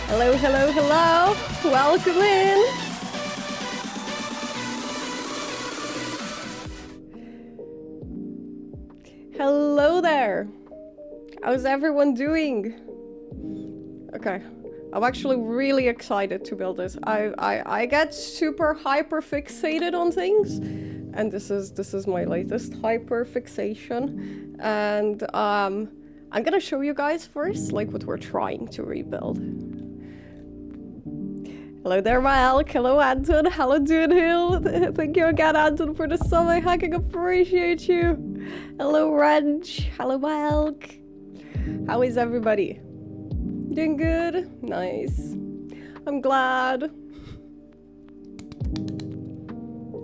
Hello, hello, hello. Welcome in. Hello there. How's everyone doing? Okay. I'm actually really excited to build this. I get super hyper fixated on things, and this is my latest hyper fixation. And I'm gonna show you guys first like what we're trying to rebuild. Hello there, my Alk. Hello, Anton. Hello, Dude Hill. Thank you again, Anton, for the sub. I hacking appreciate you. Hello, Wrench. Hello, my Alk. How is everybody? Doing good? Nice. I'm glad.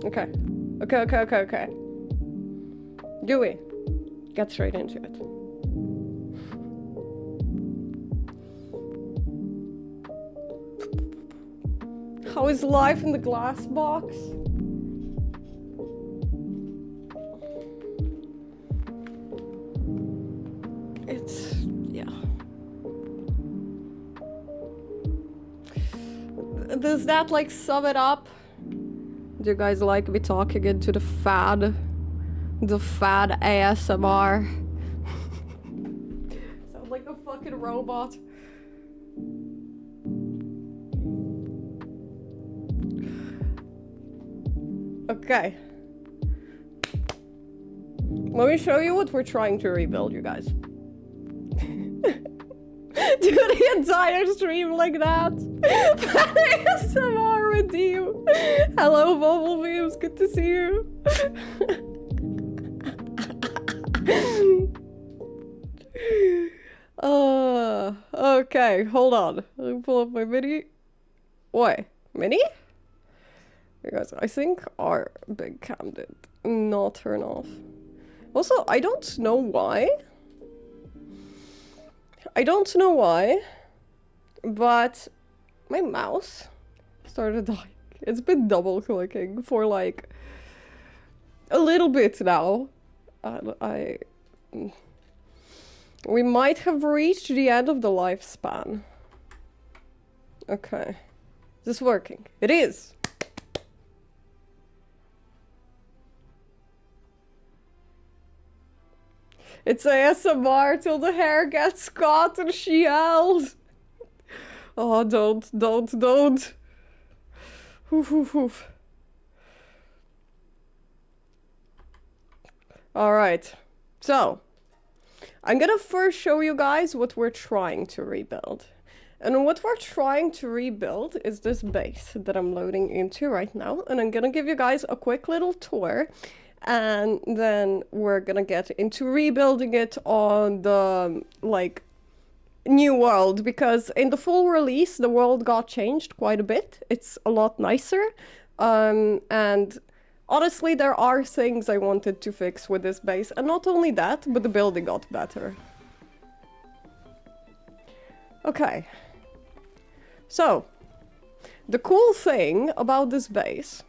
Okay. Okay. Do we? Get straight into it. How is life in the glass box? It's, yeah. Does that like sum it up? Do you guys like me talking into the fad? The fad ASMR? Sound like a fucking robot. Okay. Let me show you what we're trying to rebuild, you guys. Do the entire stream like that. ASMR with you. Hello, Bumblebee. It's good to see you. Okay, hold on. Let me pull up my mini. What? Mini? You guys, I think our big cam did not turn off. Also, I don't know why. But my mouse started dying. It's been double clicking for like a little bit now. We might have reached the end of the lifespan. Okay. Is this working? It is! It's ASMR till the hair gets caught and she yells. Oh, don't. Oof. Alright. So, I'm gonna first show you guys what we're trying to rebuild. And what we're trying to rebuild is this base that I'm loading into right now. And I'm gonna give you guys a quick little tour. And then we're gonna get into rebuilding it on the, like, new world. Because in the full release, the world got changed quite a bit. It's a lot nicer. And honestly, there are things I wanted to fix with this base. And not only that, but the building got better. Okay. So, the cool thing about this base...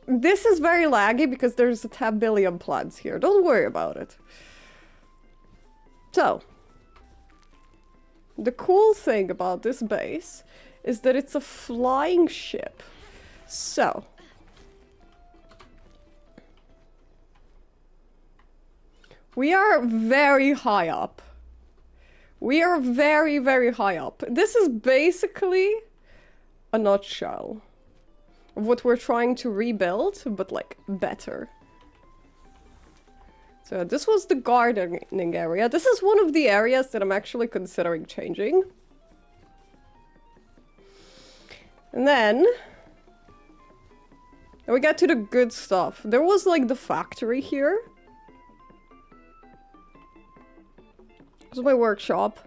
This is very laggy because there's a tab-billion plants here. Don't worry about it. So, the cool thing about this base is that it's a flying ship. So, we are very high up. We are very, very high up. This is basically a nutshell of what we're trying to rebuild, but like better. So this was the gardening area. This is one of the areas that I'm actually considering changing. And then we get to the good stuff. There was like the factory here. This is my workshop.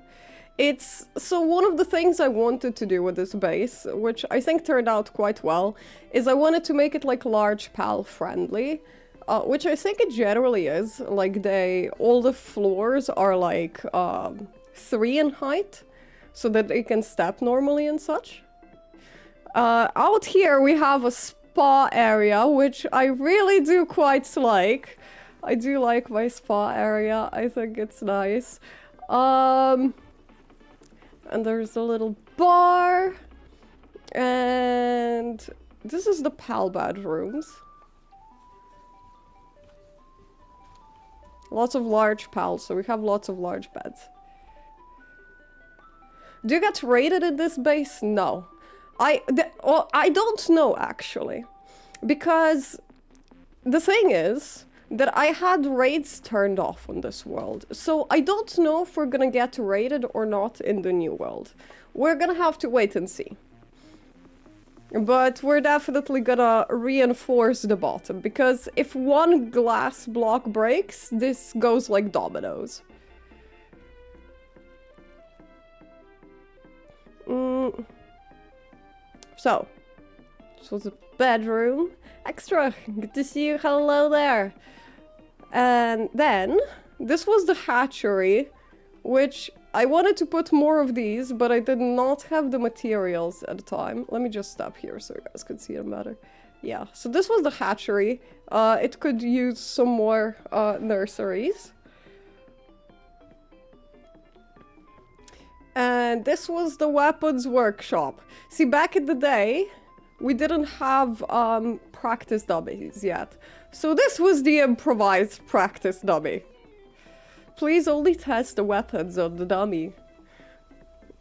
So one of the things I wanted to do with this base, which I think turned out quite well, is I wanted to make it like large pal friendly, which I think it generally is. Like all the floors are like 3 in height, so that they can step normally and such. Out here we have a spa area, which I really do quite like. I do like my spa area. I think it's nice. And there's a little bar. And this is the pal bedrooms. Lots of large pals, so we have lots of large beds. Do you get raided in this base? No. Well, I don't know, actually. Because the thing is that I had raids turned off on this world. So I don't know if we're gonna get raided or not in the new world. We're gonna have to wait and see. But we're definitely gonna reinforce the bottom, because if one glass block breaks, this goes like dominoes. So, this was a bedroom. Extra, good to see you, hello there. And then, this was the hatchery, which I wanted to put more of these, but I did not have the materials at the time. Let me just stop here so you guys could see them better. Yeah, so this was the hatchery. It could use some more nurseries. And this was the weapons workshop. See, back in the day, we didn't have practice dummies yet. So this was the improvised practice dummy. Please only test the weapons on the dummy.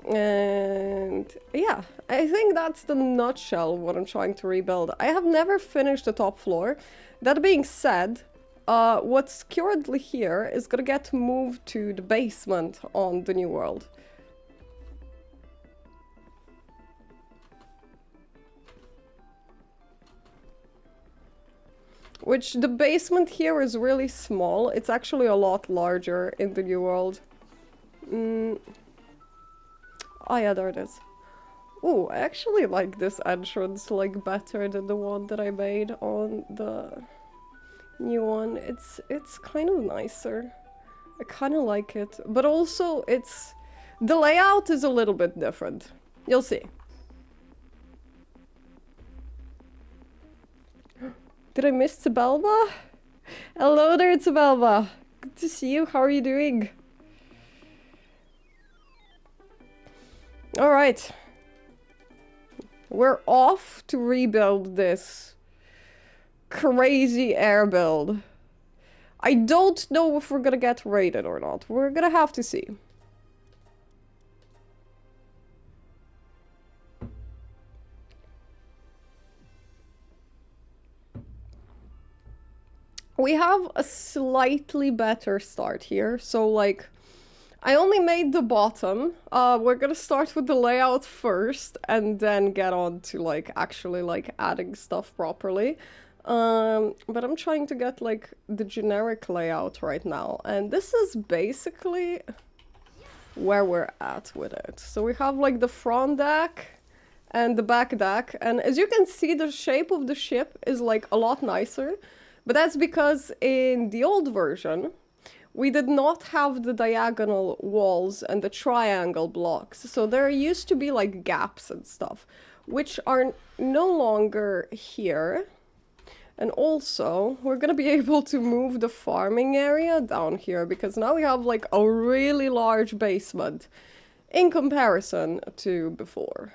And yeah, I think that's the nutshell of what I'm trying to rebuild. I have never finished the top floor. That being said, what's currently here is gonna get moved to the basement on the new world. Which, the basement here is really small. It's actually a lot larger in the new world. Oh yeah, there it is. Ooh, I actually like this entrance, like, better than the one that I made on the new one. It's kind of nicer. I kind of like it. But also, it's... the layout is a little bit different. You'll see. Did I miss Tabelba? Hello there, Tabelba. Good to see you. How are you doing? Alright. We're off to rebuild this crazy air build. I don't know if we're gonna get raided or not. We're gonna have to see. We have a slightly better start here, so like, I only made the bottom. We're gonna start with the layout first, and then get on to like, actually like adding stuff properly. But I'm trying to get like the generic layout right now, and this is basically where we're at with it. So we have like the front deck and the back deck, and as you can see, the shape of the ship is like a lot nicer. But that's because in the old version, we did not have the diagonal walls and the triangle blocks. So there used to be like gaps and stuff, which are no longer here. And also, we're gonna be able to move the farming area down here, because now we have like a really large basement in comparison to before.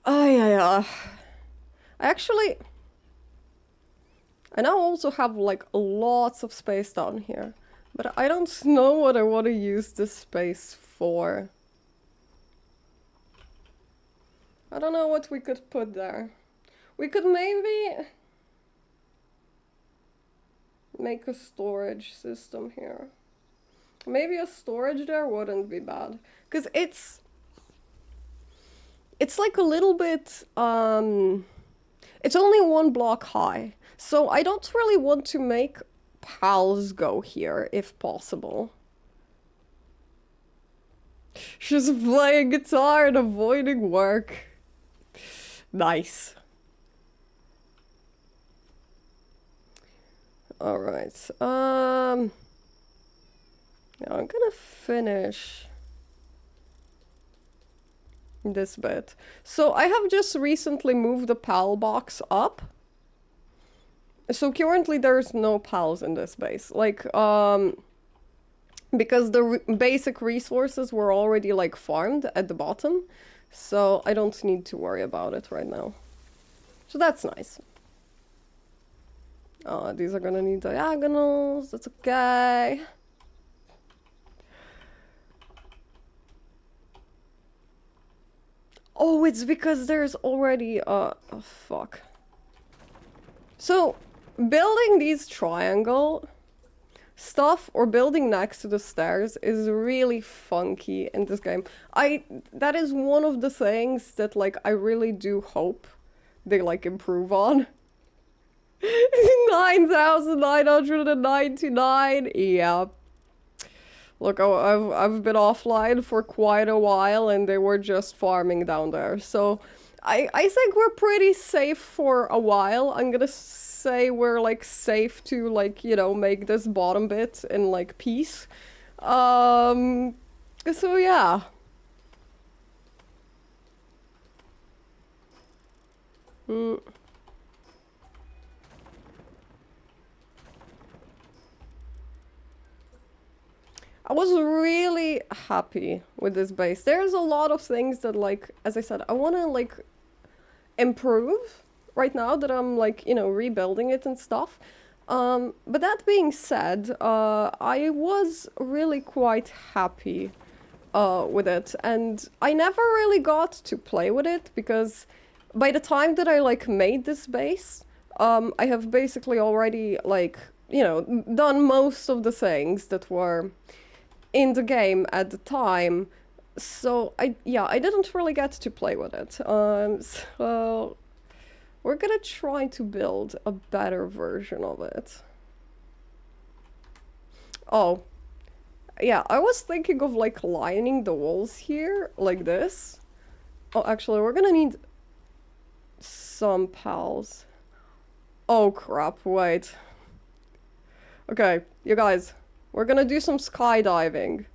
Oh, yeah. Actually, I now also have like lots of space down here, but I don't know what I want to use this space for. I don't know what we could put there. We could maybe make a storage system here. Maybe a storage there wouldn't be bad, because it's like a little bit, it's only one block high, so I don't really want to make pals go here, if possible. She's playing guitar and avoiding work. Nice. Alright, now I'm gonna finish this bit. So I have just recently moved the PAL box up. So currently there's no pals in this base. Like, because the basic resources were already like farmed at the bottom, so I don't need to worry about it right now. So that's nice. These are gonna need diagonals, that's okay. Oh, it's because there's already, oh fuck. So, building these triangle stuff or building next to the stairs is really funky in this game. That is one of the things that like I really do hope they like improve on. 9,999. Yeah. Look, I've been offline for quite a while and they were just farming down there. So I think we're pretty safe for a while. I'm gonna say we're like safe to like, you know, make this bottom bit in like peace. So yeah. I was really happy with this base. There's a lot of things that like, as I said, I want to like improve right now that I'm like, you know, rebuilding it and stuff. But that being said, I was really quite happy with it, and I never really got to play with it because by the time that I like made this base, I have basically already like, you know, done most of the things that were in the game at the time. So I didn't really get to play with it. So we're gonna try to build a better version of it. Oh, yeah, I was thinking of like lining the walls here like this. Oh, actually, we're gonna need some pals. Oh crap, wait. Okay, you guys, we're gonna do some skydiving.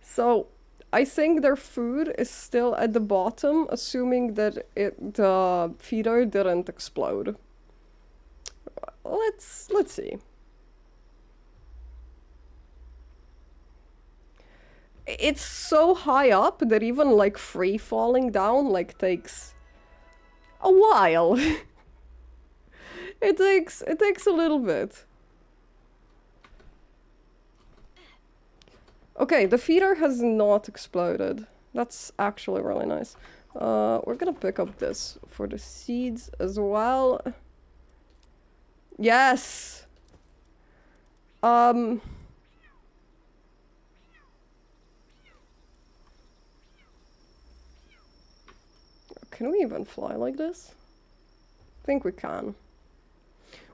So I think their food is still at the bottom, assuming that the feeder didn't explode. Let's see. It's so high up that even like free falling down like takes a while. It takes a little bit. Okay, the feeder has not exploded. That's actually really nice. We're gonna pick up this for the seeds as well. Yes! Can we even fly like this? I think we can.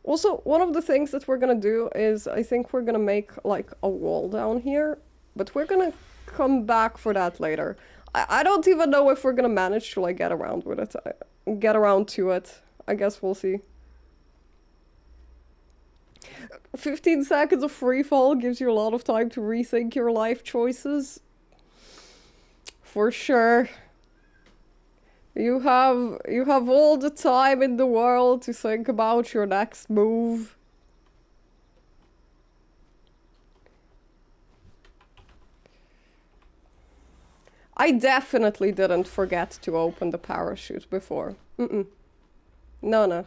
Also, one of the things that we're gonna do is I think we're gonna make like a wall down here, but we're gonna come back for that later. I don't even know if we're gonna manage to like get around with it. Get around to it. I guess we'll see. 15 seconds of free fall gives you a lot of time to rethink your life choices. For sure. You have all the time in the world to think about your next move. I definitely didn't forget to open the parachute before. No, no.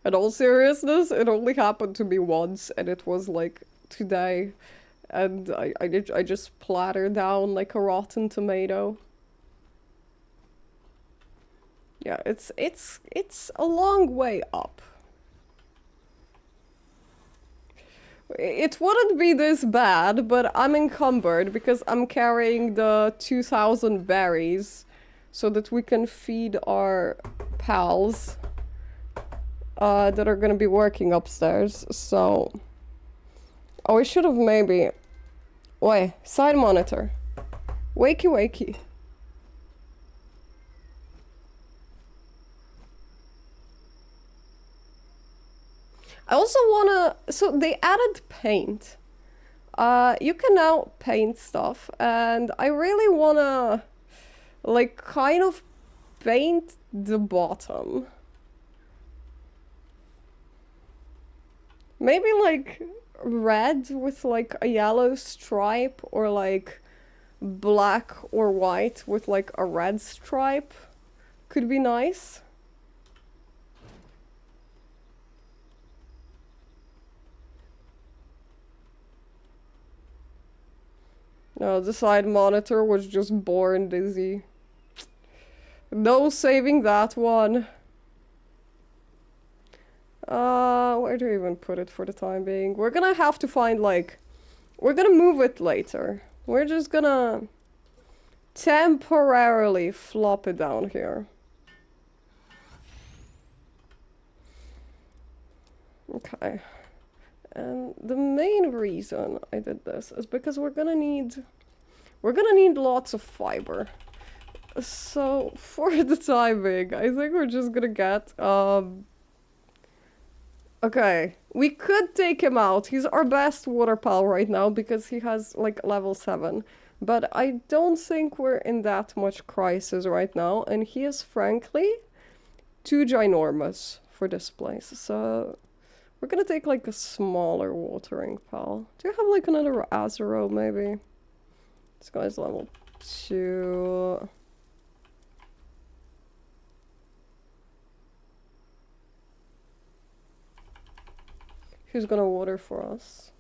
In all seriousness, it only happened to me once, and it was like today. And I just splattered down like a rotten tomato. Yeah, it's a long way up. It wouldn't be this bad, but I'm encumbered because I'm carrying the 2,000 berries so that we can feed our pals that are gonna be working upstairs. So, oh, we should have maybe. Wait, side monitor. Wakey, wakey. I also wanna. So they added paint. You can now paint stuff, and I really wanna, like, kind of paint the bottom. Maybe like red with like a yellow stripe, or like black or white with like a red stripe could be nice. No, the side monitor was just born dizzy. No saving that one. Where do we even put it for the time being? We're gonna have to find like... We're gonna move it later. We're just gonna temporarily flop it down here. Okay. And the main reason I did this is because we're gonna need lots of fiber. So for the time being, I think we're just gonna get okay, we could take him out. He's our best water pal right now because he has like level 7. But I don't think we're in that much crisis right now, and he is frankly too ginormous for this place. So we're gonna take like a smaller watering pal. Do you have like another Azero maybe? This guy's level 2. Who's gonna water for us?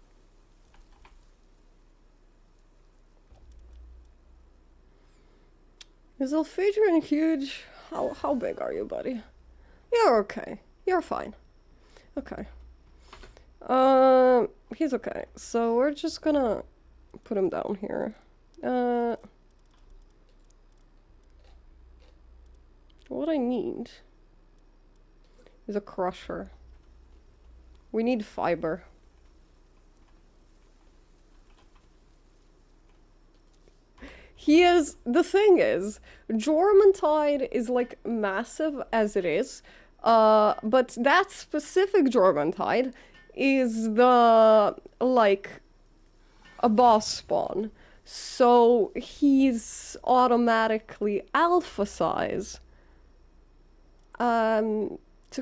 Is Elphadrian huge? How big are you, buddy? You're okay. You're fine. Okay. He's okay. So we're just gonna put him down here. What I need is a crusher. We need fiber. The thing is, Jormuntide is like massive as it is, but that specific Jormuntide is like a boss spawn. So he's automatically alpha size. So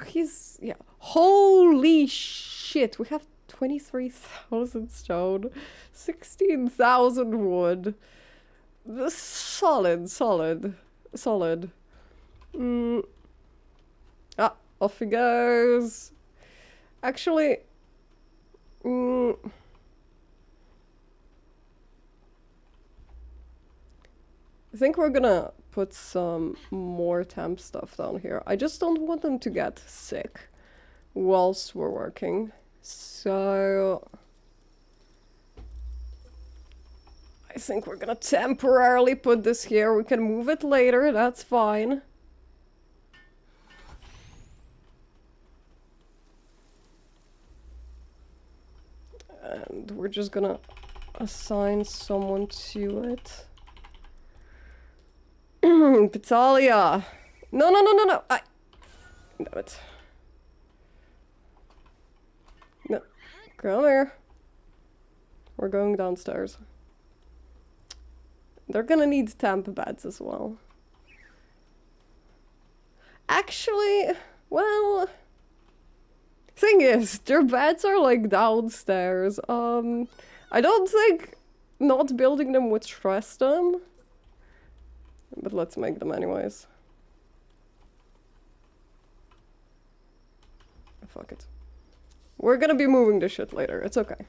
he's, yeah. Holy shit, we have 23,000 stone, 16,000 wood. Solid. Ah, off he goes. Actually, I think we're gonna put some more temp stuff down here. I just don't want them to get sick whilst we're working. So I think we're gonna temporarily put this here. We can move it later, that's fine. And we're just gonna assign someone to it. Pitalia! No! Damn it. No. Come here. We're going downstairs. They're gonna need temp beds as well. Actually, well... Thing is, their beds are like downstairs. I don't think not building them would stress them. But let's make them anyways. Fuck it. We're gonna be moving this shit later, it's okay.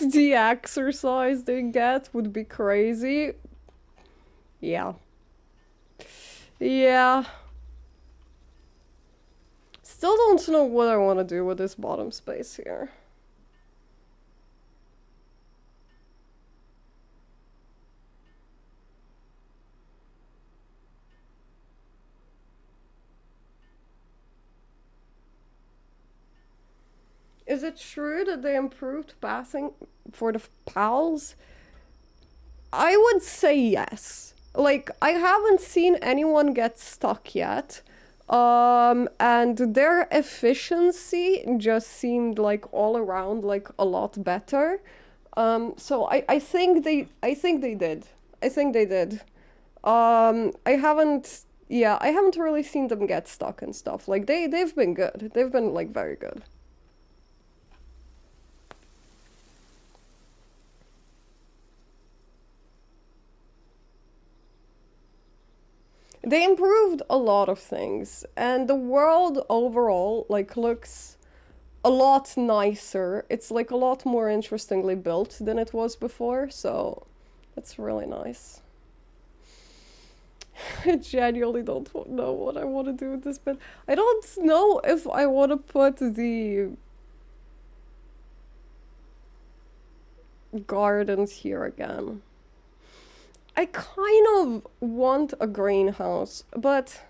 The exercise they get would be crazy. Yeah. Yeah. Still don't know what I want to do with this bottom space here. Is it true that they improved passing for the pals? I would say yes. Like, I haven't seen anyone get stuck yet. And their efficiency just seemed like all around like a lot better. So I think they did. I think they did. I haven't, yeah, I haven't really seen them get stuck and stuff. Like they've been good. They've been like very good. They improved a lot of things, and the world overall like looks a lot nicer. It's like a lot more interestingly built than it was before, so it's really nice. I genuinely don't know what I want to do with this bit. I don't know if I want to put the gardens here again. I kind of want a greenhouse, but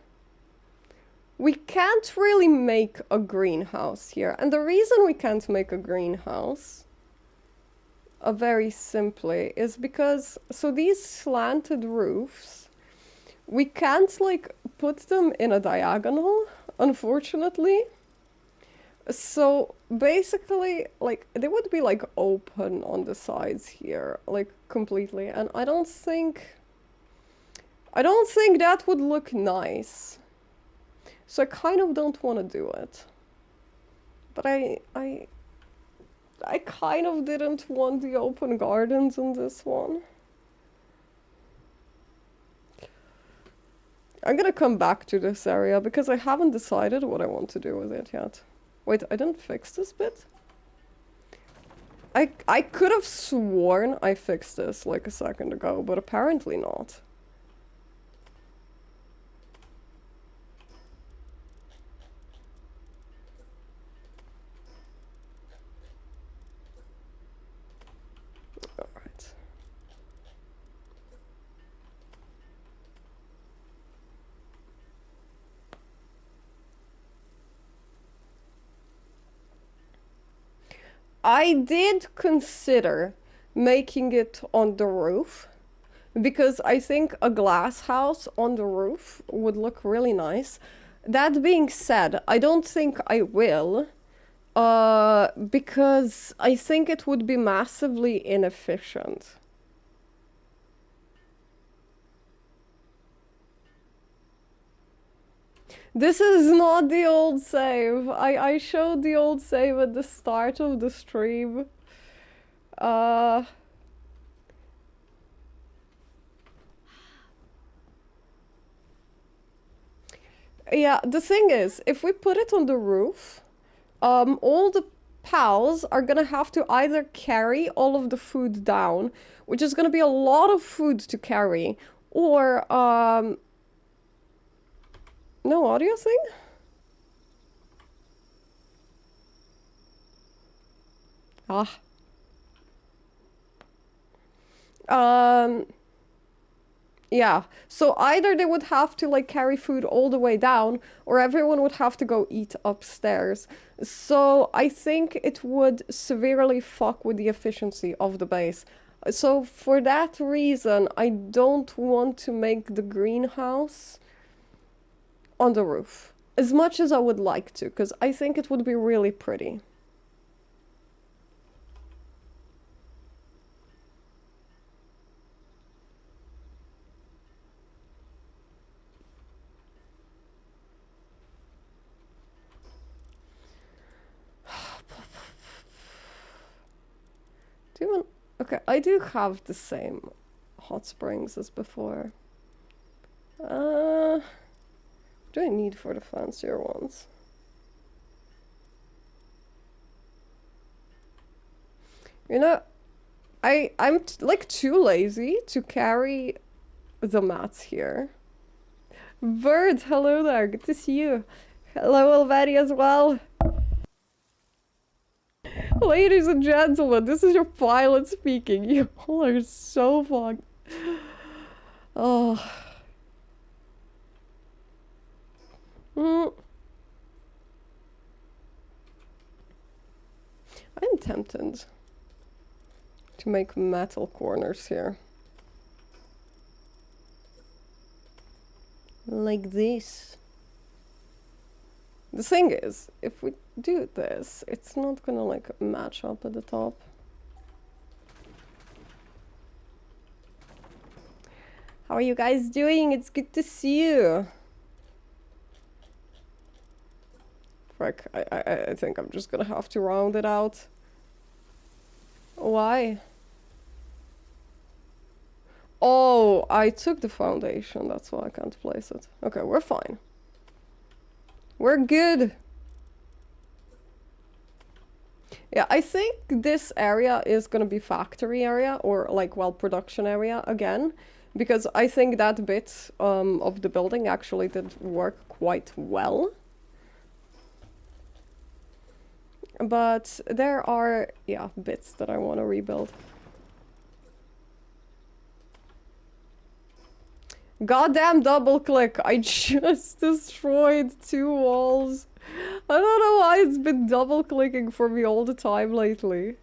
we can't really make a greenhouse here. And the reason we can't make a greenhouse, very simply, is because, so these slanted roofs, we can't like put them in a diagonal, unfortunately. So basically, like, they would be like open on the sides here, like completely. And I don't think that would look nice. So I kind of don't want to do it. But I kind of didn't want the open gardens in this one. I'm gonna come back to this area because I haven't decided what I want to do with it yet. Wait, I didn't fix this bit? I could have sworn I fixed this like a second ago, but apparently not. Alright. I did consider making it on the roof because I think a glass house on the roof would look really nice. That being said, I don't think I will, because I think it would be massively inefficient. This is not the old save. I showed the old save at the start of the stream. Yeah, the thing is, if we put it on the roof, all the pals are gonna have to either carry all of the food down, which is gonna be a lot of food to carry, or, no audio thing? Ah. Yeah, so either they would have to like carry food all the way down, or everyone would have to go eat upstairs. So I think it would severely fuck with the efficiency of the base. So for that reason, I don't want to make the greenhouse on the roof, as much as I would like to, because I think it would be really pretty. Do you want... Okay, I do have the same hot springs as before. What do I need for the fancier ones? You know, I'm like too lazy to carry the mats here. Bird, hello there, good to see you. Hello, Elvedi as well. Ladies and gentlemen, this is your pilot speaking. You all are so fucked. Oh. I'm tempted to make metal corners here. Like this. The thing is, if we do this, it's not gonna like match up at the top. How are you guys doing? It's good to see you. Frick, I think I'm just gonna have to round it out. Why? Oh, I took the foundation, that's why I can't place it. Okay, we're fine. We're good. Yeah, I think this area is gonna be factory area or like, well, production area again. Because I think that bit of the building actually did work quite well. But there are, yeah, bits that I want to rebuild. Goddamn double click! I just destroyed 2 walls. I don't know why it's been double clicking for me all the time lately.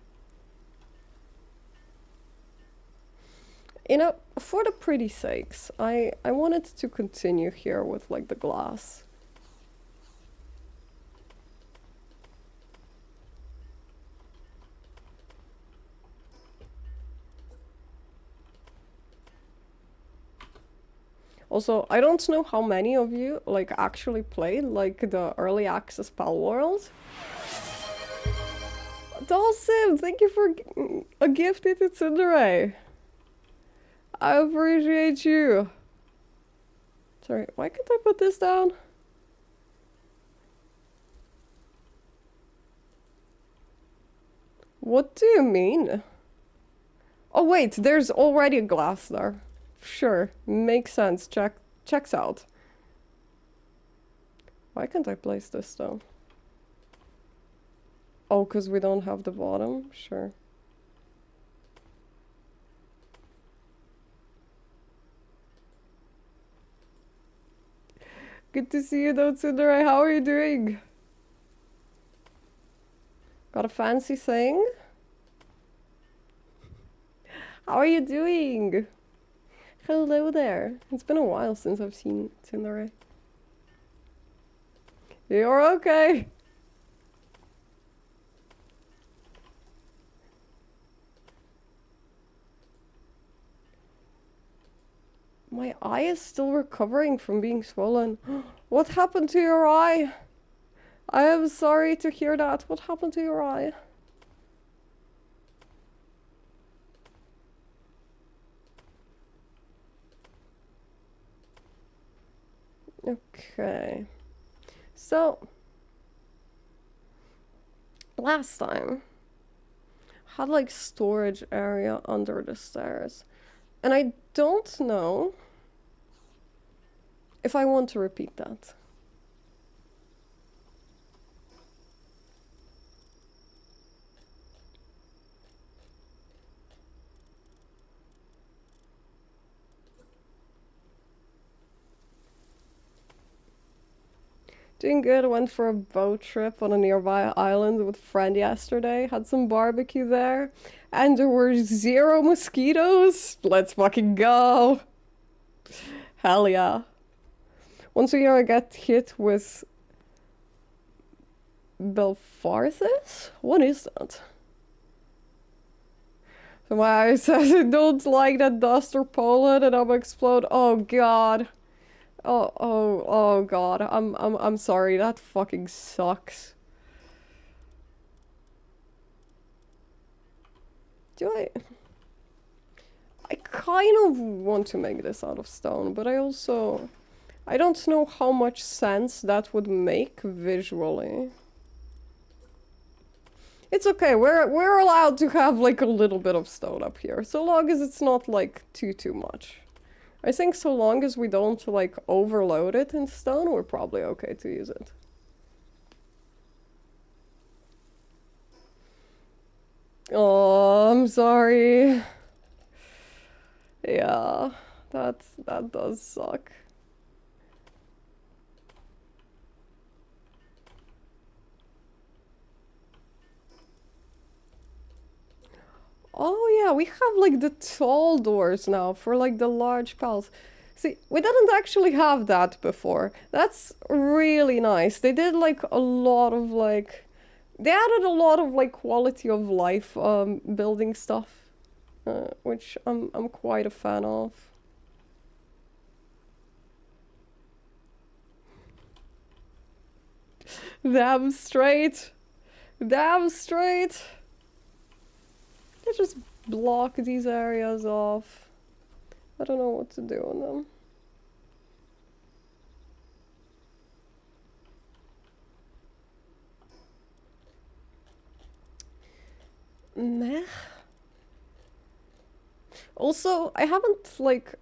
You know, for the pretty sakes, I wanted to continue here with like the glass. Also, I don't know how many of you like actually played like the early access Palworld. Dawson, thank you for a gift to Tsundere. I appreciate you. Sorry, why can't I put this down? What do you mean? Oh wait, there's already a glass there. Sure, makes sense. Checks out. Why can't I place this down? Oh, because we don't have the bottom? Sure. Good to see you though, Tsundere. How are you doing? Got a fancy thing? How are you doing? Hello there. It's been a while since I've seen Tsundere. You're okay. My eye is still recovering from being swollen. What happened to your eye? I am sorry to hear that. What happened to your eye? Okay. So, last time, I had like storage area under the stairs. And I don't know if I want to repeat that. Doing good. Went for a boat trip on a nearby island with a friend yesterday. Had some barbecue there. And there were 0 mosquitoes. Let's fucking go. Hell yeah. Once a year I get hit with Belfarthus? What is that? So my eye says I don't like that dust or pollen and I'm explode. Oh god. Oh god. I'm sorry. That fucking sucks. Do I kind of want to make this out of stone, but I don't know how much sense that would make visually. It's okay, we're allowed to have like a little bit of stone up here, so long as it's not like too much. I think so long as we don't like overload it in stone, we're probably okay to use it. Oh, I'm sorry. Yeah, that does suck. Oh yeah, we have like the tall doors now for like the large pals. See, we didn't actually have that before. That's really nice. They did like a lot of like... They added a lot of like quality of life building stuff. Which I'm quite a fan of. Damn straight. Damn straight. I just block these areas off. I don't know what to do on them. Meh. Also, I haven't, like,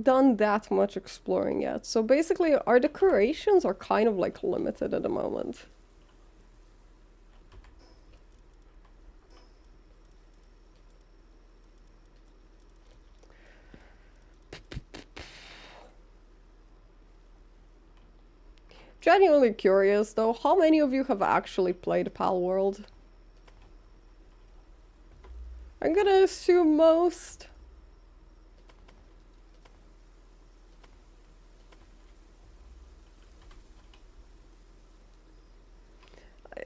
done that much exploring yet. So basically, our decorations are kind of, like, limited at the moment. Genuinely curious, though, how many of you have actually played Palworld? I'm gonna assume most.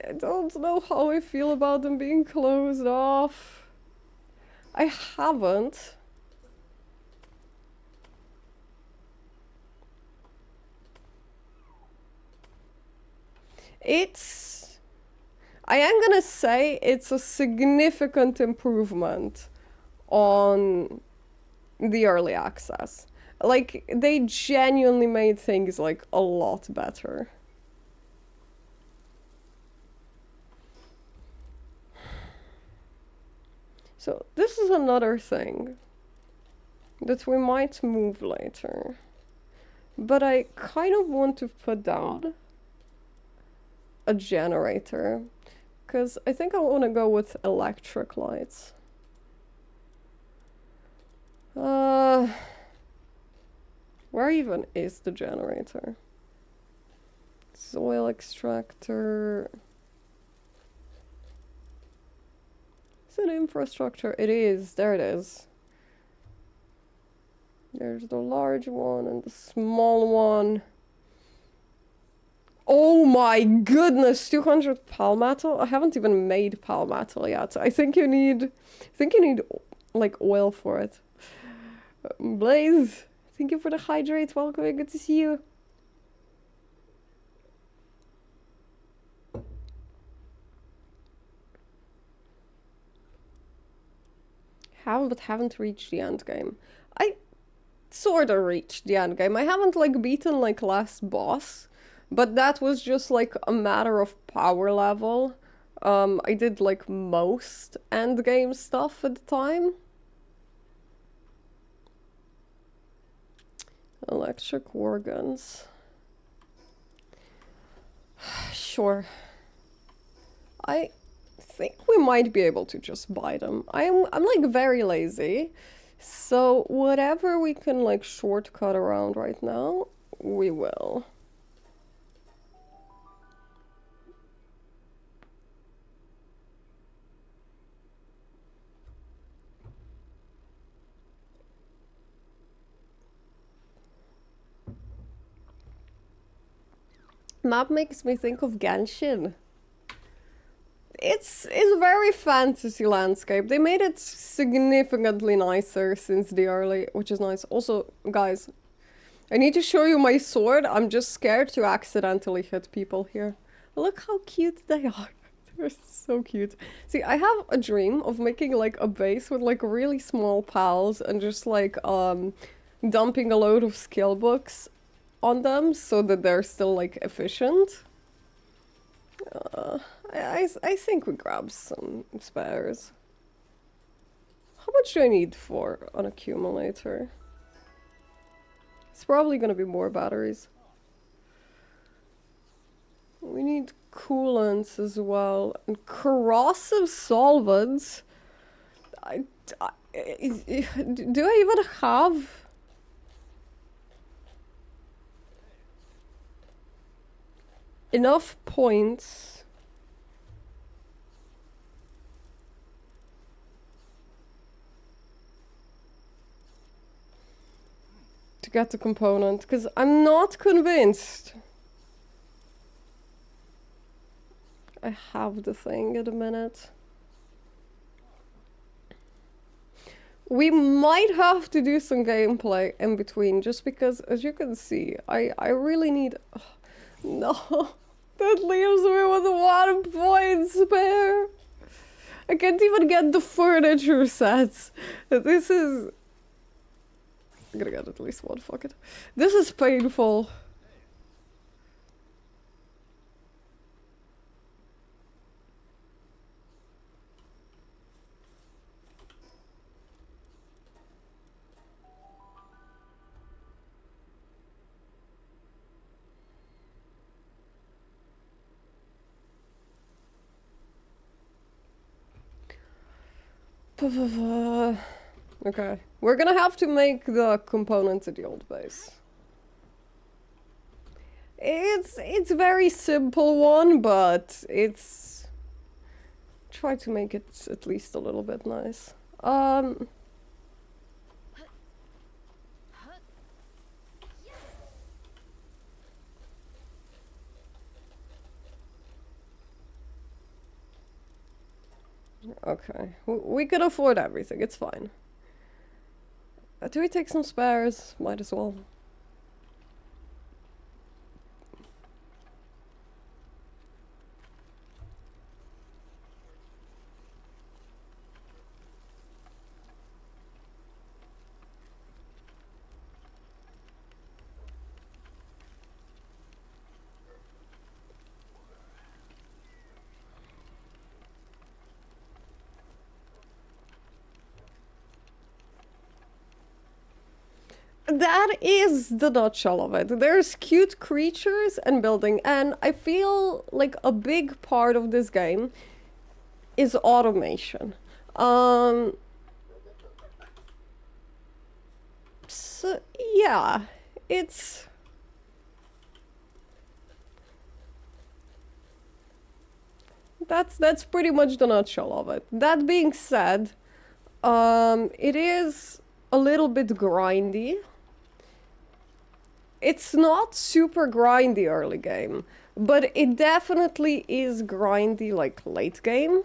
I don't know how I feel about them being closed off. I haven't. I am gonna say it's a significant improvement on the early access. Like, they genuinely made things, like, a lot better. So, this is another thing that we might move later. But I kind of want to put down a generator, because I think I want to go with electric lights. Where even is the generator? Soil extractor. Is it infrastructure? It is. There it is. There's the large one and the small one. Oh my goodness, 200 palmetto? I haven't even made palmetto yet. I think you need like oil for it. Blaze, thank you for the hydrate. Welcome, good to see you. Haven't reached the end game. I sort of reached the end game. I haven't like beaten like last boss, but that was just like a matter of power level. I did like most end game stuff at the time. Electric organs. Sure. I think we might be able to just buy them. I'm like very lazy. So whatever we can like shortcut around right now, we will. Map makes me think of Genshin. It's very fantasy landscape. They made it significantly nicer since the early, which is nice. Also, guys, I need to show you my sword. I'm just scared to accidentally hit people here. Look how cute they are. They're so cute. See, I have a dream of making like a base with like really small pals and just like dumping a load of skill books on them so that they're still like efficient. I think we grab some spares. How much do I need for an accumulator? It's probably gonna be more batteries. We need coolants as well, and corrosive solvents. Do I even have? Enough points to get the component, because I'm not convinced I have the thing at a minute. We might have to do some gameplay in between, just because, as you can see, I really need... Oh, no, That leaves me with 1 point spare. I can't even get the furniture sets. This is... I'm gonna get at least one, fuck it. This is painful. Okay, we're gonna have to make the component to the old base. It's a very simple one, but it's... Try to make it at least a little bit nice. Okay, we can afford everything, it's fine. Do we take some spares? Might as well. That is the nutshell of it. There's cute creatures and building, and I feel like a big part of this game is automation. So yeah, it's... That's pretty much the nutshell of it. That being said, it is a little bit grindy. It's not super grindy early game, but it definitely is grindy like late game.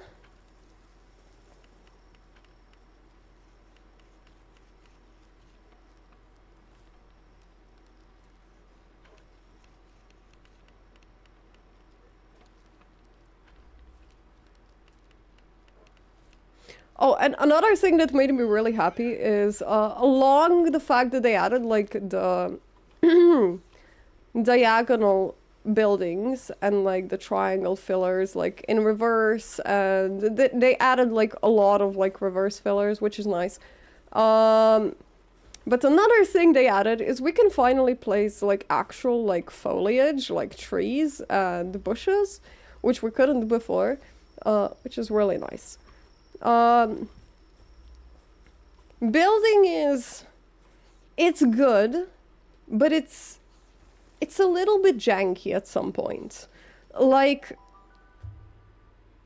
Oh, and another thing that made me really happy is along the fact that they added like the diagonal buildings and like the triangle fillers like in reverse, and they added like a lot of like reverse fillers, which is nice. But another thing they added is we can finally place like actual like foliage, like trees and bushes, which we couldn't before, which is really nice. Building is... it's good, but it's a little bit janky at some point. Like,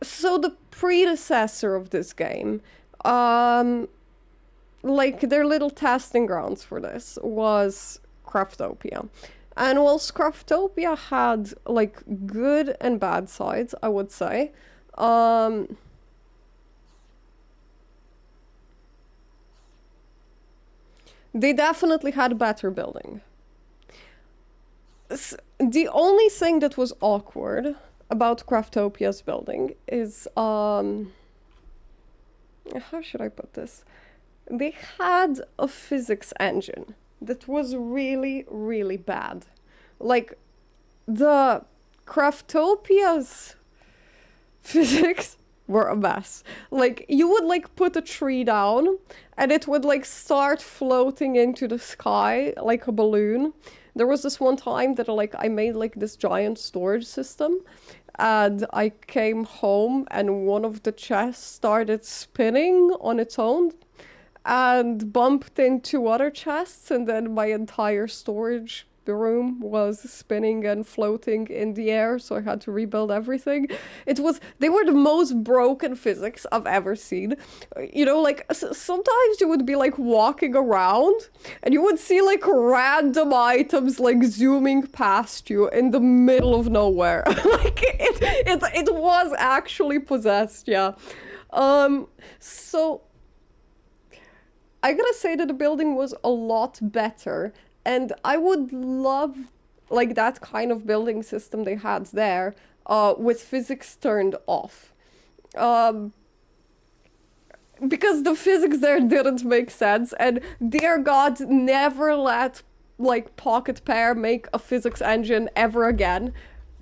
so the predecessor of this game, like their little testing grounds for this was Craftopia. And whilst Craftopia had like good and bad sides, I would say, they definitely had better building. The only thing that was awkward about Craftopia's building is, how should I put this? They had a physics engine that was really, really bad. Like, the Craftopia's physics were a mess. Like, you would, like, put a tree down, and it would, like, start floating into the sky like a balloon. There was this one time that, like, I made, like, this giant storage system, and I came home, and one of the chests started spinning on its own, and bumped into other chests, and then my entire storage room was spinning and floating in the air, so I had to rebuild everything. They were the most broken physics I've ever seen. You know, like, sometimes you would be, like, walking around, and you would see, like, random items, like, zooming past you in the middle of nowhere. Like, it was actually possessed, yeah. So... I gotta say that the building was a lot better, and I would love like that kind of building system they had there, with physics turned off. Because the physics there didn't make sense, and dear God, never let like Pocket Pair make a physics engine ever again.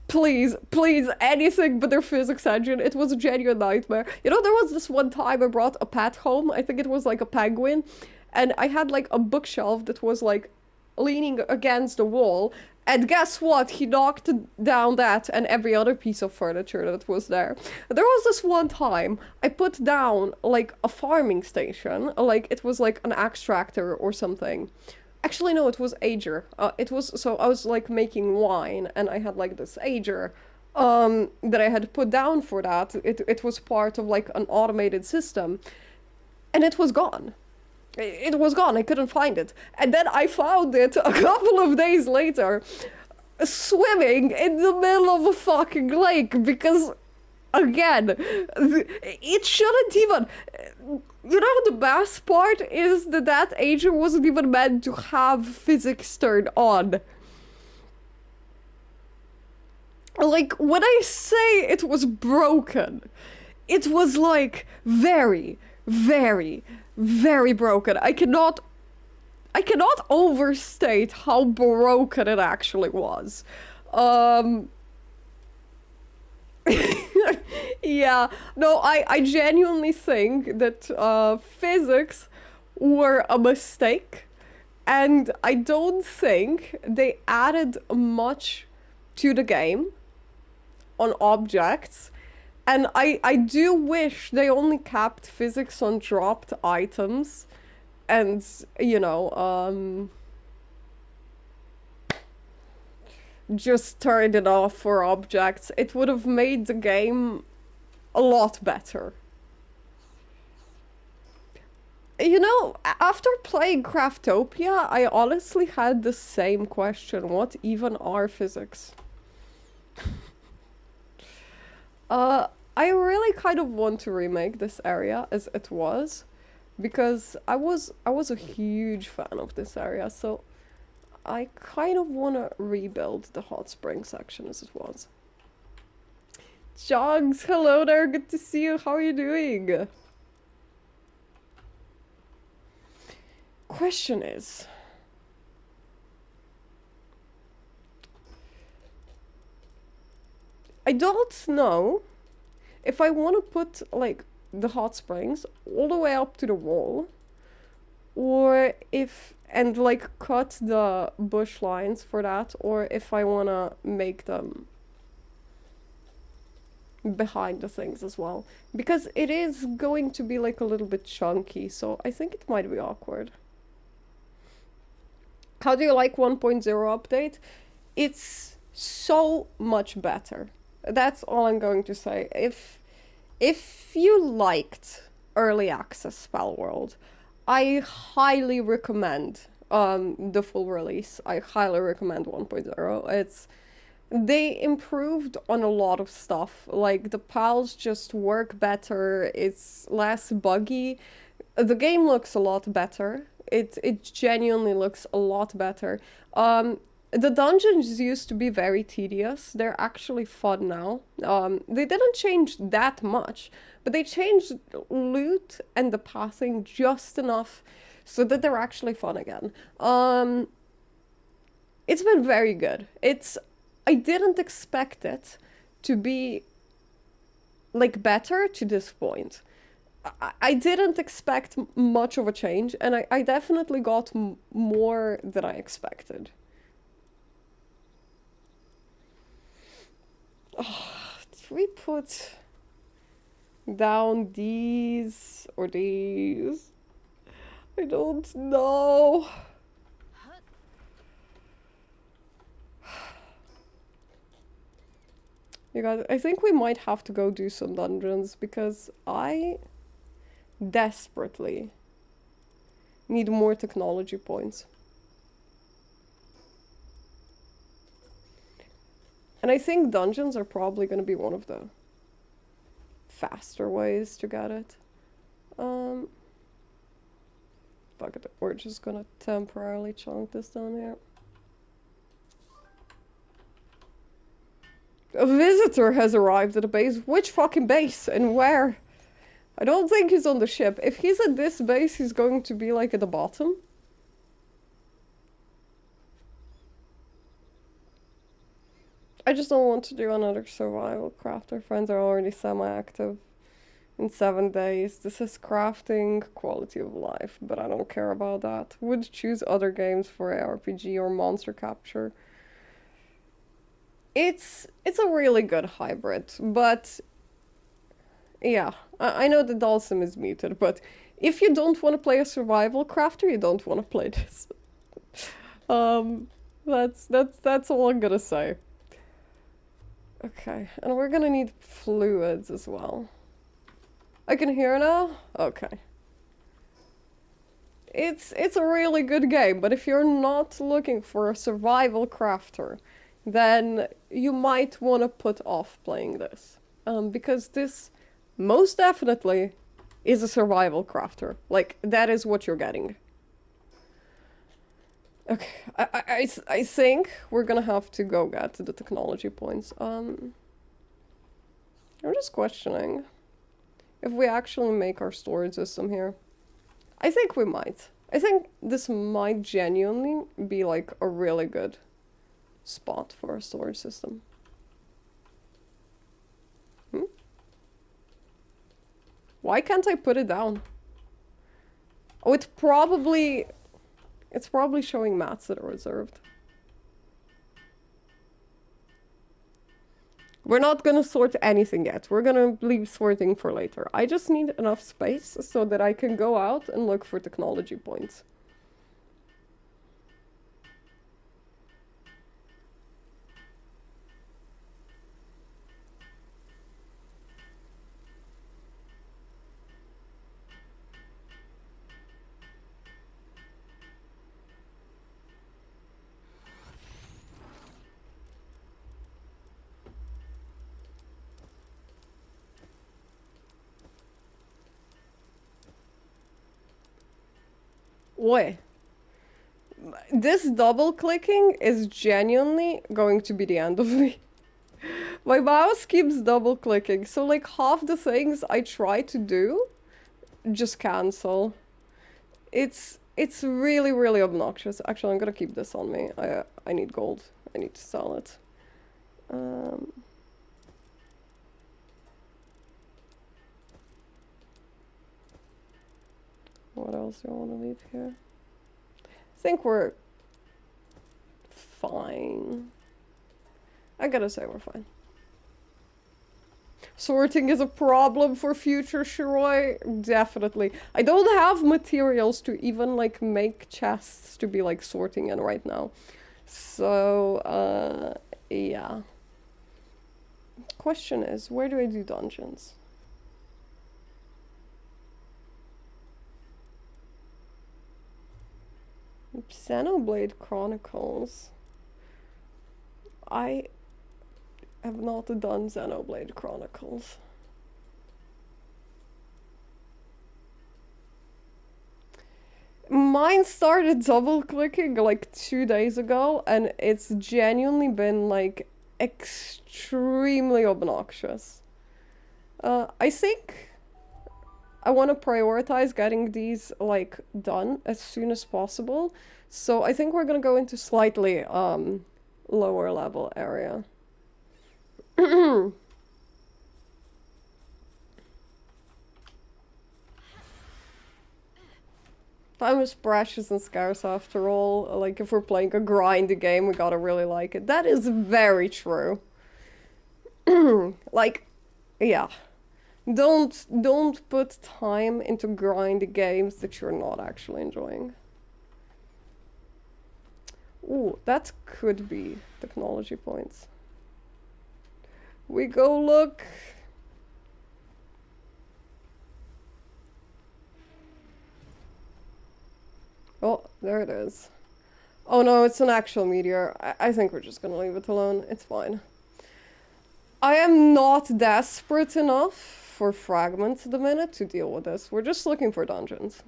Please, please, anything but their physics engine. It was a genuine nightmare. You know, there was this one time I brought a pet home. I think it was like a penguin. And I had like a bookshelf that was like leaning against the wall. And guess what? He knocked down that and every other piece of furniture that was there. There was this one time I put down like a farming station. Like it was like an extractor or something. Actually, no, it was ager. It was, so I was like making wine and I had like this ager that I had put down for that. It was part of like an automated system and it was gone. It was gone. I couldn't find it. And then I found it a couple of days later, swimming in the middle of a fucking lake because, again, it shouldn't even... You know, the best part is that that agent wasn't even meant to have physics turned on. Like, when I say it was broken, it was like very, very, very broken. I cannot overstate how broken it actually was. Yeah, no, I genuinely think that physics were a mistake, and I don't think they added much to the game on objects. And I do wish they only kept physics on dropped items and, you know, just turned it off for objects. It would have made the game a lot better. You know, after playing Craftopia, I honestly had the same question. What even are physics? I really kind of want to remake this area as it was, because I was a huge fan of this area, so I kind of want to rebuild the hot spring section as it was. Jogs, hello there, good to see you, how are you doing? Question is... I don't know if I want to put, like, the hot springs all the way up to the wall, or if... and, like, cut the bush lines for that, or if I want to make them behind the things as well. Because it is going to be, like, a little bit chunky, so I think it might be awkward. How do you like 1.0 update? It's so much better. That's all I'm going to say. If you liked early access Palworld, I highly recommend the full release. I highly recommend 1.0. They improved on a lot of stuff. Like, the pals just work better, it's less buggy. The game looks a lot better. It genuinely looks a lot better. The dungeons used to be very tedious. They're actually fun now. They didn't change that much, but they changed loot and the pathing just enough so that they're actually fun again. It's been very good. I didn't expect it to be, like, better to this point. I didn't expect much of a change, and I definitely got more than I expected. Oh, did we put down these or these? I don't know. You guys, I think we might have to go do some dungeons because I desperately need more technology points. And I think dungeons are probably going to be one of the faster ways to get it. Fuck it, we're just gonna temporarily chunk this down here. A visitor has arrived at the base. Which fucking base and where? I don't think he's on the ship. If he's at this base, he's going to be like at the bottom. I just don't want to do another survival craft. Our friends are already semi-active. In 7 days. This is crafting, quality of life, but I don't care about that. Would choose other games for ARPG or monster capture. It's a really good hybrid, but yeah, I know the Dalsum is muted, but if you don't want to play a survival crafter, you don't want to play this. That's all I'm gonna say. Okay, and we're gonna need fluids as well. I can hear now? Okay. It's a really good game, but if you're not looking for a survival crafter, then you might want to put off playing this. Because this most definitely is a survival crafter. Like, that is what you're getting. Okay, I think we're gonna have to go get to the technology points. I'm just questioning if we actually make our storage system here. I think we might. I think this might genuinely be like a really good spot for a storage system. Why can't I put it down? Oh, it's probably showing mats that are reserved. We're not gonna sort anything yet. We're gonna leave sorting for later. I just need enough space so that I can go out and look for technology points. Wait. This double clicking is genuinely going to be the end of me. My mouse keeps double clicking, so like half the things I try to do just cancel. It's really, really obnoxious. Actually, I'm gonna keep this on me. I need gold. I need to sell it. What else do I want to leave here? I think we're fine. I gotta say we're fine. Sorting is a problem for future Shiroi? Definitely. I don't have materials to even like make chests to be like sorting in right now. So, yeah. Question is, where do I do dungeons? Xenoblade Chronicles. I have not done Xenoblade Chronicles. Mine started double clicking like 2 days ago, and it's genuinely been like extremely obnoxious. I think I want to prioritize getting these like done as soon as possible. So I think we're gonna go into slightly lower level area. Time is precious and scarce after all. Like, if we're playing a grindy game, we gotta really like it. That is very true. Like, yeah. Don't put time into grindy games that you're not actually enjoying. Ooh, that could be technology points. We go look. Oh, there it is. Oh no, it's an actual meteor. I think we're just gonna leave it alone. It's fine. I am not desperate enough for fragments at the minute to deal with this. We're just looking for dungeons.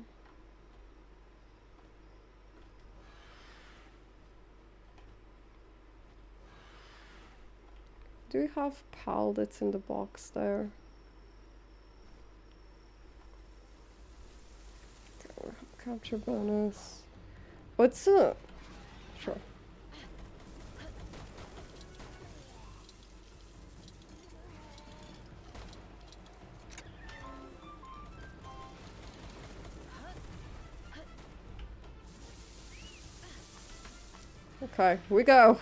Do we have PAL that's in the box there? Capture bonus. What's Sure. Okay, we go.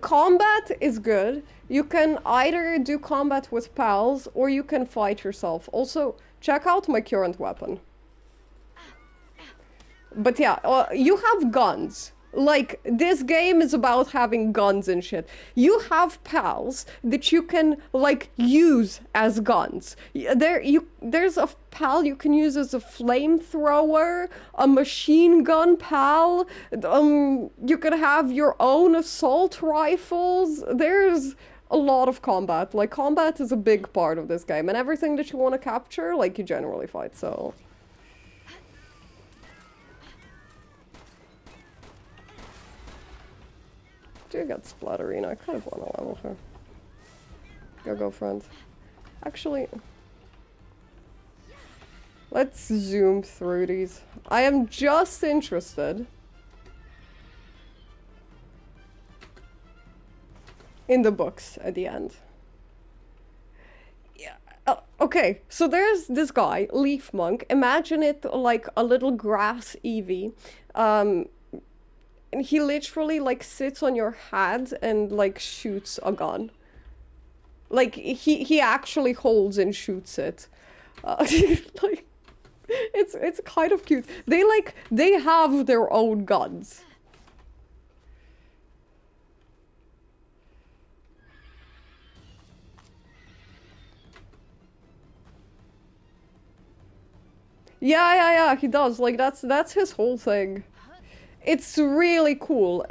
Combat is good. You can either do combat with pals or you can fight yourself. Also, check out my current weapon. But yeah, you have guns. Like, this game is about having guns and shit. You have pals that you can, like, use as guns. There's a pal you can use as a flamethrower, a machine gun pal, you can have your own assault rifles. There's a lot of combat. Like, combat is a big part of this game, and everything that you want to capture, like, you generally fight, so... Do get Splatterina. I kind of want to level her. Go, friend. Actually, let's zoom through these. I am just interested in the books at the end. Yeah. Okay, so there's this guy, Leaf Monk. Imagine it like a little grass Eevee. And he literally, like, sits on your head and, like, shoots a gun. Like, he actually holds and shoots it. Like, it's kind of cute. They have their own guns. Yeah, he does. Like, that's his whole thing. It's really cool.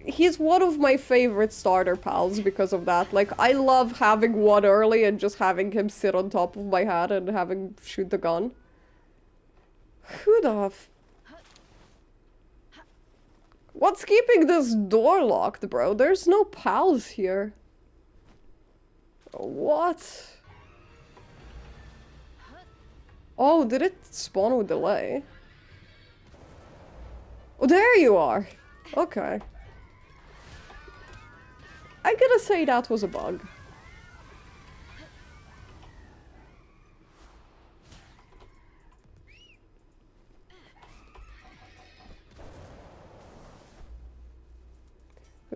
He's one of my favorite starter pals because of that. Like, I love having one early and just having him sit on top of my head and having shoot the gun. Who the f... What's keeping this door locked, bro? There's no pals here. What? Oh, did it spawn with delay? Oh, there you are. Okay. I gotta say that was a bug.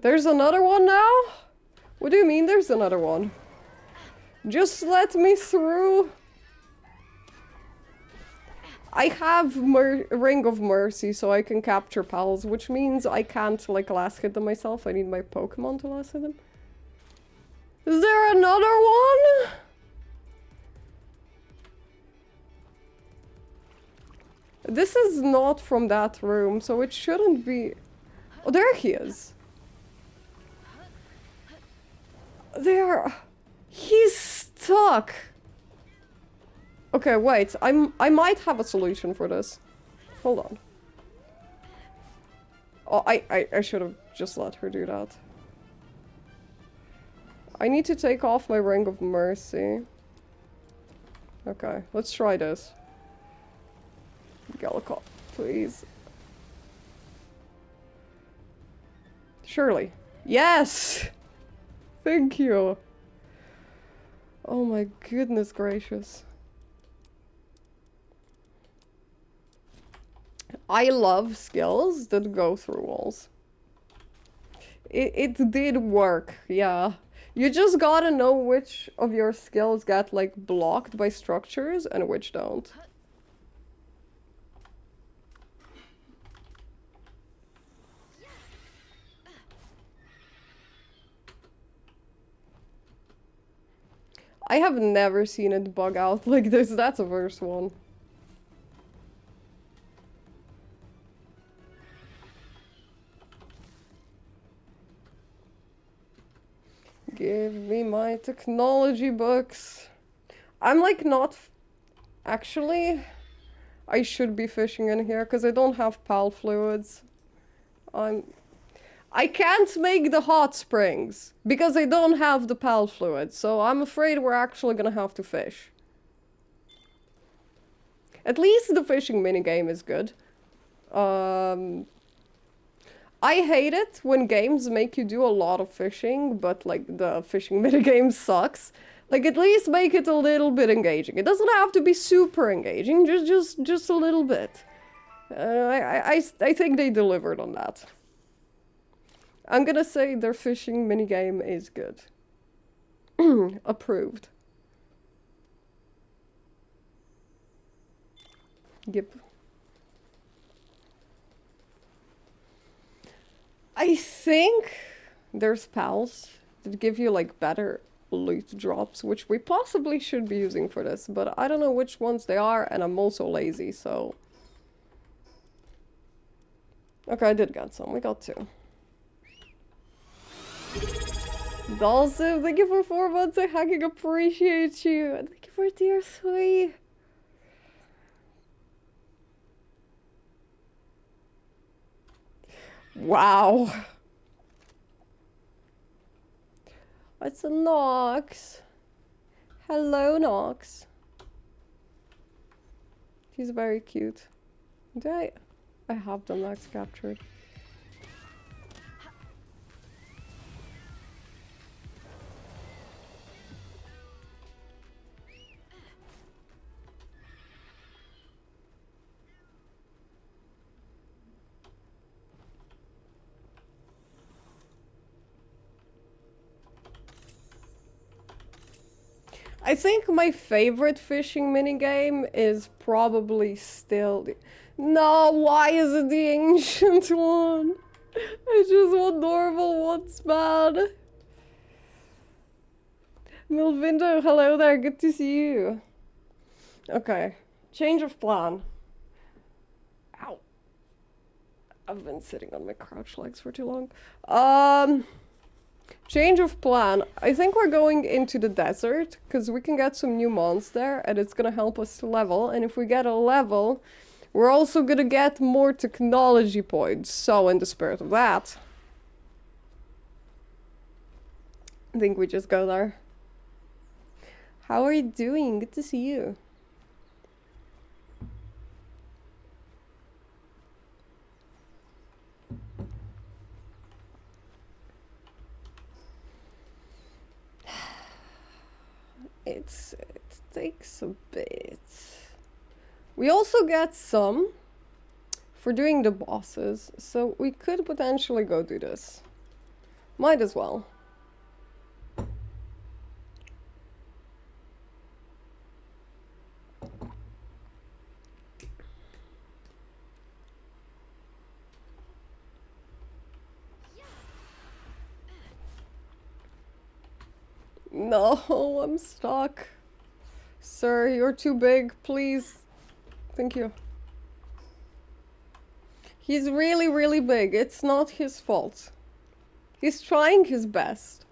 There's another one now? What do you mean there's another one? Just let me through. I have Ring of Mercy, so I can capture pals, which means I can't, like, last hit them myself. I need my Pokemon to last hit them. Is there another one? This is not from that room, so it shouldn't be... Oh, there he is. There... He's stuck. Okay, wait. I might have a solution for this. Hold on. Oh, I should have just let her do that. I need to take off my Ring of Mercy. Okay, let's try this. Gallicop, please. Surely. Yes! Thank you. Oh my goodness gracious. I love skills that go through walls. It did work, yeah. You just gotta know which of your skills get, like, blocked by structures and which don't. I have never seen it bug out like this. That's a worse one. Give me my technology books. I'm like not... Actually, I should be fishing in here because I don't have pal fluids. I can't make the hot springs because I don't have the pal fluid, so I'm afraid we're actually gonna have to fish. At least the fishing minigame is good. I hate it when games make you do a lot of fishing, but like the fishing minigame sucks. Like at least make it a little bit engaging. It doesn't have to be super engaging, just a little bit. I think they delivered on that. I'm gonna say their fishing minigame is good. Approved. Yep. I think there's pals that give you like better loot drops, which we possibly should be using for this, but I don't know which ones they are, and I'm also lazy, so... Okay, I did get some. We got 2. Dalsim, thank you for 4 months. I hacking appreciate you. Thank you for dear sweet. Wow. It's a Nox. Hello, Nox. He's very cute. Do I have the Nox captured. I think my favorite fishing minigame is probably still the... No, why is it the ancient one? I just want normal ones, man. Milvindo, hello there, good to see you. Okay, change of plan. Ow. I've been sitting on my crouch legs for too long. Change of plan. I think we're going into the desert, because we can get some new mons there, and it's gonna help us to level. And if we get a level, we're also gonna get more technology points. So, in the spirit of that, I think we just go there. How are you doing? Good to see you. It takes a bit. We also get some for doing the bosses, so we could potentially go do this. Might as well. No, I'm stuck. Sir, you're too big, please. Thank you. He's really, really big. It's not his fault. He's trying his best.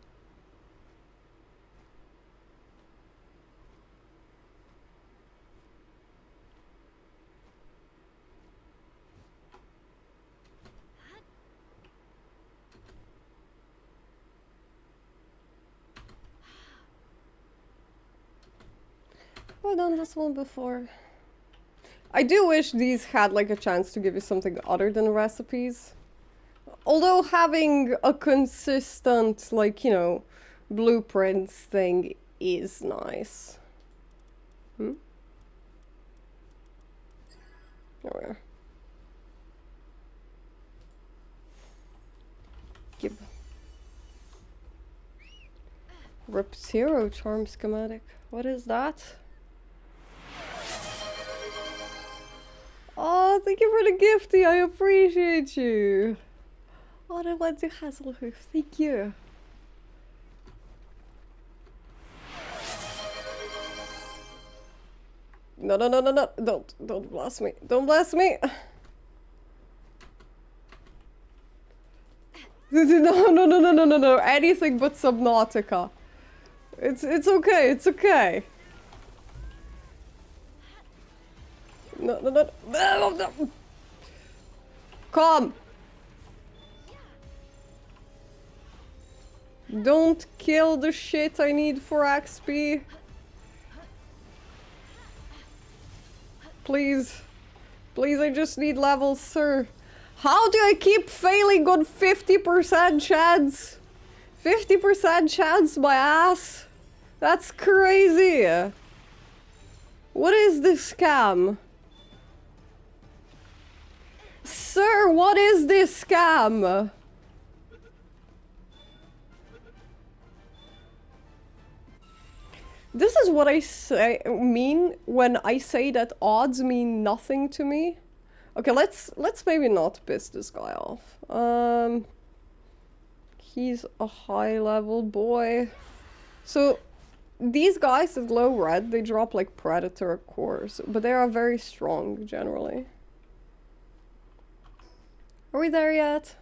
I've done this one before. I do wish these had like a chance to give you something other than recipes. Although having a consistent, like, you know, blueprints thing is nice. Hmm? Oh, yeah. Yep. Reptero charm schematic. What is that? Oh, thank you for the gifty. I appreciate you. Oh, I went to Hasselhoof. Thank you. No, no, no, no, no. Don't blast me. Don't blast me. No, no, no, no, no, no, no. Anything but Subnautica. It's okay. It's okay. No, no, no, no, no, no. Come. Don't kill the shit I need for XP. Please. Please, I just need levels, sir. How do I keep failing on 50% chance? 50% chance, my ass. That's crazy. What is this scam? Sir, what is this scam? This is what I mean when I say that odds mean nothing to me. Okay, let's maybe not piss this guy off. He's a high level boy. So these guys at low red, they drop like predator cores, but they are very strong generally. Are we there yet?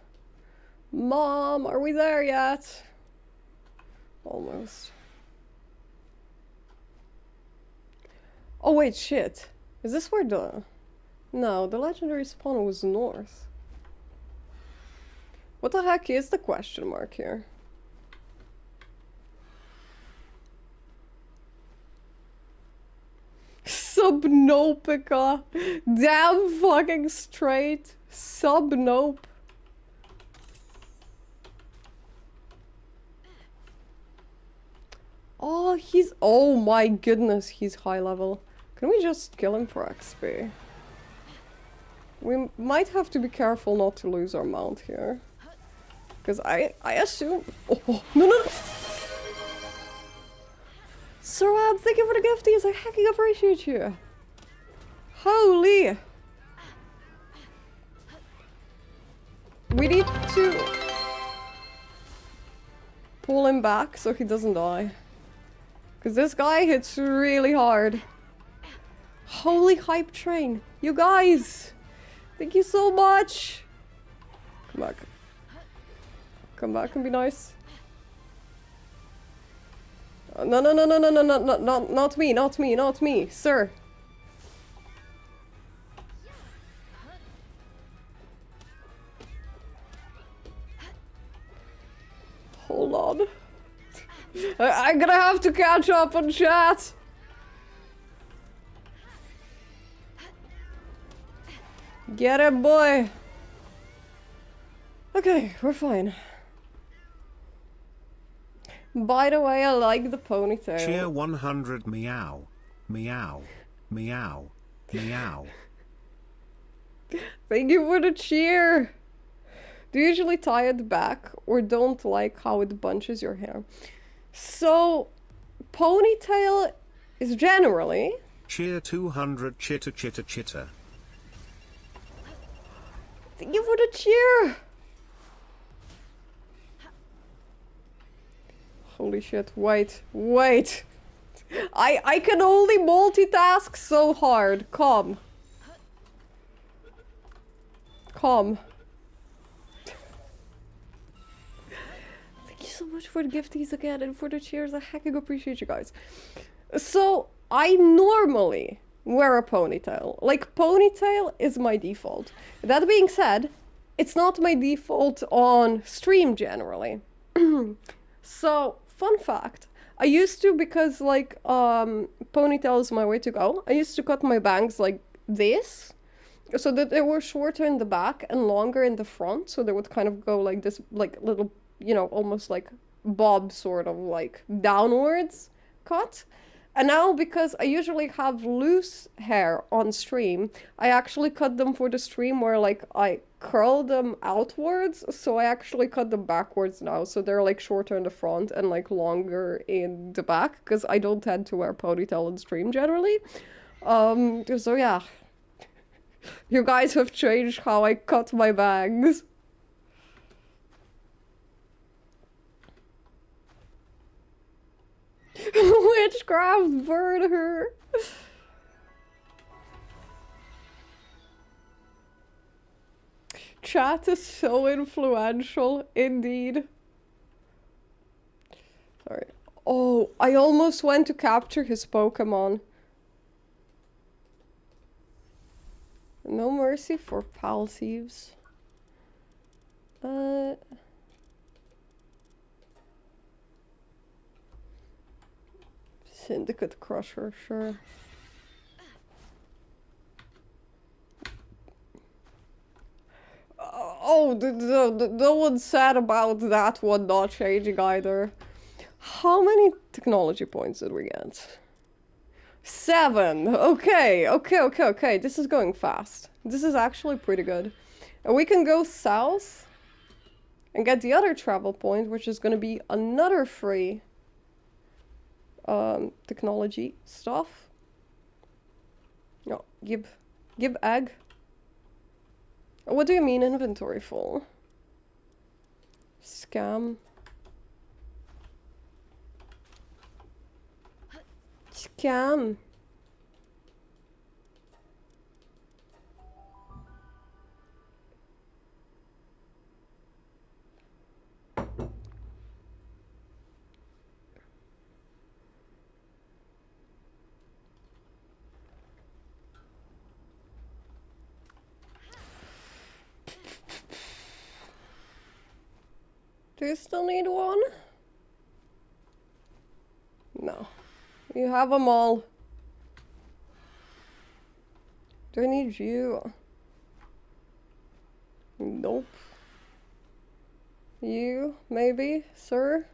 Mom, are we there yet? Almost. Oh wait, shit. Is this where the... No, the legendary spawn was north. What the heck is the question mark here? Subnopica. Damn fucking straight. Subnope. Oh, he's... Oh my goodness, he's high level. Can we just kill him for XP? We might have to be careful not to lose our mount here. Because I assume... Oh, no. Sarab, thank you for the gifties. I hecking appreciate you. Holy. We need to pull him back so he doesn't die. Because this guy hits really hard. Holy hype train. You guys. Thank you so much. Come back. Come back and be nice. No, not me, sir. Hold on. I'm gonna have to catch up on chat. Get it, boy. Okay, we're fine. By the way, I like the ponytail. Cheer 100 meow. Meow. Meow. Meow. Thank you for the cheer. Do you usually tie it back or don't like how it bunches your hair? So, ponytail is generally... Cheer 200 chitter chitter chitter. Thank you for the cheer. Holy shit, wait. I can only multitask so hard. Come. Thank you so much for the gifties again and for the cheers. I hecking appreciate you guys. So, I normally wear a ponytail. Like, ponytail is my default. That being said, it's not my default on stream generally. So, fun fact. I used to, because like, ponytail is my way to go. I used to cut my bangs like this. So that they were shorter in the back and longer in the front. So they would kind of go like this, like little, you know, almost like bob sort of like downwards cut. And now, because I usually have loose hair on stream, I actually cut them for the stream where like I curl them outwards. So I actually cut them backwards now. So they're like shorter in the front and like longer in the back. Because I don't tend to wear ponytail on stream generally. So yeah. You guys have changed how I cut my bangs. Witchcraft burn her. Chat is so influential, indeed. Sorry. Oh, I almost went to capture his Pokemon. No mercy for pal thieves. Syndicate Crusher, sure. Oh, no one said about that one not changing either. How many technology points did we get? 7! Okay. This is going fast. This is actually pretty good. And we can go south and get the other travel point, which is gonna be another free technology stuff. No, give egg. What do you mean inventory full? Scam. Scam. Do you still need one? No. You have them all. Do I need you? Nope. You, maybe, sir?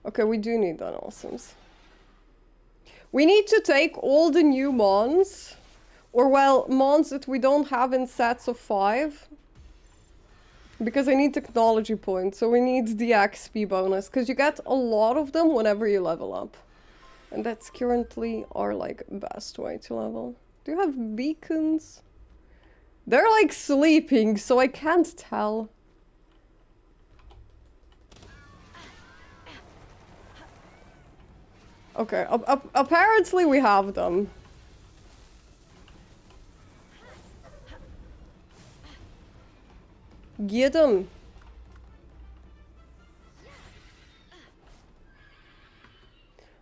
Okay, we do need that awesomes. We need to take all the new mons, or well, mons that we don't have in sets of 5. Because I need technology points, so we need the XP bonus, because you get a lot of them whenever you level up. And that's currently our, like, best way to level. Do you have beacons? They're, like, sleeping, so I can't tell. Okay, apparently we have them. Get them.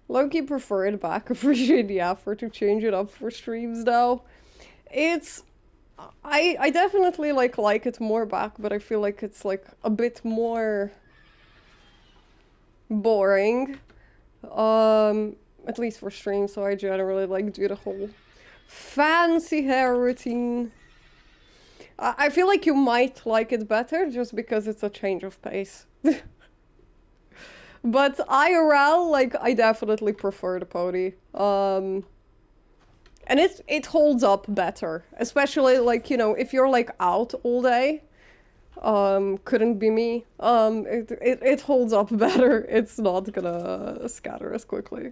Loki preferred back. Appreciate the effort to change it up for streams now. It's... I definitely like it more back, but I feel like it's like a bit more boring. At least for streams, so I generally like do the whole fancy hair routine. I feel like you might like it better just because it's a change of pace. But IRL, like, I definitely prefer the pony. And it holds up better. Especially, like, you know, if you're, like, out all day. Couldn't be me. It holds up better. It's not gonna scatter as quickly.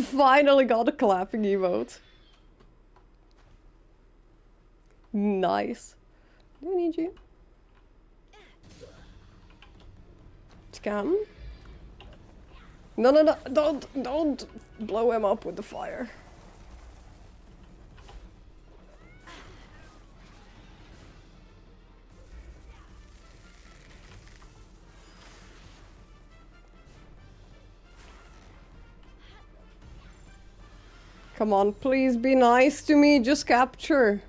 Finally got a clapping emote. Nice. Do I need you? Scam? No, don't blow him up with the fire. Come on, please be nice to me, just capture.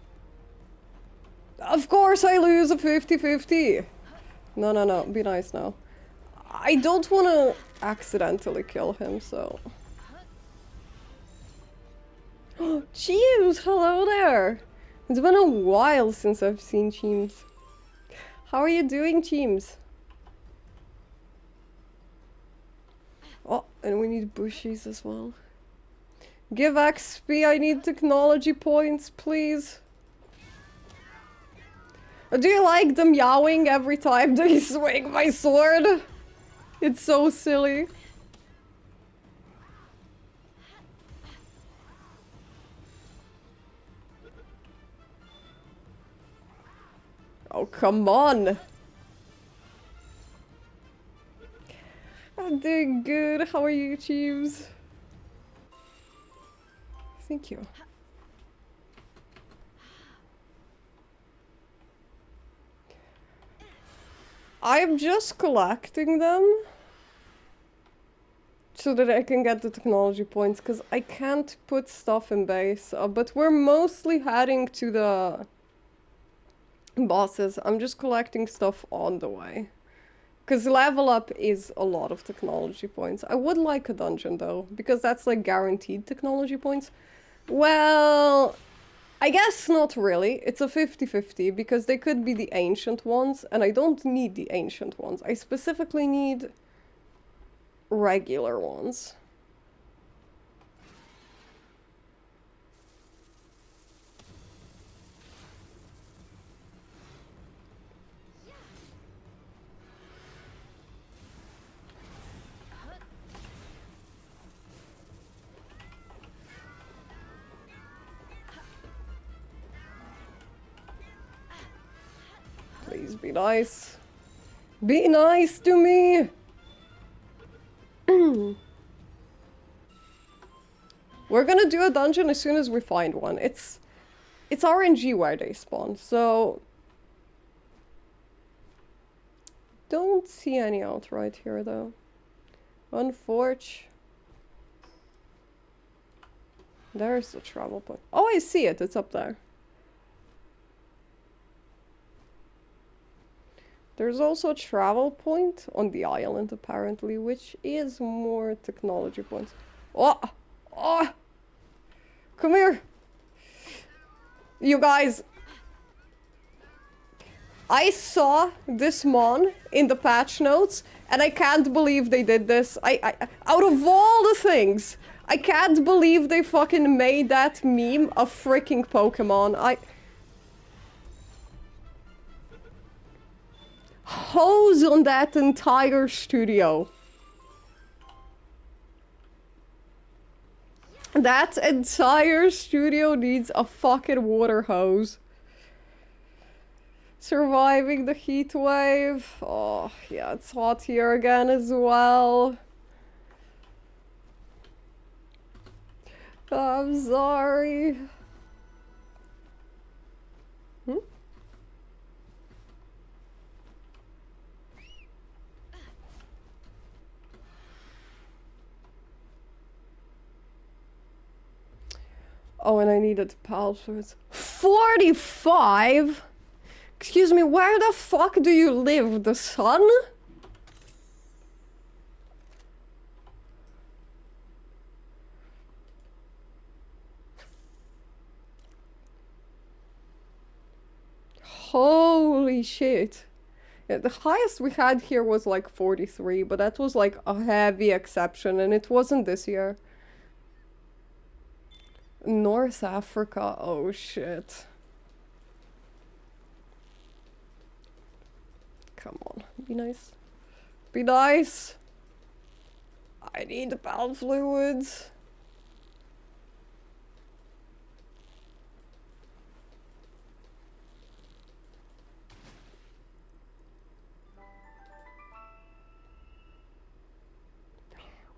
Of course I lose a 50-50. No, be nice now. I don't want to accidentally kill him, so... Cheems, hello there! It's been a while since I've seen Cheems. How are you doing, Cheems? Oh, and we need bushies as well. Give XP, I need technology points, please. Do you like them meowing every time they swing my sword? It's so silly. Oh, come on. I'm doing good. How are you, Cheems? Thank you. I'm just collecting them so that I can get the technology points, because I can't put stuff in base. But we're mostly heading to the bosses. I'm just collecting stuff on the way. Because level up is a lot of technology points. I would like a dungeon though, because that's like guaranteed technology points. Well, I guess not really. It's a 50-50 because they could be the ancient ones, and I don't need the ancient ones. I specifically need regular ones. Please be nice. Be nice to me! We're gonna do a dungeon as soon as we find one. It's RNG where they spawn, so... Don't see any outright here though. Unforge. There's the travel point. Oh, I see it. It's up there. There's also a travel point on the island, apparently, which is more technology points. Oh! Oh! Come here! You guys! I saw this mon in the patch notes, and I can't believe they did this. Out of all the things, I can't believe they fucking made that meme a freaking Pokemon. Hose on that entire studio. That entire studio needs a fucking water hose. Surviving the heat wave. Oh, yeah, it's hot here again as well. I'm sorry. Hmm? Oh, and I needed Palworld. 45? Excuse me, where the fuck do you live? The sun? Holy shit. Yeah, the highest we had here was like 43, but that was like a heavy exception, and it wasn't this year. North Africa, oh shit. Come on, be nice. Be nice! I need the bowel fluids.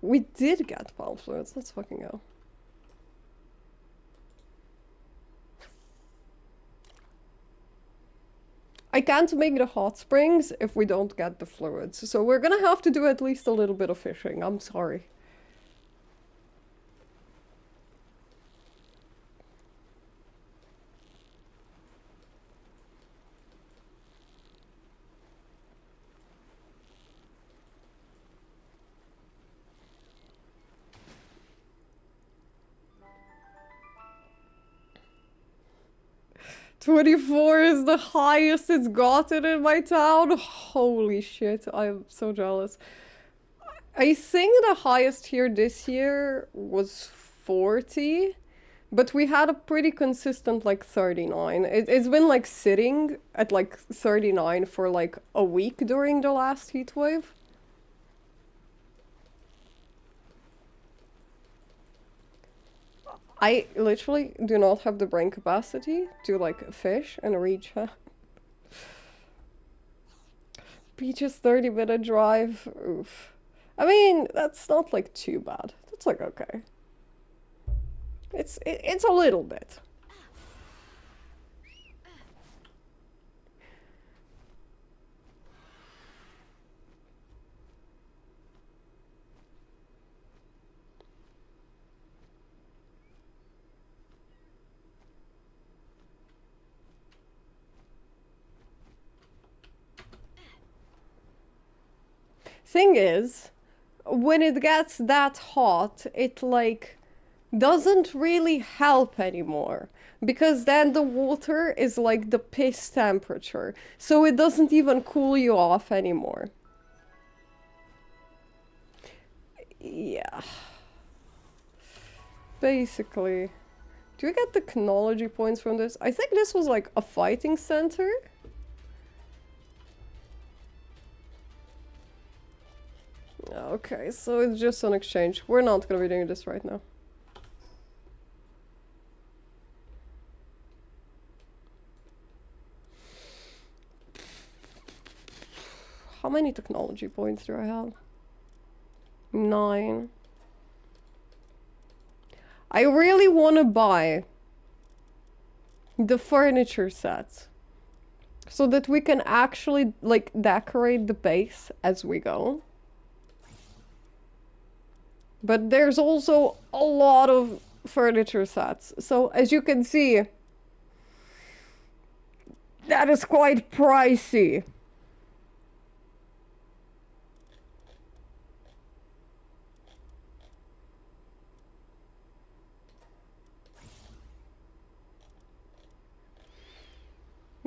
We did get bowel fluids, let's fucking go. I can't make the hot springs if we don't get the fluids, so we're gonna have to do at least a little bit of fishing, I'm sorry. "24 is the highest it's gotten in my town." Holy shit, I'm so jealous. I think the highest here this year was 40, but we had a pretty consistent like 39. It's been like sitting at like 39 for like a week during the last heat wave. I literally do not have the brain capacity to like fish and reach her. Beach's 30-minute drive. Oof. I mean, that's not like too bad. That's like okay. It's a little bit. Thing is, when it gets that hot, it like doesn't really help anymore. Because then the water is like the piss temperature. So it doesn't even cool you off anymore. Yeah. Basically. Do we get technology points from this? I think this was like a fighting center. Okay, so it's just an exchange. We're not gonna be doing this right now. How many technology points do I have? 9. I really want to buy the furniture sets so that we can actually like decorate the base as we go. But there's also a lot of furniture sets. So as you can see, that is quite pricey.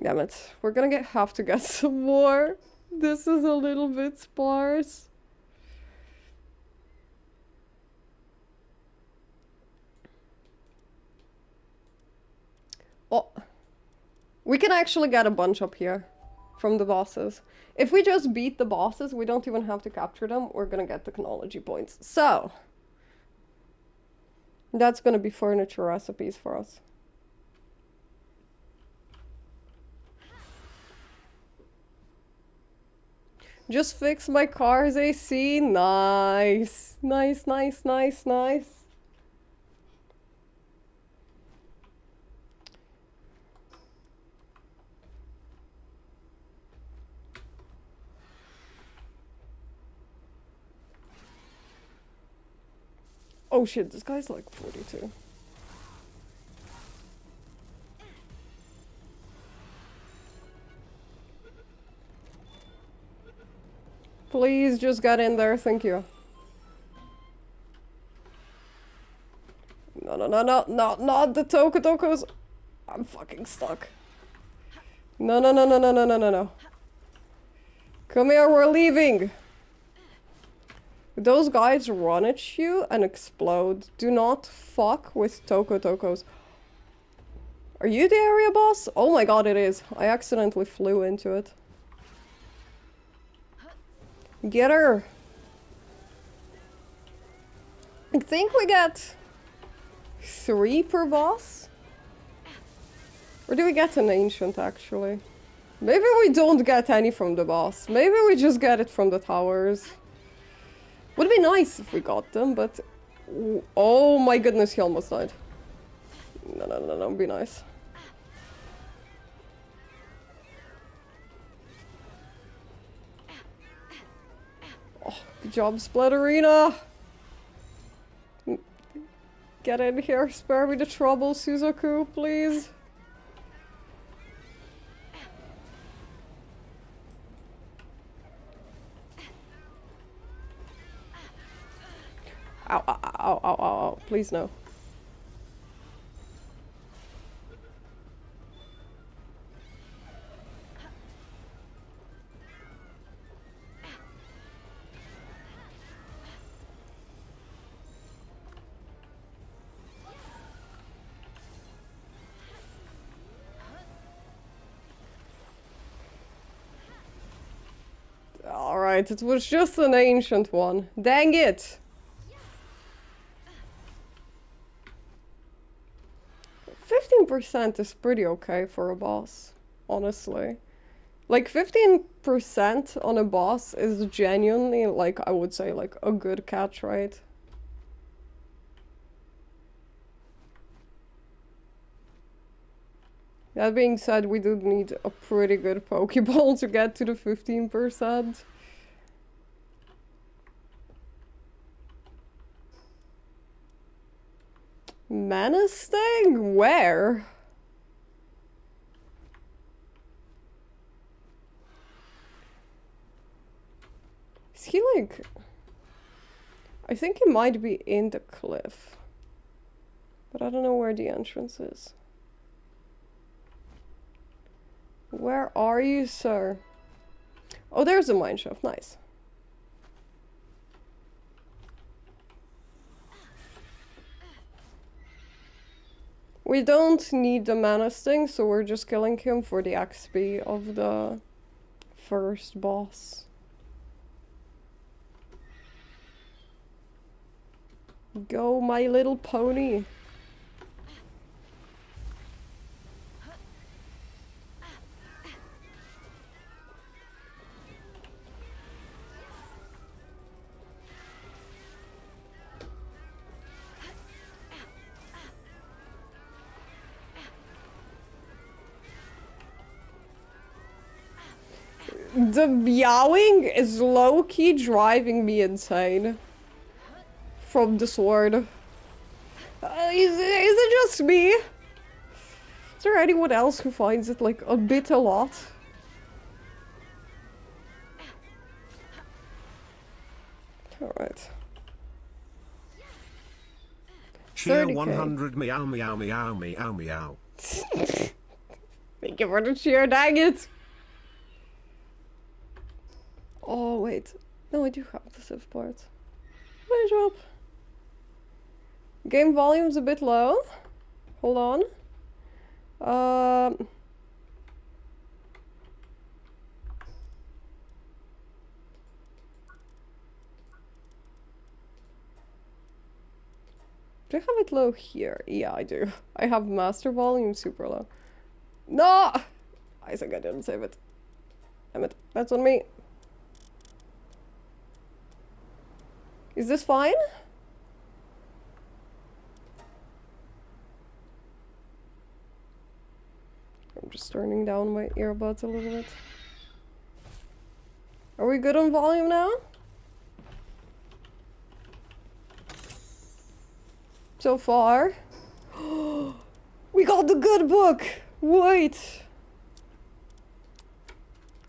Damn it. We're gonna have to get some more. This is a little bit sparse. Oh. We can actually get a bunch up here from the bosses. If we just beat the bosses, we don't even have to capture them. We're gonna get technology points. So, that's gonna be furniture recipes for us. Just fix my car's AC. Nice. Nice, nice, nice, nice. Oh shit, this guy's like 42. Please just get in there, thank you. No, no, no, no, no, not the Tokos. I'm fucking stuck. No, no, no, no, no, no, no, no, no. Come here, we're leaving. Those guys run at you and explode. Do not fuck with Tokos. Are you the area boss? Oh my god, it is. I accidentally flew into it. Get her. I think we get 3 per boss. Or do we get an ancient, actually? Maybe we don't get any from the boss. Maybe we just get it from the towers. Would be nice if we got them, but... Oh my goodness, he almost died. No, no, no, no, be nice. Oh, good job, Splatterina! Get in here, spare me the trouble, Suzaku, please. Ow, ow, ow, ow, ow, ow, please no. Alright, it was just an ancient one. Dang it! 15% is pretty okay for a boss, honestly. Like, 15% on a boss is genuinely, like, I would say, like, a good catch rate. That being said, we do need a pretty good Pokeball to get to the 15%. Mana Sting? Where? he like... I think he might be in the cliff. But I don't know where the entrance is. Where are you, sir? Oh, there's a mine shaft. Nice. We don't need the mana sting, so we're just killing him for the XP of the first boss. Go, my little pony. The meowing is low-key driving me insane. From the sword. Is it just me? Is there anyone else who finds it like a bit a lot? Alright. Cheer 30K. 100 meow meow meow meow meow. Thank you for the cheer, dang it! Oh, wait. No, I do have the civ part. My job. Game volume's a bit low. Hold on. Do I have it low here? Yeah, I do. I have master volume super low. No! I think I didn't save it. Damn it. That's on me. Is this fine? I'm just turning down my earbuds a little bit. Are we good on volume now? So far. We got the good book! Wait!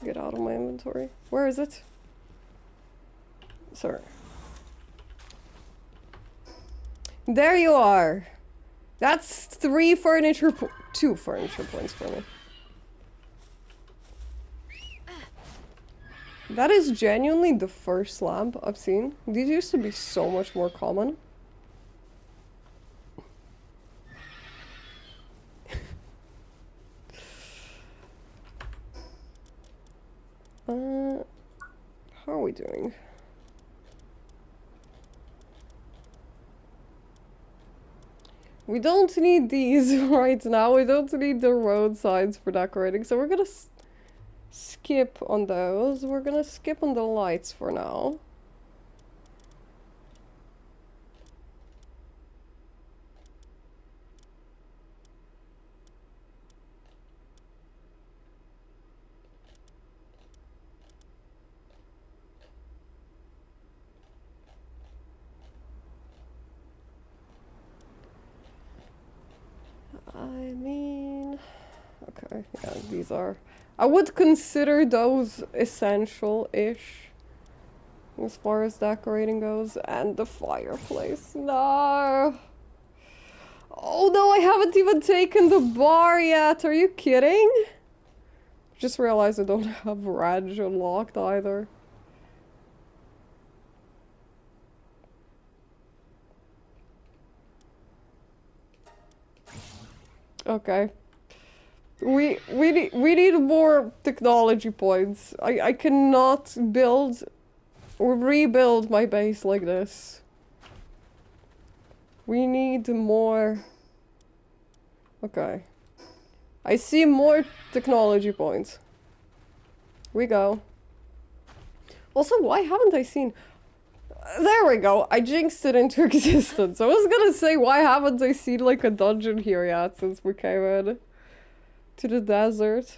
Get out of my inventory. Where is it? Sorry. There you are. That's 2 furniture points for me. That is genuinely the first lamp I've seen. These used to be so much more common. How are we doing? We don't need these right now. We don't need the road signs for decorating. So we're gonna skip on those. We're gonna skip on the lights for now. I mean, okay, yeah, these are... I would consider those essential-ish as far as decorating goes. And the fireplace, no! Oh no, I haven't even taken the bar yet, are you kidding? Just realized I don't have Reg unlocked either. Okay. We need more technology points. I cannot build or rebuild my base like this. We need more. Okay. I see more technology points. We go. Also, why haven't I seen... There we go. I jinxed it into existence. I was gonna say, why haven't I seen like a dungeon here yet since we came in to the desert?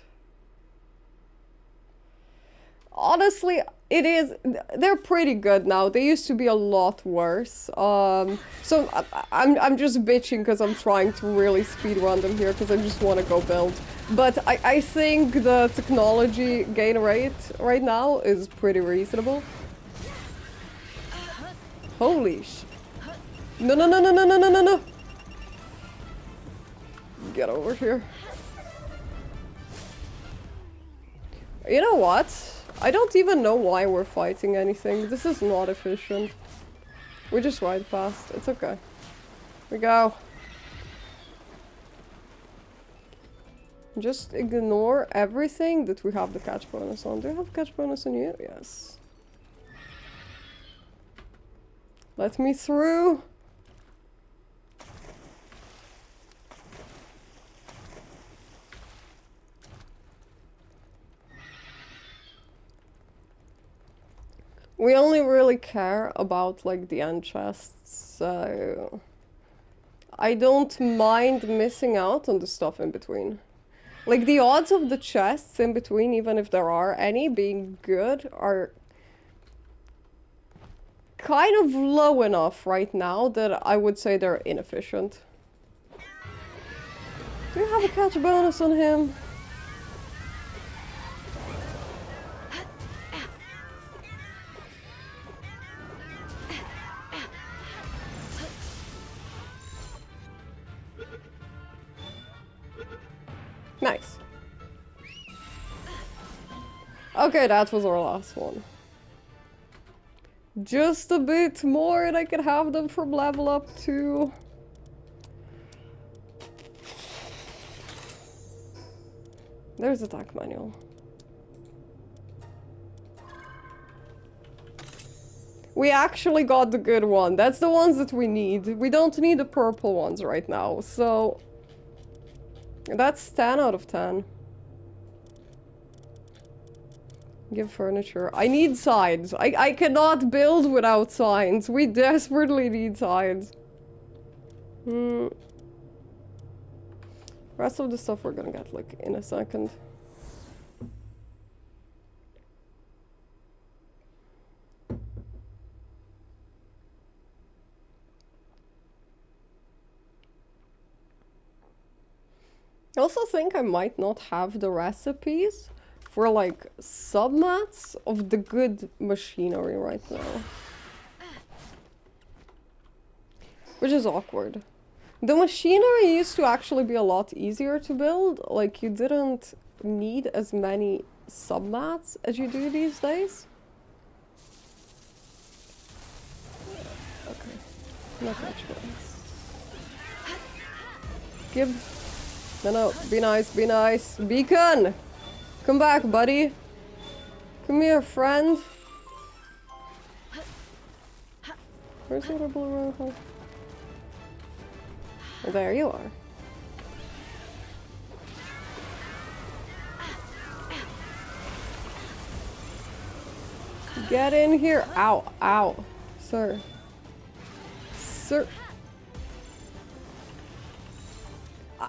Honestly, it is... They're pretty good now. They used to be a lot worse. So I'm just bitching because I'm trying to really speedrun them here because I just want to go build. But I think the technology gain rate right now is pretty reasonable. Holy sh... No, no, no, no, no, no, no, no, no! Get over here. You know what? I don't even know why we're fighting anything. This is not efficient. We just ride fast. It's okay. We go. Just ignore everything that we have the catch bonus on. Do you have catch bonus on you? Yes. Let me through. We only really care about like the end chests, so I don't mind missing out on the stuff in between. Like the odds of the chests in between, even if there are any, being good are kind of low enough right now that I would say they're inefficient. Do you have a catch bonus on him? Nice. Okay, that was our last one. Just a bit more and I can have them from level up 2. There's attack manual. We actually got the good one. That's the ones that we need. We don't need the purple ones right now, so... That's 10 out of 10. Give furniture. I need signs. I cannot build without signs. We desperately need signs. Rest of the stuff we're gonna get like in a second. I also think I might not have the recipes for like submats of the good machinery right now. Which is awkward. The machinery used to actually be a lot easier to build. Like you didn't need as many submats as you do these days. Okay. Not much more. Give. No, be nice, be nice. Beacon! Come back, buddy. Come here, friend. Where's the little blue one? There you are. Get in here. Ow, ow. Sir. Sir.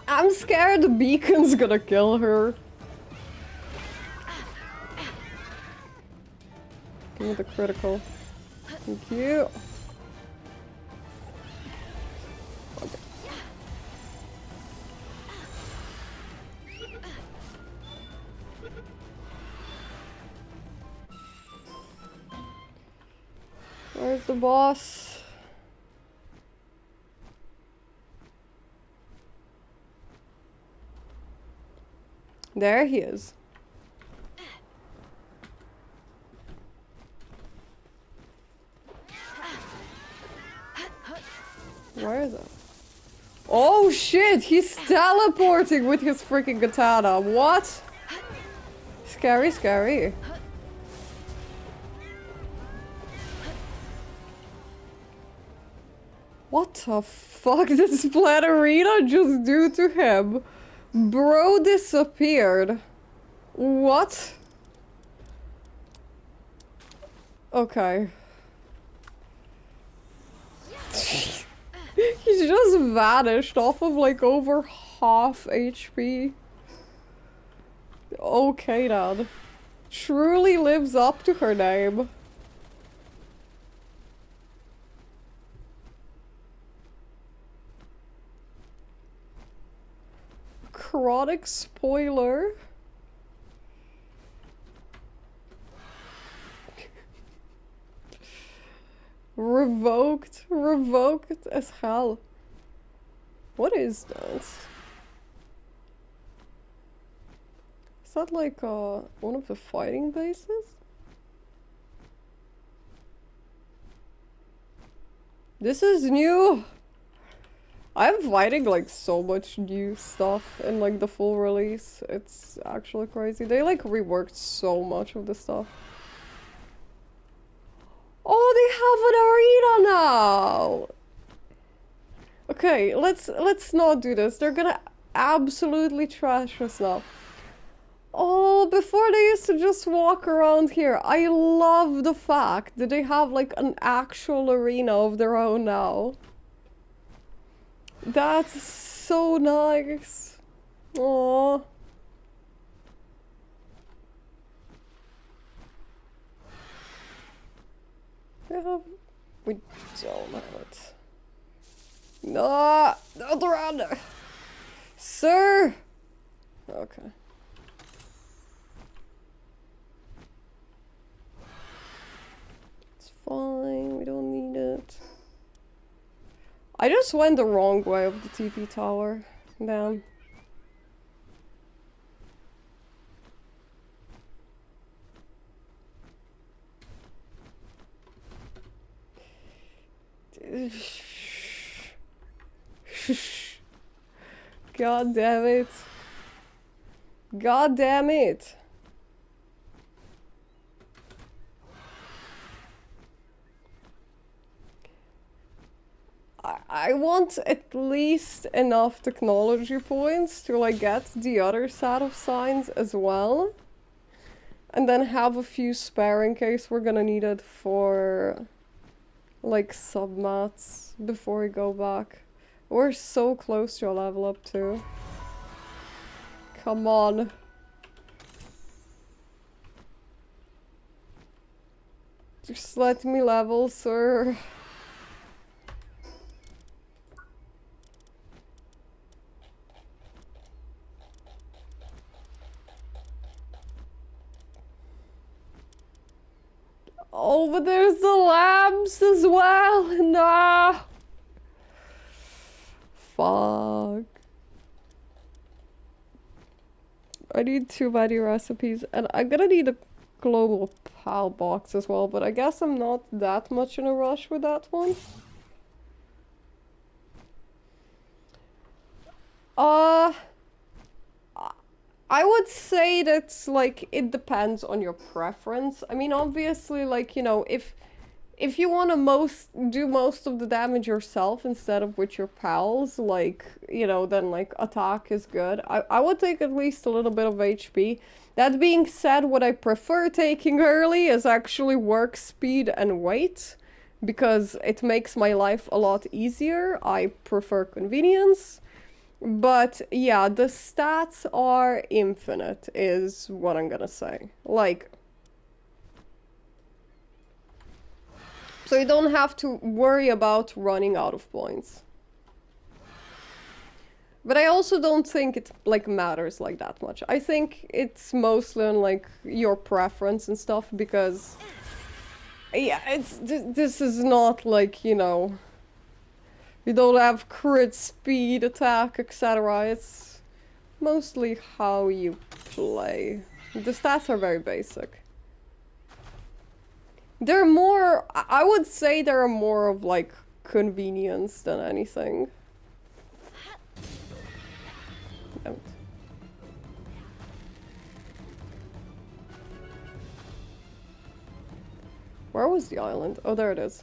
I'm scared the beacon's gonna kill her. Give me the critical. Thank you. Okay. Where's the boss? There he is. Where is it? Oh shit, he's teleporting with his freaking katana. What? Scary, scary. What the fuck did Splatterina just do to him? Bro disappeared. What? Okay. He's just vanished off of like over half HP. Okay, Dad. Truly lives up to her name. Chronic spoiler. Revoked. Revoked as hell. What is that? Is that like one of the fighting bases? This is new! I'm finding like so much new stuff in like the full release. It's actually crazy. They like reworked so much of the stuff. Oh, they have an arena now! Okay, let's not do this. They're gonna absolutely trash us now. Oh, before they used to just walk around here. I love the fact that they have like an actual arena of their own now. That's so nice. Oh. Yeah, we don't have it. No, not around there. Sir! Okay. It's fine, we don't need it. I just went the wrong way of the TP tower. Damn. God damn it. God damn it. I want at least enough technology points to like get the other set of signs as well. And then have a few spare in case we're gonna need it for like submats before we go back. We're so close to a level up too. Come on. Just let me level, sir. Oh, but there's the lamps as well. Nah. Fuck. I need too many recipes, and I'm gonna need a global pal box as well, but I guess I'm not that much in a rush with that one. I would say that's like it depends on your preference. I mean, obviously, like, you know, if you want to do most of the damage yourself instead of with your pals, like, you know, then like attack is good. I would take at least a little bit of HP. That being said, what I prefer taking early is actually work speed and weight, because it makes my life a lot easier. I prefer convenience. But yeah, the stats are infinite is what I'm gonna say. Like, so you don't have to worry about running out of points. But I also don't think it like matters like that much. I think it's mostly on like your preference and stuff, because yeah, this is not like, you know, you don't have crit, speed, attack, etc. It's mostly how you play. The stats are very basic. They're more, I would say they're more of like convenience than anything. Damn it. Where was the island? Oh, there it is.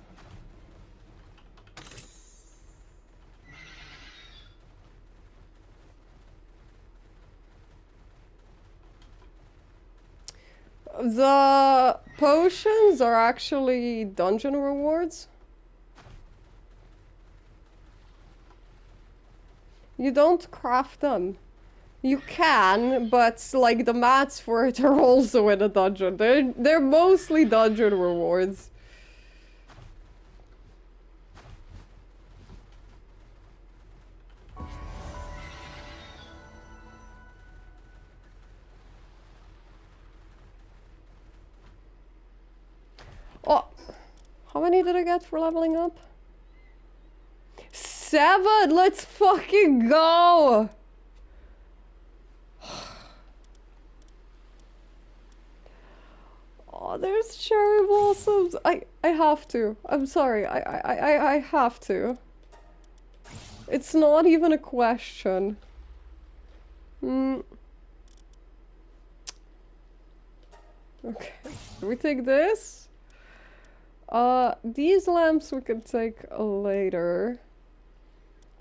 The potions are actually dungeon rewards. You don't craft them. You can, but like the mats for it are also in a dungeon. They're mostly dungeon rewards. Oh, How many did I get for leveling up? 7! Let's fucking go! Oh, there's cherry blossoms. I have to. I'm sorry. I have to. It's not even a question. Okay. We take this. These lamps we can take later.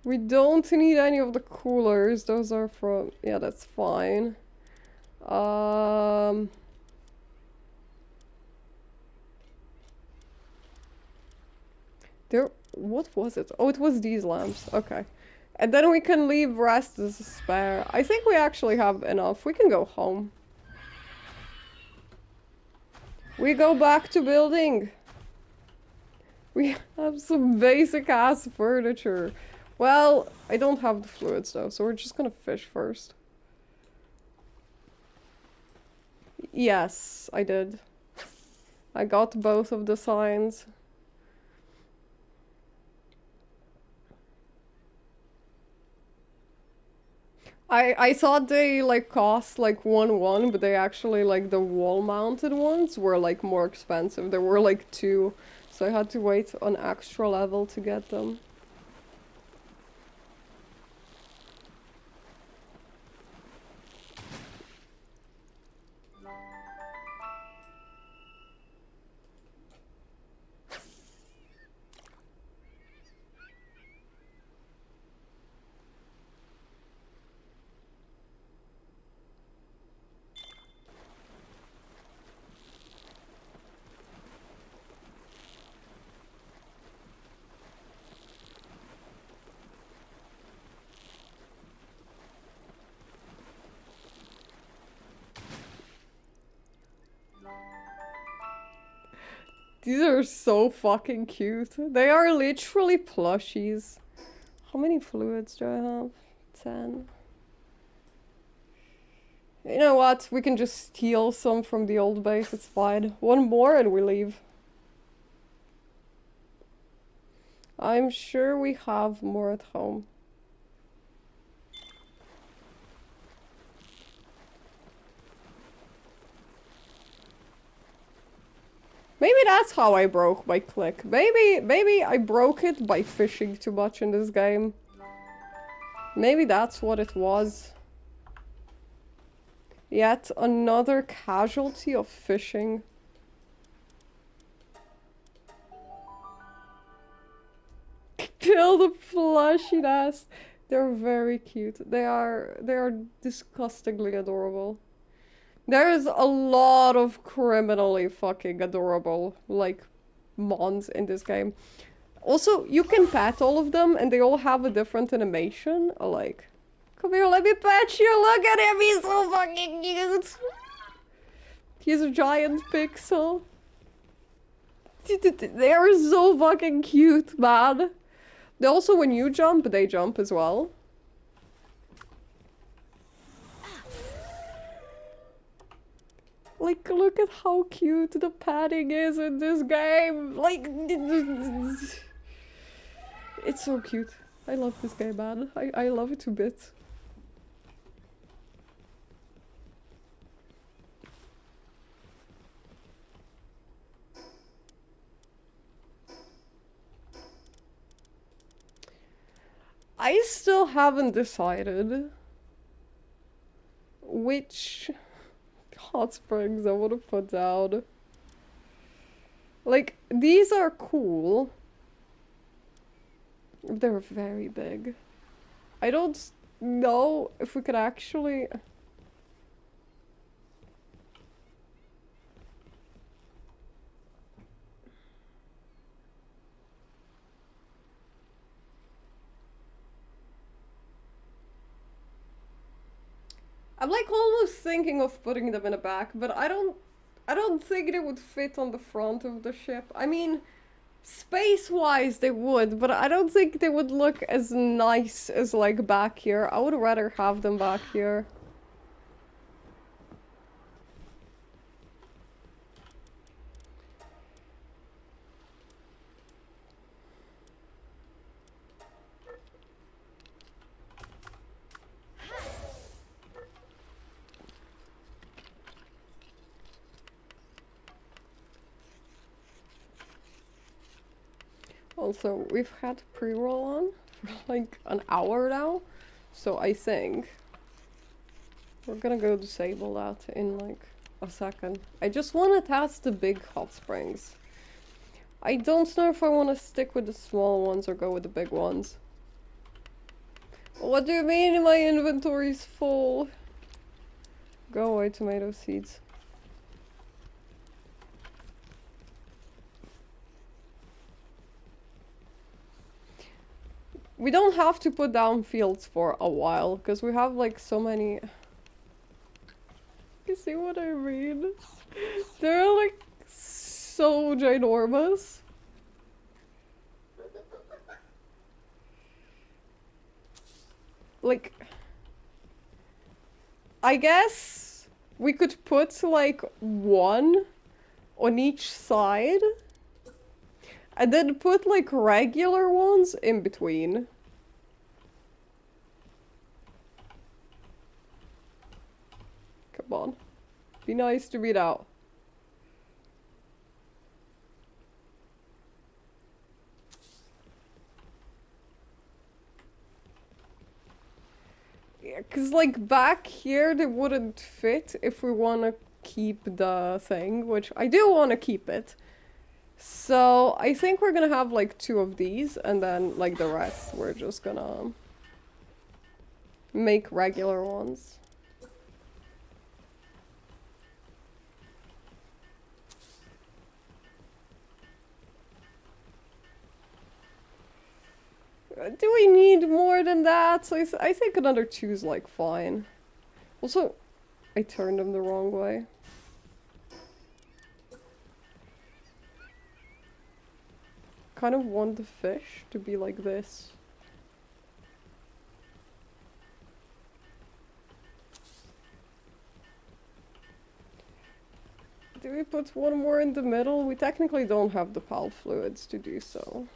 We don't need any of the coolers. Those are from... Yeah, that's fine. There... What was it? Oh, it was these lamps. Okay. And then we can leave rest as a spare. I think we actually have enough. We can go home. We go back to building. We have some basic ass furniture. Well, I don't have the fluids though, so we're just gonna fish first. Yes, I did. I got both of the signs. I thought they like cost like 1-1, but they actually like the wall mounted ones were like more expensive. There were like 2, so I had to wait an extra level to get them. These are so fucking cute. They are literally plushies. How many fluids do I have? 10. You know what? We can just steal some from the old base. It's fine. 1 more and we leave. I'm sure we have more at home. Maybe that's how I broke my click. Maybe I broke it by fishing too much in this game. Maybe that's what it was. Yet another casualty of fishing. Kill the plushiness. They're very cute. They are disgustingly adorable. There's a lot of criminally fucking adorable, like, mons in this game. Also, you can pet all of them, and they all have a different animation. Like, come here, let me pet you, look at him, he's so fucking cute! He's a giant pixel. They are so fucking cute, man. They also, when you jump, they jump as well. Like, look at how cute the padding is in this game. Like, it's so cute. I love this game, man. I love it to bits. I still haven't decided which hot springs I want to put down. Like, these are cool. They're very big. I don't know if we could actually... I'm like almost thinking of putting them in the back, but I don't think they would fit on the front of the ship. I mean, space-wise they would, but I don't think they would look as nice as like back here. I would rather have them back here. Also, we've had pre-roll on for like an hour now, so I think we're gonna go disable that in like a second. I just want to test the big hot springs. I don't know if I want to stick with the small ones or go with the big ones. What do you mean my inventory's full? Go away, tomato seeds. We don't have to put down fields for a while, because we have like so many... You see what I mean? They're like so ginormous. Like... I guess we could put like one on each side. And then put like regular ones in between. Come on. Be nice to me now. Yeah, cause like back here they wouldn't fit if we wanna keep the thing, which I do wanna keep it. So I think we're gonna have like 2 of these, and then like the rest we're just gonna make regular ones. Do we need more than that? So I think another 2 is like fine. Also, I turned them the wrong way. Kind of want the fish to be like this. Do we put one more in the middle? We technically don't have the pal fluids to do so.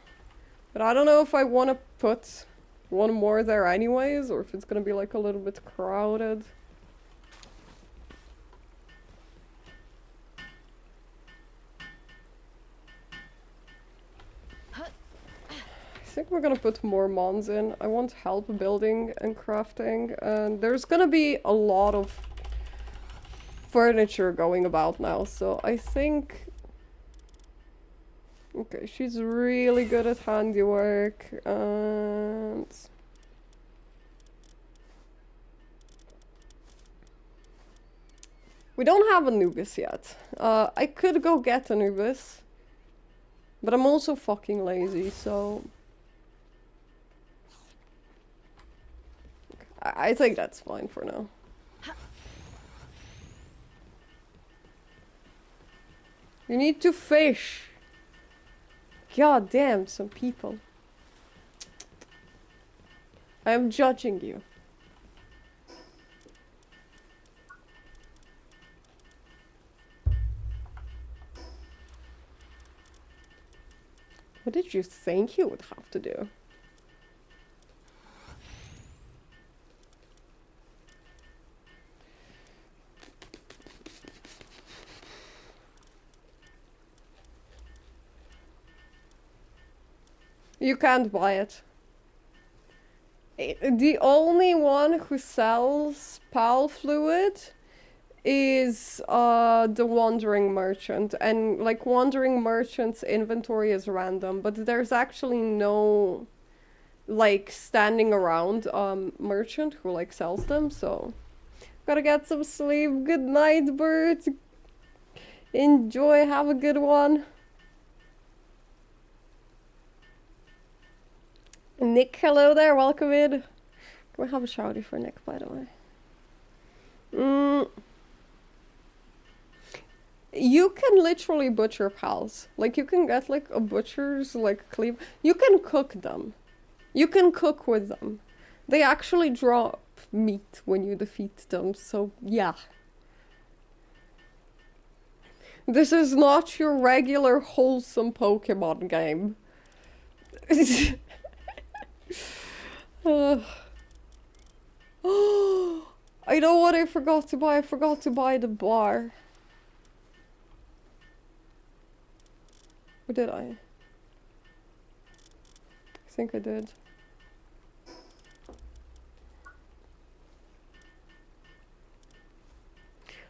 But I don't know if I want to put one more there anyways, or if it's gonna be like a little bit crowded. I think we're gonna put more mons in. I want help building and crafting, and there's gonna be a lot of furniture going about now, so I think... Okay, she's really good at handiwork, and... We don't have Anubis yet. I could go get Anubis, but I'm also fucking lazy, so... I think that's fine for now. You need to fish. God damn, some people. I am judging you. What did you think you would have to do? You can't buy it. The only one who sells PAL fluid is the Wandering Merchant. And like Wandering Merchant's inventory is random, but there's actually no like standing around merchant who like sells them, so gotta get some sleep. Good night, birds. Enjoy, have a good one. Nick, hello there, welcome in. Can we have a shouty for Nick, by the way? You can literally butcher pals. Like, you can get, like, a butcher's, like, cleave. You can cook them. You can cook with them. They actually drop meat when you defeat them, so, yeah. This is not your regular wholesome Pokemon game. I know what I forgot to buy. I forgot to buy the bar. Or did I? think I did.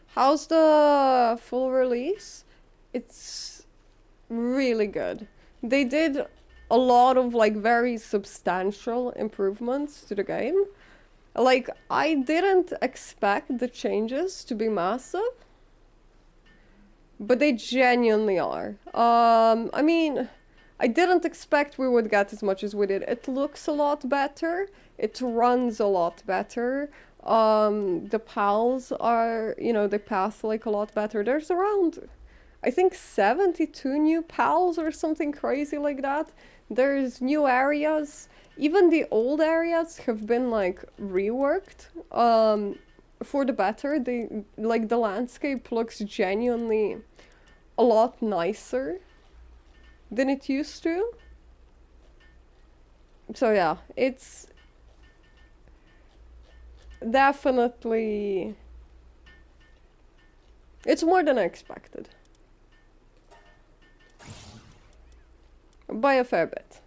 How's the full release? It's really good. They did a lot of like very substantial improvements to the game. Like, I didn't expect the changes to be massive, but they genuinely are. I mean, I didn't expect we would get as much as we did. It looks a lot better. It runs a lot better. The pals are, you know, they pass like a lot better. There's around, I think 72 new pals or something crazy like that. There's new areas. Even the old areas have been like reworked for the better. They like the landscape looks genuinely a lot nicer than it used to. So yeah, it's definitely, it's more than I expected. By a fair bit.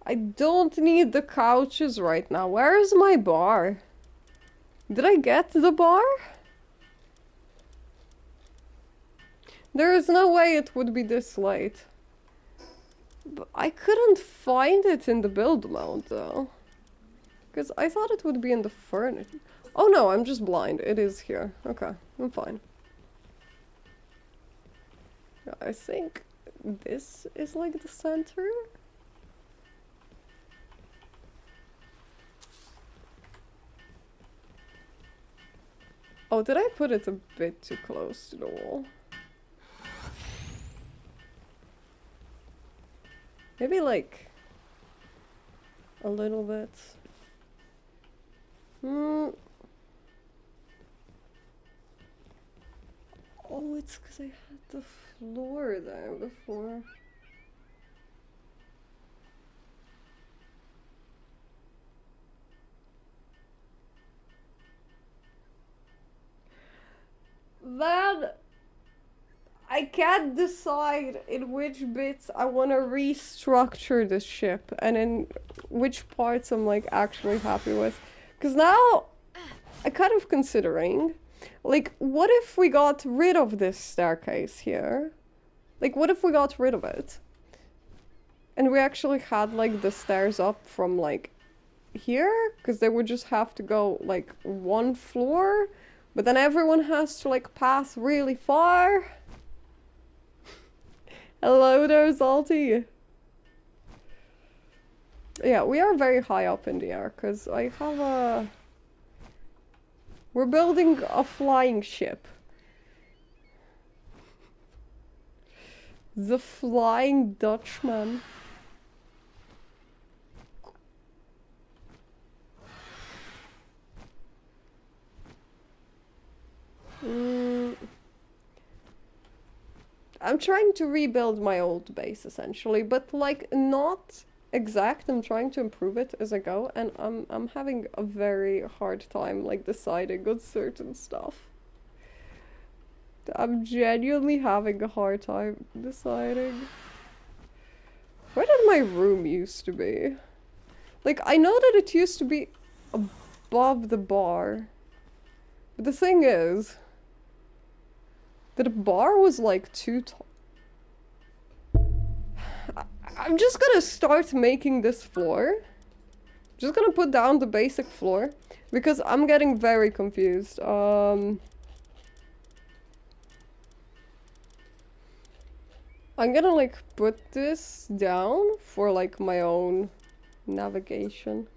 I don't need the couches right now. Where is my bar? Did I get the bar? There is no way it would be this late. But I couldn't find it in the build mode though. Because I thought it would be in the furniture. Oh no, I'm just blind. It is here. Okay, I'm fine. I think this is like the center. Oh, did I put it a bit too close to the wall? Maybe like a little bit. Oh, it's because I had the floor there before. Man, I can't decide in which bits I want to restructure the ship and in which parts I'm like actually happy with. Because now I'm kind of considering, like, what if we got rid of this staircase here? Like, what if we got rid of it? And we actually had like the stairs up from like here? Because they would just have to go like one floor. But then everyone has to like pass really far. Hello there, Salty. Yeah, we are very high up in the air because I have a... We're building a flying ship. The Flying Dutchman. I'm trying to rebuild my old base essentially, but like not exact. I'm trying to improve it as I go, and I'm having a very hard time like deciding on certain stuff. I'm genuinely having a hard time deciding. Where did my room used to be? Like, I know that it used to be above the bar. But the thing is, that the bar was like too tall. I'm just gonna start making this floor. Just gonna put down the basic floor. Because I'm getting very confused. I'm gonna like put this down for like my own navigation.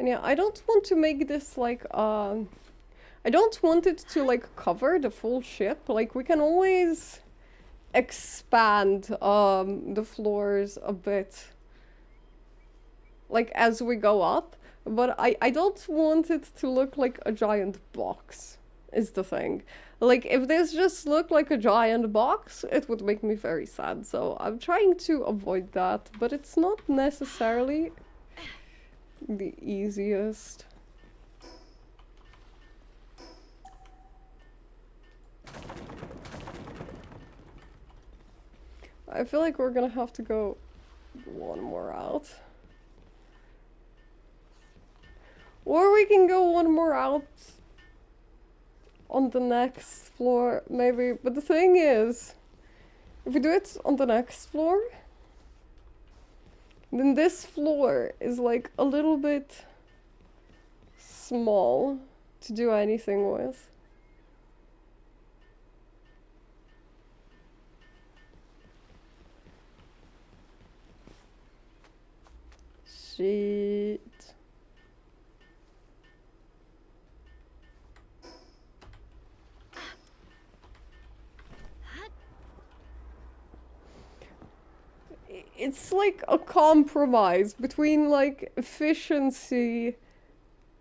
And yeah, I don't want to make this like, I don't want it to like cover the full ship. Like we can always expand the floors a bit like as we go up, but I don't want it to look like a giant box is the thing. Like if this just looked like a giant box, it would make me very sad. So I'm trying to avoid that, but it's not necessarily the easiest. I feel like we're gonna have to go one more out. Or we can go one more out on the next floor, maybe. But the thing is, if we do it on the next floor, then this floor is like a little bit small to do anything with. Shit. It's like a compromise between like efficiency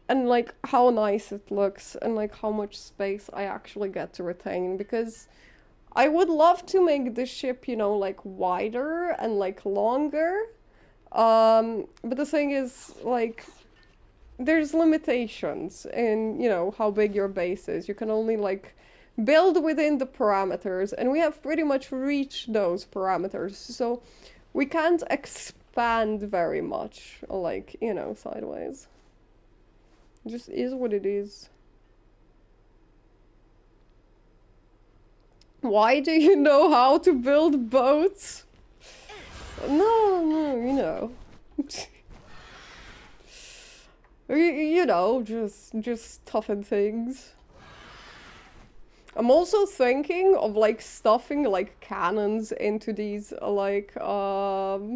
and like how nice it looks and like how much space I actually get to retain, because I would love to make the ship, you know, like wider and like longer. But the thing is, like, there's limitations in, you know, how big your base is. You can only like build within the parameters, and we have pretty much reached those parameters. So we can't expand very much, like, you know, sideways. It just is what it is. Why do you know how to build boats? No, you know. You know, just toughen things. I'm also thinking of like stuffing like cannons into these like bottom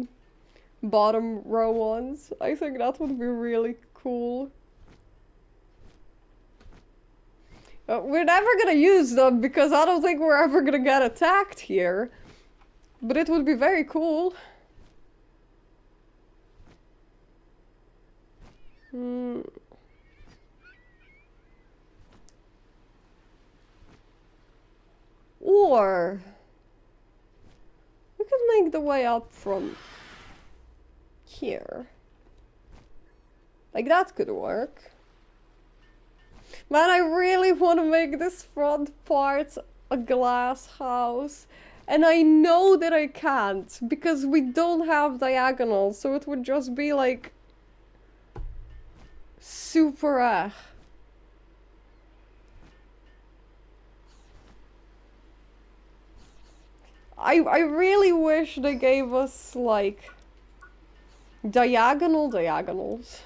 row ones. I think that would be really cool. We're never gonna use them because I don't think we're ever gonna get attacked here. But it would be very cool. Or we could make the way up from here. Like that could work. Man, I really want to make this front part a glass house. And I know that I can't because we don't have diagonals, so it would just be like super I really wish they gave us like diagonals.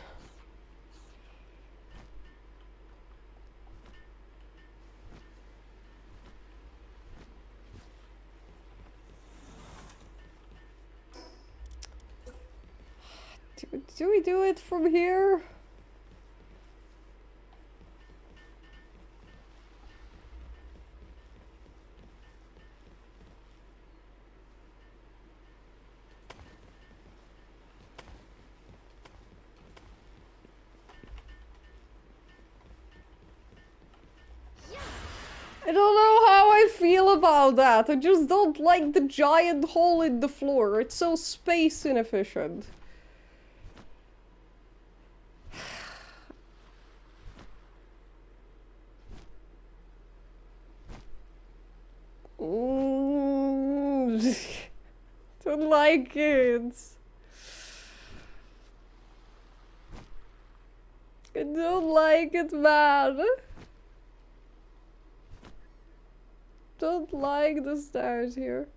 Do we do it from here? I don't know how I feel about that. I just don't like the giant hole in the floor. It's so space inefficient. Don't like it. I don't like it, man. Don't like the stairs here.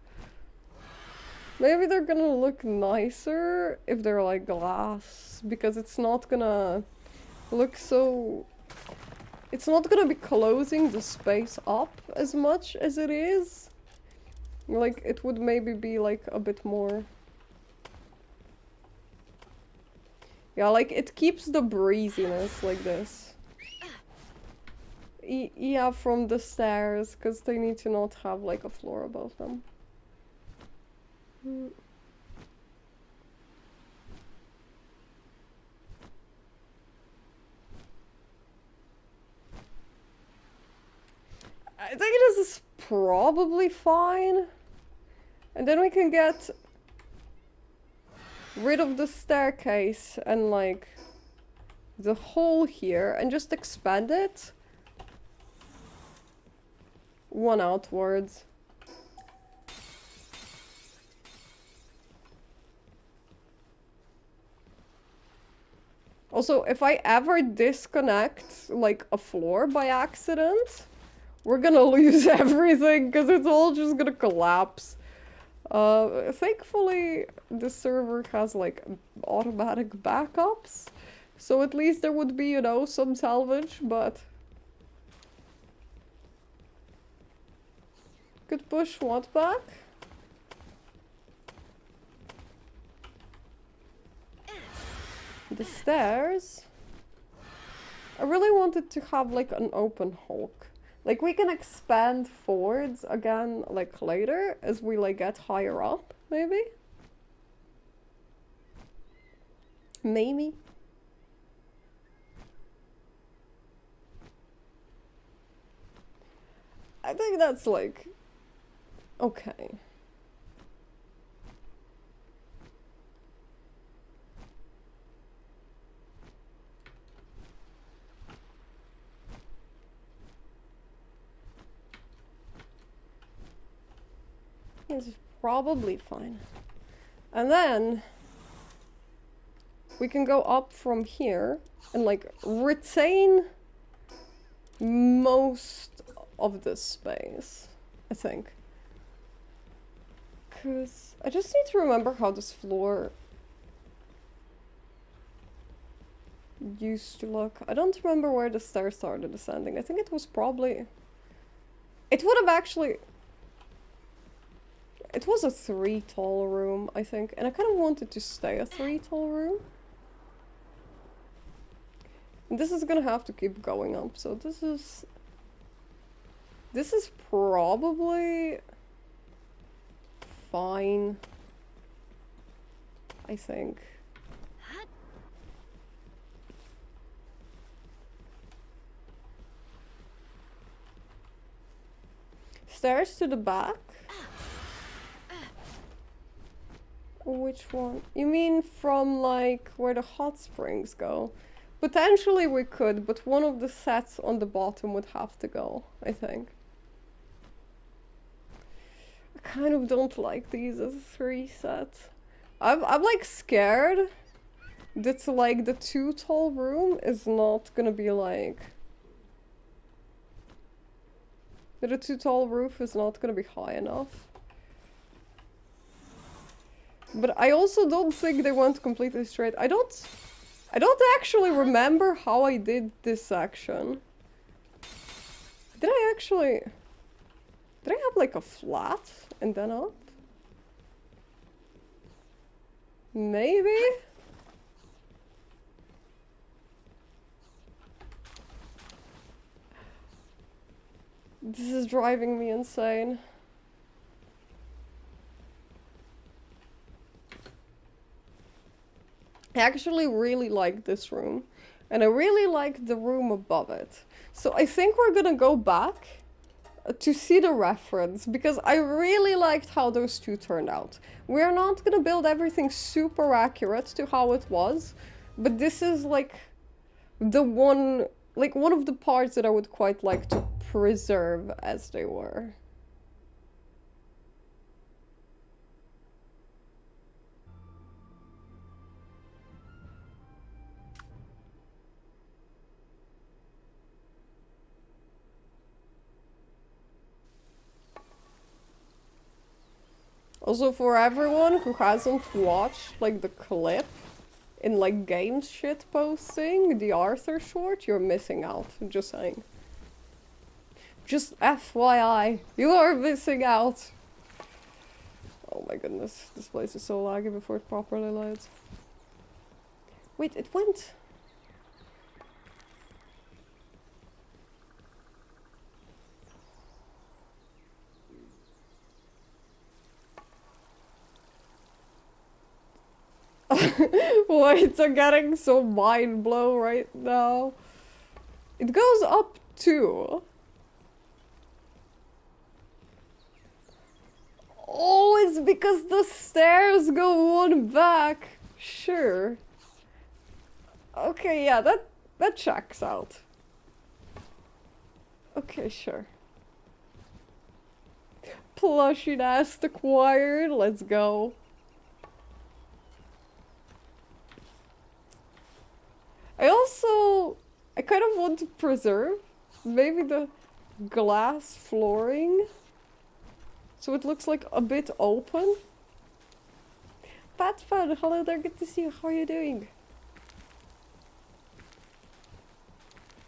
Maybe they're gonna look nicer if they're like glass, because it's not gonna look so... It's not gonna be closing the space up as much as it is. Like, it would maybe be like a bit more... Yeah, like it keeps the breeziness like this. Yeah, from the stairs, because they need to not have like a floor above them. I think this is probably fine. And then we can get rid of the staircase and like the hole here and just expand it one outwards. Also, if I ever disconnect like a floor by accident, we're gonna lose everything because it's all just gonna collapse. Thankfully the server has like automatic backups, so at least there would be, you know, some salvage, but could push what back? The stairs. I really wanted to have like an open hulk. Like we can expand forwards again like later as we like get higher up, maybe? Maybe? I think that's like okay. It's probably fine. And then we can go up from here and like retain most of this space, I think. Cause I just need to remember how this floor used to look. I don't remember where the stairs started descending. I think it was probably... It would have actually... It was a 3 tall room, I think, and I kind of wanted to stay a 3 tall room. And this is gonna have to keep going up, so this is probably fine, I think. Stairs to the back? Which one? You mean from like where the hot springs go? Potentially we could, but one of the sets on the bottom would have to go, I think. I kind of don't like these as 3 sets. I'm like scared that like the 2 tall room is not gonna be like... That the 2 tall roof is not gonna be high enough. But I also don't think they went completely straight. I don't actually remember how I did this section. Did I actually... Did I have like a flat and then up? Maybe? This is driving me insane. I actually really like this room, and I really like the room above it. So I think we're gonna go back to see the reference, because I really liked how those 2 turned out. We're not gonna build everything super accurate to how it was, but this is like the one of the parts that I would quite like to preserve as they were. Also, for everyone who hasn't watched like the clip in like games shit posting, the Arthur short, you're missing out. Just saying. Just FYI, you are missing out. Oh my goodness, this place is so laggy before it properly loads. Wait, it went. Wait, I'm getting so mind blown right now. It goes up too. Oh, it's because the stairs go one back. Sure. Okay, yeah, that checks out. Okay, sure. Plushie nest acquired. Let's go. I kind of want to preserve maybe the glass flooring so it looks like a bit open. Patfan, hello there, good to see you. How are you doing?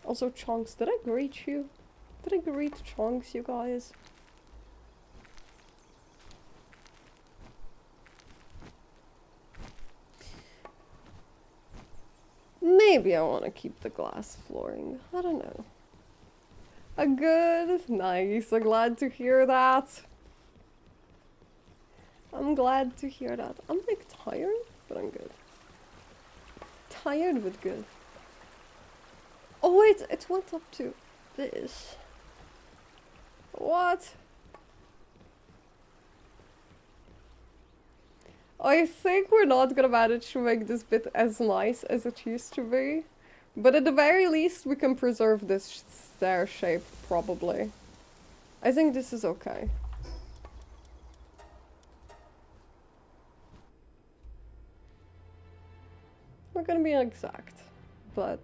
Also, Chonks, did I greet you? Did I greet Chonks, you guys? Maybe I want to keep the glass flooring. I don't know. A good, nice. I'm glad to hear that. I'm glad to hear that. I'm like tired, but I'm good. Tired but good. Oh wait, it went up to this. What? I think we're not gonna manage to make this bit as nice as it used to be. But at the very least, we can preserve this stair shape, probably. I think this is okay. We're gonna be exact, but...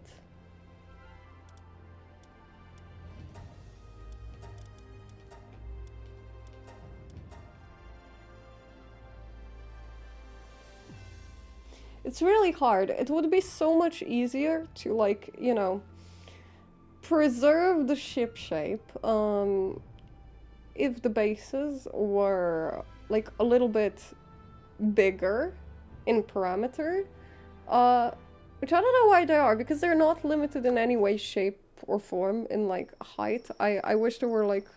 It's really hard. It would be so much easier to, like, you know, preserve the ship shape, if the bases were, like, a little bit bigger in parameter. Which I don't know why they are, because they're not limited in any way, shape, or form in, like, height. I wish they were, like,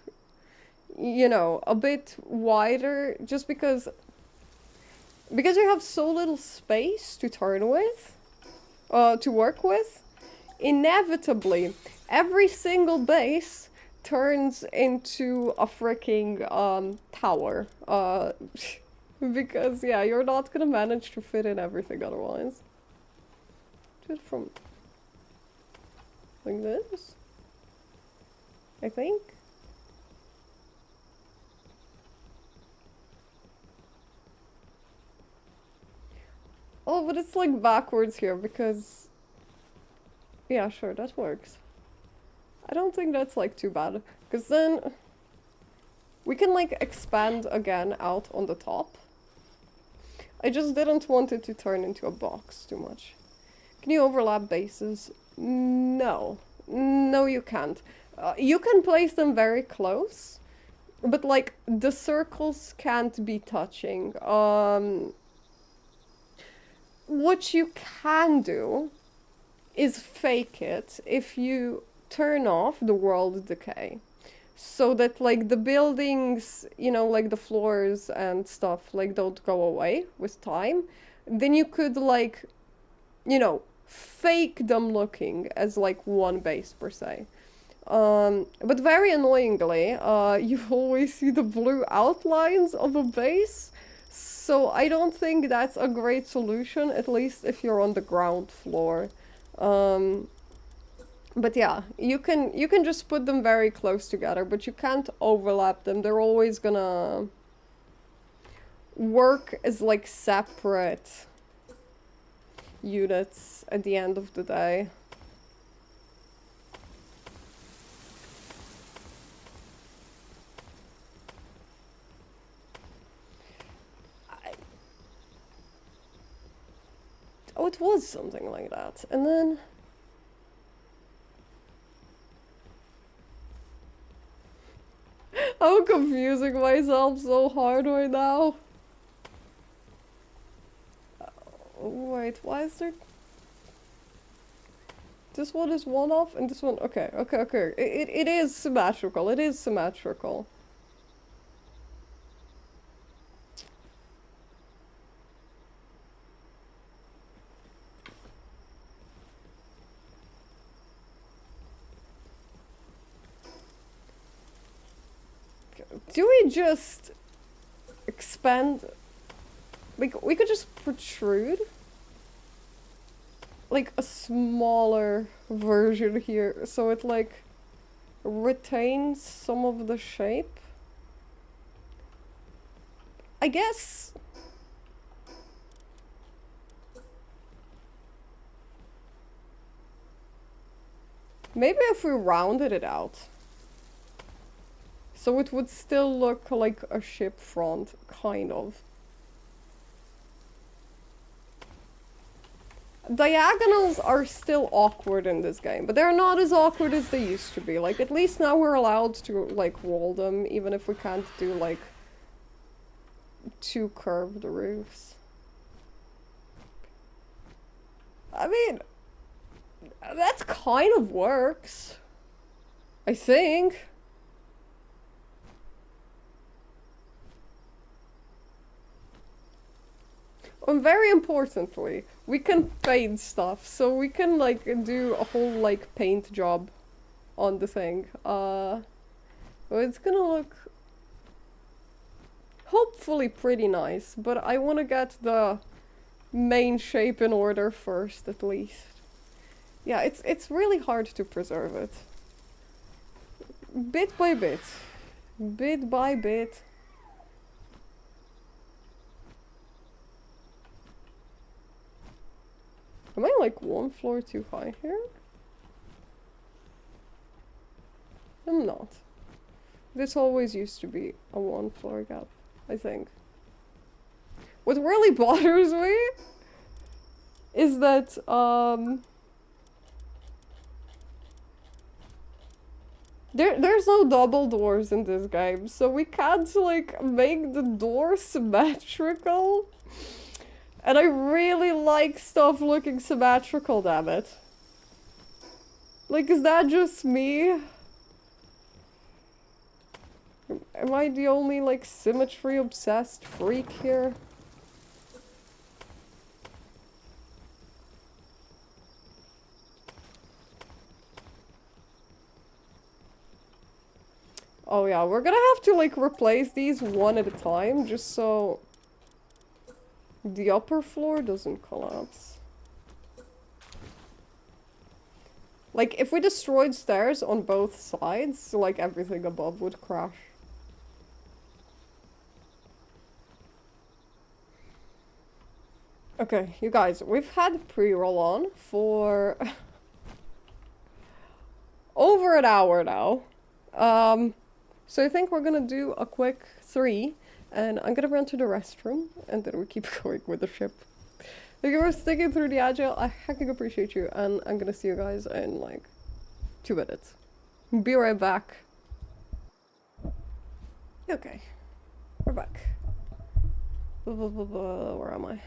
you know, a bit wider, just because you have so little space to turn with, to work with, inevitably, every single base turns into a freaking, tower. Because, yeah, you're not gonna manage to fit in everything otherwise. Do it from... like this? I think? Oh, but it's like backwards here because... yeah, sure, that works. I don't think that's like too bad. Because then... we can like expand again out on the top. I just didn't want it to turn into a box too much. Can you overlap bases? No. No, you can't. You can place them very close. But like, the circles can't be touching. What you can do is fake it if you turn off the world decay. So that like the buildings, you know, like the floors and stuff, like don't go away with time. Then you could like, you know, fake them looking as like one base per se. But very annoyingly, you always see the blue outlines of a base. So I don't think that's a great solution, at least if you're on the ground floor. But yeah, you can just put them very close together, but you can't overlap them. They're always gonna work as like separate units at the end of the day. Oh, it was something like that. And then... I'm confusing myself so hard right now. Wait, why is there This one is one off, and this one... Okay, okay, okay. It is symmetrical. It is symmetrical. Do we just expand? Like, we could just protrude like a smaller version here, so it like retains some of the shape. I guess. Maybe if we rounded it out. So it would still look like a ship front, kind of. Diagonals are still awkward in this game, but they're not as awkward as they used to be. Like, at least now we're allowed to, like, wall them, even if we can't do, like, two curved roofs. I mean, that kind of works. I think. And very importantly, we can paint stuff, so we can like do a whole like paint job on the thing. Well, it's gonna look hopefully pretty nice, but I want to get the main shape in order first, at least. Yeah, it's really hard to preserve it. Bit by bit. Bit by bit. Am I like one floor too high here? I'm not. This always used to be a one floor gap, I think. What really bothers me is that, there's no double doors in this game, so we can't like make the door symmetrical. And I really like stuff looking symmetrical, damn it. Like, is that just me? Am I the only, like, symmetry-obsessed freak here? Oh yeah, we're gonna have to, like, replace these one at a time, just so the upper floor doesn't collapse. Like, if we destroyed stairs on both sides, like, everything above would crash. Okay, you guys, we've had pre-roll on for over an hour now. So I think we're gonna do a quick 3, and I'm gonna run to the restroom, and then we keep going with the ship. Thank you for sticking through the agile, I hecking appreciate you, and I'm gonna see you guys in like 2 minutes. Be right back. Okay, we're back. Where am I?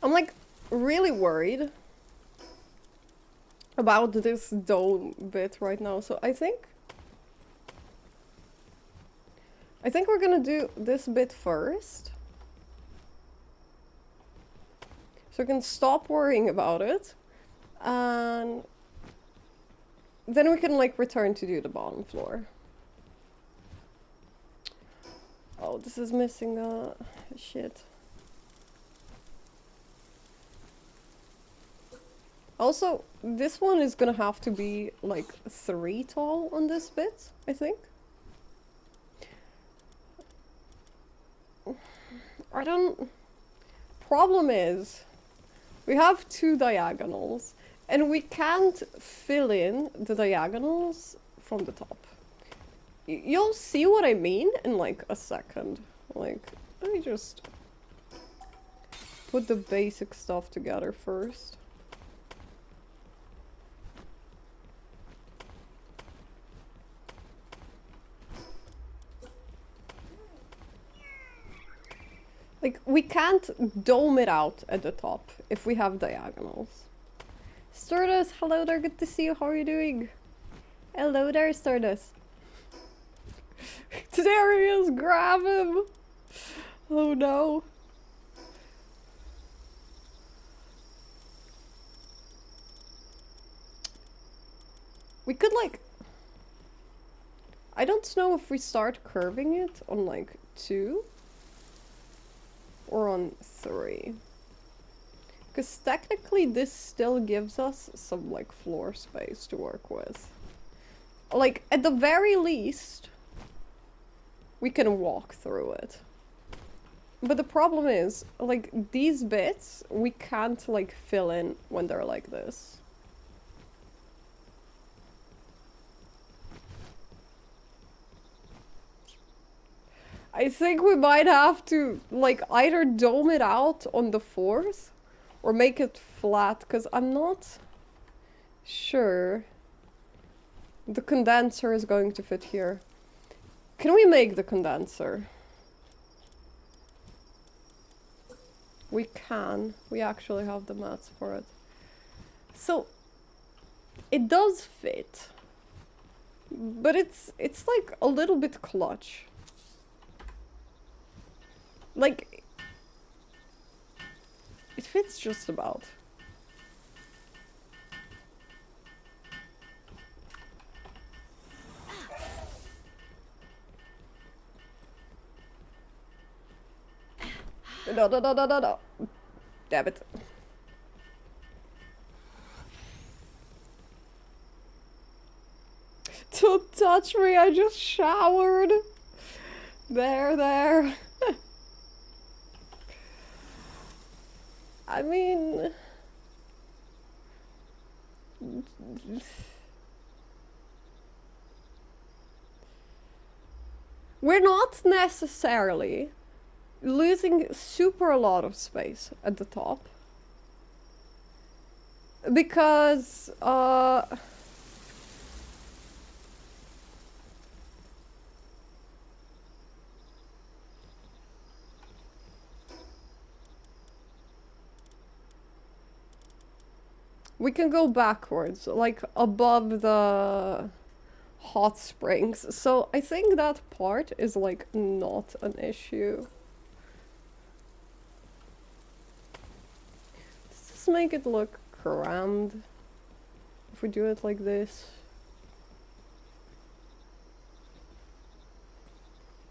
I'm like really worried about this dome bit right now, so I think we're gonna do this bit first. So I can stop worrying about it. And then we can like return to do the bottom floor. Oh, this is missing shit. Also, this one is gonna have to be like 3 tall on this bit, I think. I don't... Problem is, we have 2 diagonals, and we can't fill in the diagonals from the top. You'll see what I mean in like a second. Like, let me just put the basic stuff together first. Like, we can't dome it out at the top if we have diagonals. Stardust, hello there, good to see you, how are you doing? Hello there, Stardust. There he is, grab him! Oh no. We could like... I don't know if we start curving it on like 2 or on 3. Because technically this still gives us some like floor space to work with. Like at the very least, we can walk through it. But the problem is, like these bits, we can't like fill in when they're like this. I think we might have to, like, either dome it out on the 4th or make it flat, because I'm not sure the condenser is going to fit here. Can we make the condenser? We can. We actually have the mats for it. So, it does fit. But it's like a little bit clutch. Like, it fits just about. No. Damn it. Don't touch me, I just showered. There. I mean... We're not necessarily losing super a lot of space at the top. Because, we can go backwards, like above the hot springs. So I think that part is like not an issue. Let's just make it look crammed. If we do it like this.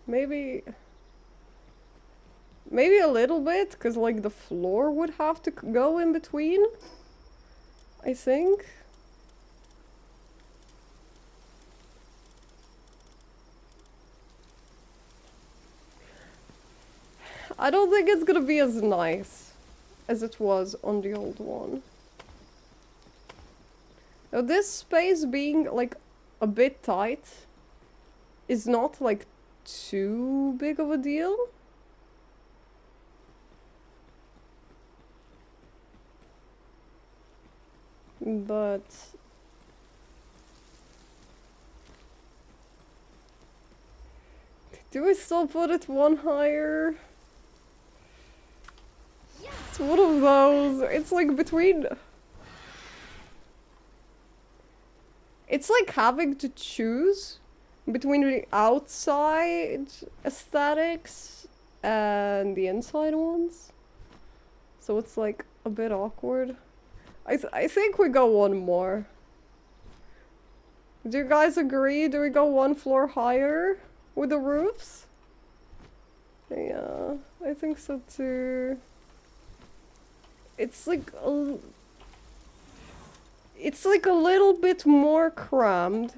Maybe a little bit, because like the floor would have to go in between. I think. I don't think it's gonna be as nice as it was on the old one. Now this space being like a bit tight is not like too big of a deal. But do we still put it one higher? It's one of those. It's like between... It's like having to choose between the outside aesthetics and the inside ones. So it's like a bit awkward. I think we go one more. Do you guys agree? Do we go one floor higher with the roofs? Yeah, I think so too. It's like a little bit more crammed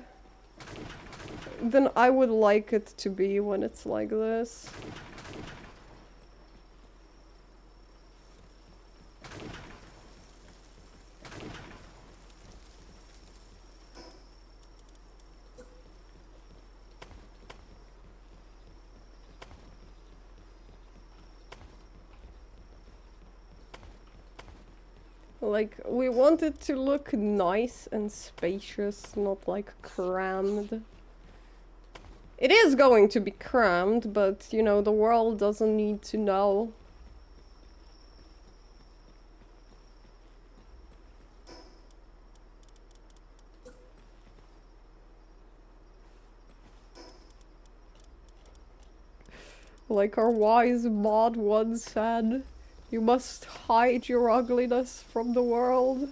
than I would like it to be when it's like this. Like, we want it to look nice and spacious, not like crammed. It is going to be crammed, but you know, the world doesn't need to know Like our wise mod once said, you must hide your ugliness from the world.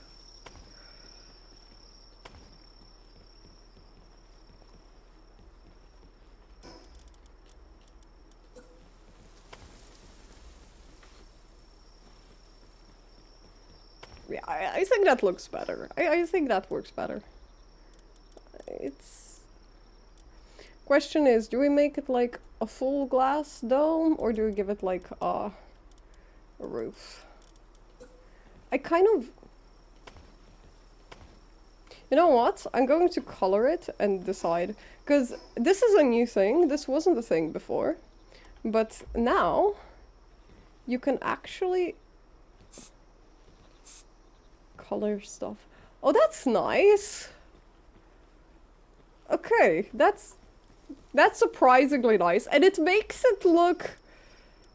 Yeah, I think that looks better. I think that works better. It's... Question is, do we make it like a full glass dome, or do we give it like a roof? I kind of... You know what? I'm going to color it and decide. Because this is a new thing. This wasn't a thing before. But now, you can actually color stuff. Oh, that's nice. Okay, that's surprisingly nice. And it makes it look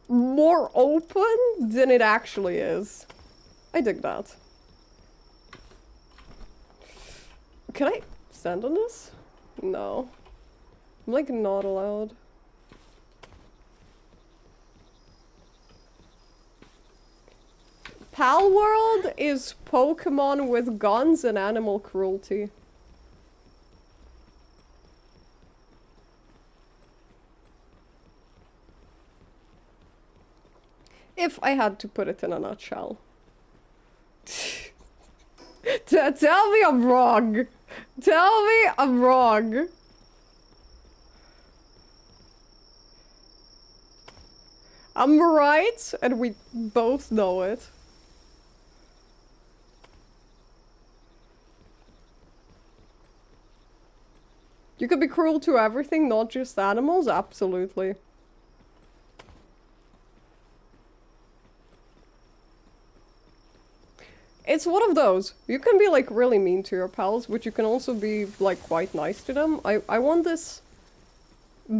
more open than it actually is. I dig that. Can I stand on this? No. I'm like not allowed. Palworld is Pokemon with guns and animal cruelty. If I had to put it in a nutshell. Tell me I'm wrong. Tell me I'm wrong. I'm right, and we both know it. You could be cruel to everything, not just animals? Absolutely. It's one of those. You can be like really mean to your pals, but you can also be like quite nice to them. I want this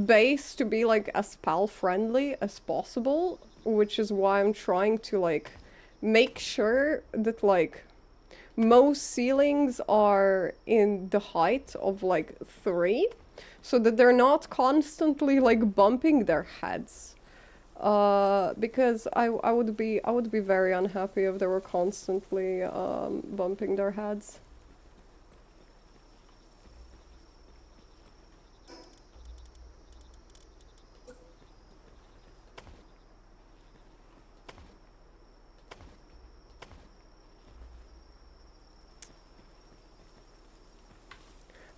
base to be like as pal friendly as possible, which is why I'm trying to like make sure that like most ceilings are in the height of like 3, so that they're not constantly like bumping their heads. Because I would be very unhappy if they were constantly bumping their heads.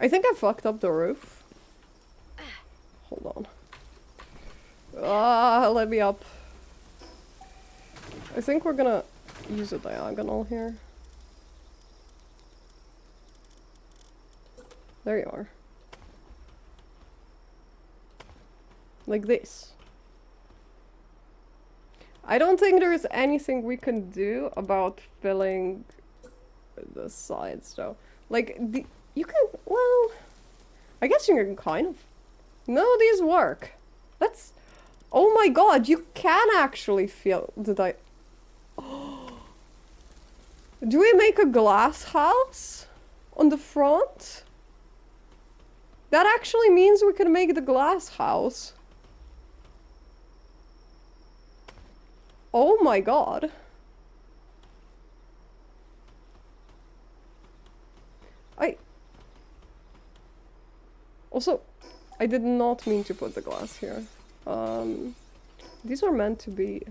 I think I fucked up the roof. Hold on. Let me up. I think we're gonna use a diagonal here. There you are. Like this. I don't think there's anything we can do about filling the sides though. Like, you can, well, I guess you can kind of. No, these work. That's, oh my god, you can actually feel the Do we make a glass house on the front? That actually means we can make the glass house. Oh my god. Also, I did not mean to put the glass here. These are meant to be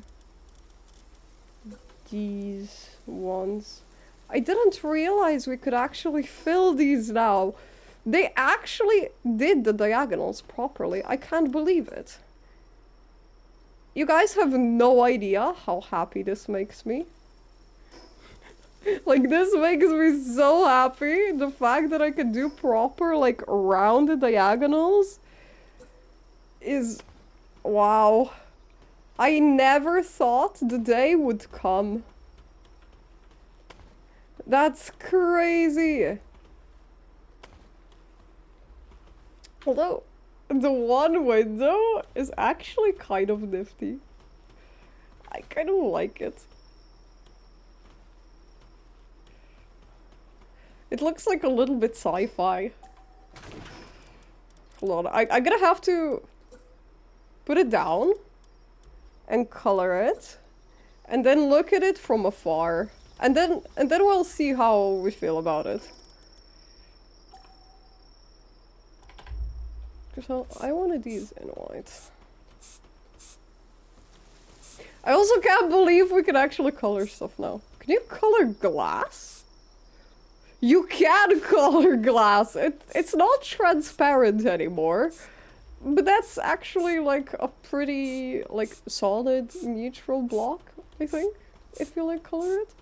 these ones. I didn't realize we could actually fill these now. They actually did the diagonals properly. I can't believe it. You guys have no idea how happy this makes me. Like, this makes me so happy. The fact that I can do proper, like, round diagonals is... wow. I never thought the day would come. That's crazy. Although, the one window is actually kind of nifty. I kind of like it. It looks like a little bit sci-fi. Hold on, I'm gonna have to put it down and color it, and then look at it from afar, and then we'll see how we feel about it. So I wanted these in white. I also can't believe we can actually color stuff now. Can you color glass? You can color glass. It's not transparent anymore. But that's actually like a pretty like solid neutral block, I think, if you like color it.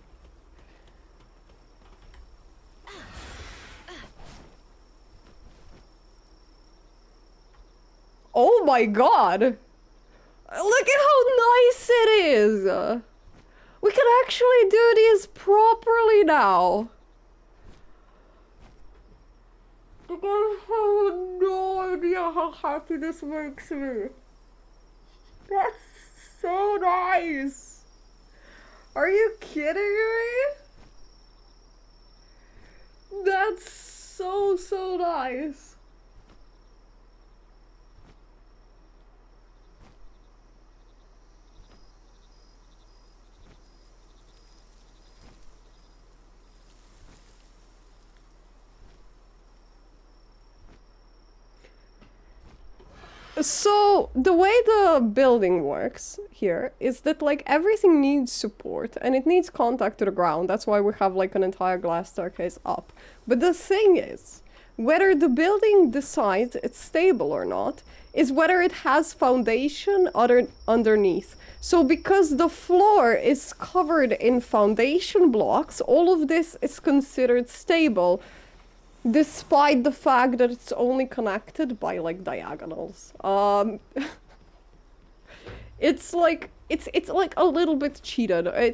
Oh my god! Look at how nice it is! We can actually do these properly now. I have no idea how happy this makes me. That's so nice! Are you kidding me? That's so nice. So, the way the building works here is that, like, everything needs support and it needs contact to the ground. That's why we have, like, an entire glass staircase up. But the thing is, whether the building decides it's stable or not is whether it has foundation underneath. So, because the floor is covered in foundation blocks, all of this is considered stable. Despite the fact that it's only connected by like diagonals. It's like it's like a little bit cheated. I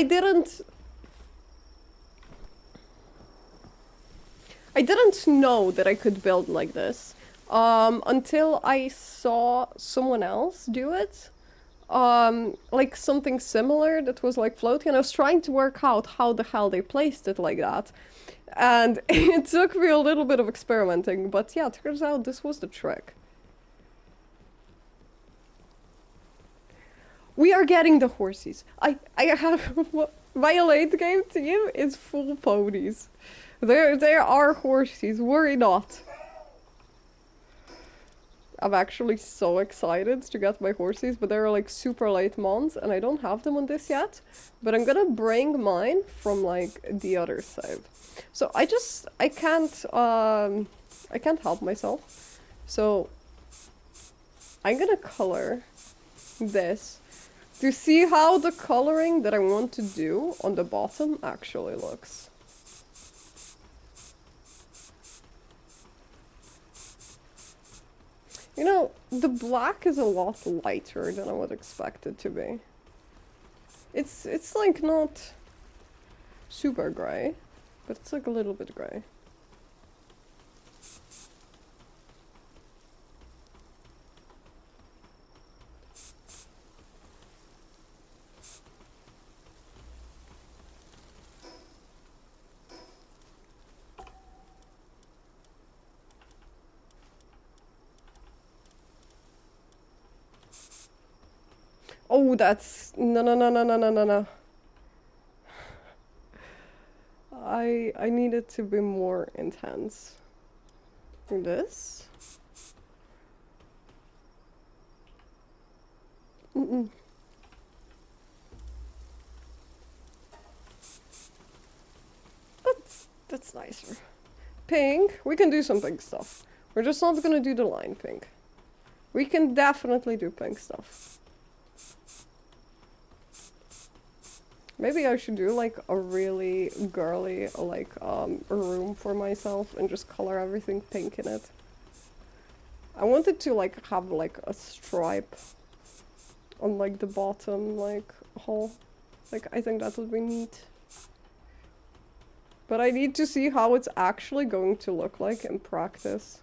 didn't know that I could build like this until I saw someone else do it. Like something similar that was like floating, and I was trying to work out how the hell they placed it like that. And it took me a little bit of experimenting, but yeah, it turns out this was the trick. We are getting the horses. I have my late game team is full ponies. There are horses, worry not. I'm actually so excited to get my horses, but they're like super late months and I don't have them on this yet. But I'm gonna bring mine from like the other side. So I can't help myself. So I'm gonna color this to see how the coloring that I want to do on the bottom actually looks. You know, the black is a lot lighter than I would expect it to be. It's like not super gray, but it's like a little bit gray. Oh, that's no. I need it to be more intense. This. That's nicer. Pink. We can do some pink stuff. We're just not gonna do the line pink. We can definitely do pink stuff. Maybe I should do like a really girly like room for myself and just color everything pink in it. I wanted to like have like a stripe on like the bottom like hole. Like I think that would be neat. But I need to see how it's actually going to look like in practice.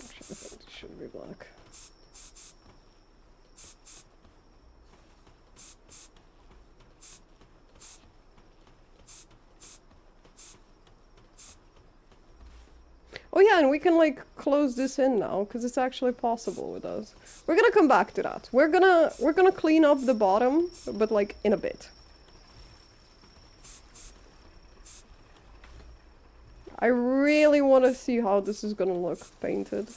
Actually, I think it should be black. Oh Oh yeah, and we can like close this in now because it's actually possible with us. We're gonna come back to that. We're gonna clean up the bottom, but like in a bit. I really want to see how this is gonna look painted.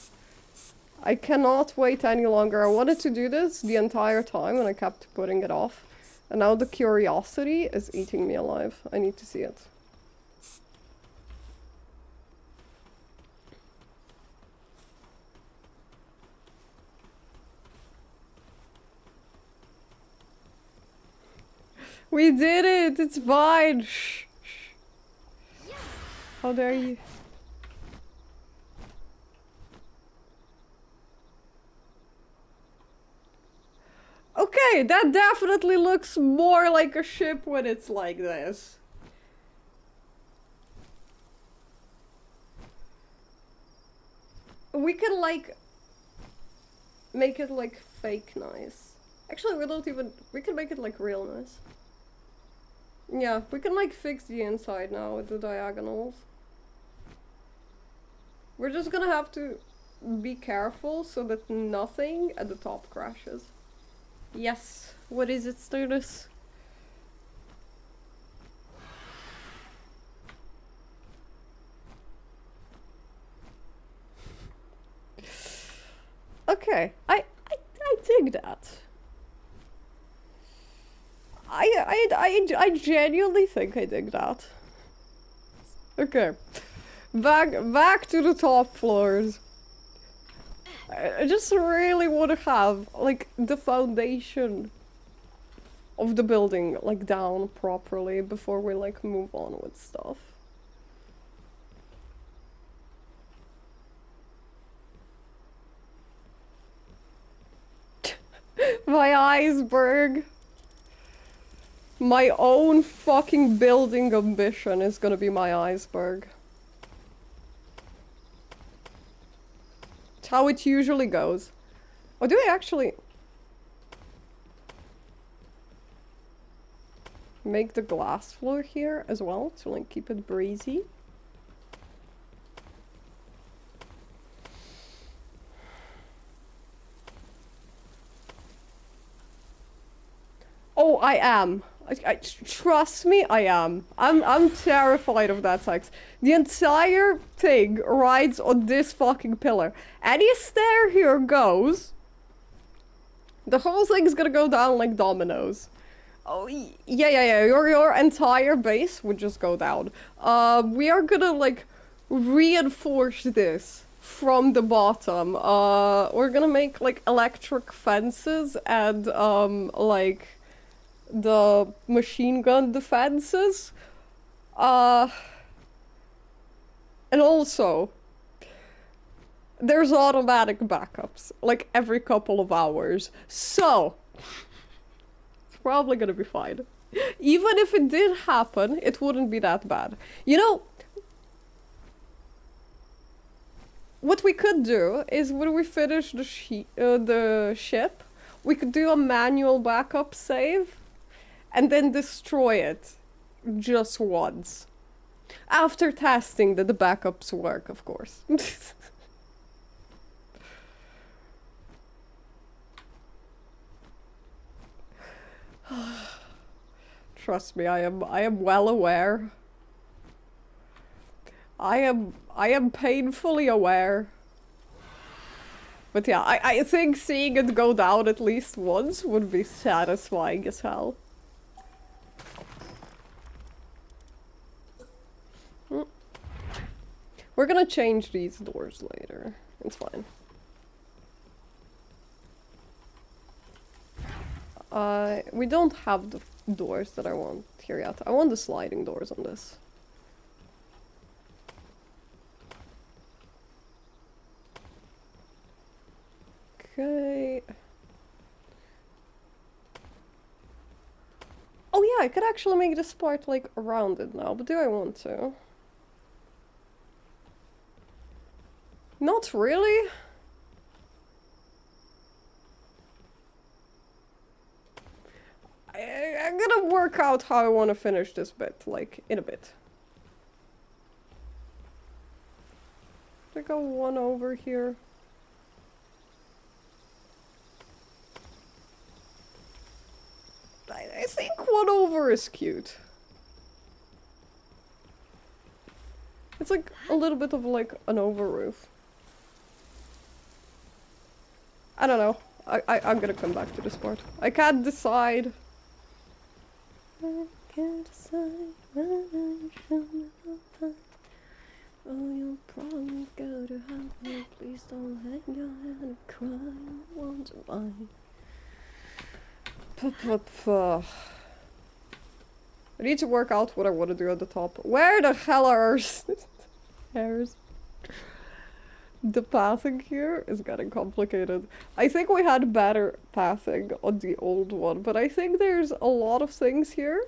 I cannot wait any longer. I wanted to do this the entire time and I kept putting it off. And now the curiosity is eating me alive. I need to see it. We did it! It's fine! Shh, shh. How dare you? Okay, that definitely looks more like a ship when it's like this. We can like make it like fake nice. Actually, we can make it like real nice. Yeah, we can like fix the inside now with the diagonals. We're just gonna have to be careful so that nothing at the top crashes. Yes. What is it, Sturgis? Okay, I dig that. I genuinely think I dig that. Okay, back to the top floors. I just really want to have like the foundation of the building like down properly before we like move on with stuff. My iceberg. My own fucking building ambition is gonna be my iceberg. It's how it usually goes. Oh, do I actually make the glass floor here as well to like keep it breezy? Oh, I am. Trust me, I am. I'm terrified of that sex. The entire thing rides on this fucking pillar. Any stair here goes. The whole thing's gonna go down like dominoes. Oh, yeah. Your entire base would just go down. We are gonna like reinforce this from the bottom. We're gonna make like electric fences and like the machine gun defenses. And also, there's automatic backups, like every couple of hours. So, it's probably gonna be fine. Even if it did happen, it wouldn't be that bad. You know, what we could do is when we finish the ship, we could do a manual backup save and then destroy it just once. After testing that the backups work, of course. Trust me, I am well aware. I am painfully aware. But yeah, I think seeing it go down at least once would be satisfying as hell. We're gonna change these doors later. It's fine. We don't have the doors that I want here yet. I want the sliding doors on this. Okay. Oh yeah, I could actually make this part like around it now, but do I want to? Not really. I'm gonna work out how I want to finish this bit, like, in a bit. There go one over here. I think one over is cute. It's like a little bit of like an over roof. I don't know. I'm gonna come back to this part. I can't decide. I can't decide whether you should or not. Oh, you'll probably go to hell. Please don't hang your head and cry. I wonder why. I need to work out what I want to do at the top. Where the hell are hairs? The pathing here is getting complicated. I think we had better pathing on the old one, but I think there's a lot of things here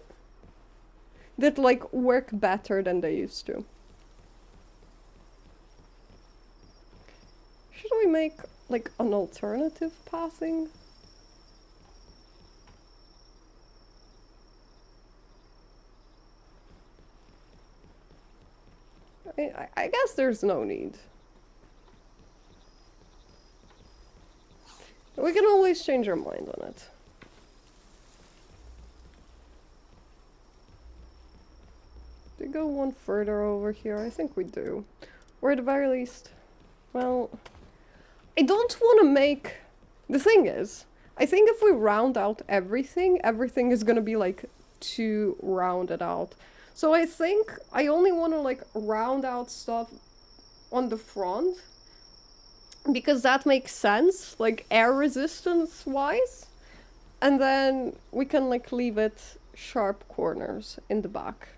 that like work better than they used to. Should we make like an alternative pathing? I guess there's no need. We can always change our mind on it. Do we go one further over here? I think we do. Or at the very least... Well... I don't want to make... The thing is, I think if we round out everything, everything is gonna be like too rounded out. So I think I only want to like round out stuff on the front. Because that makes sense, like air resistance wise. And then we can like leave it sharp corners in the back.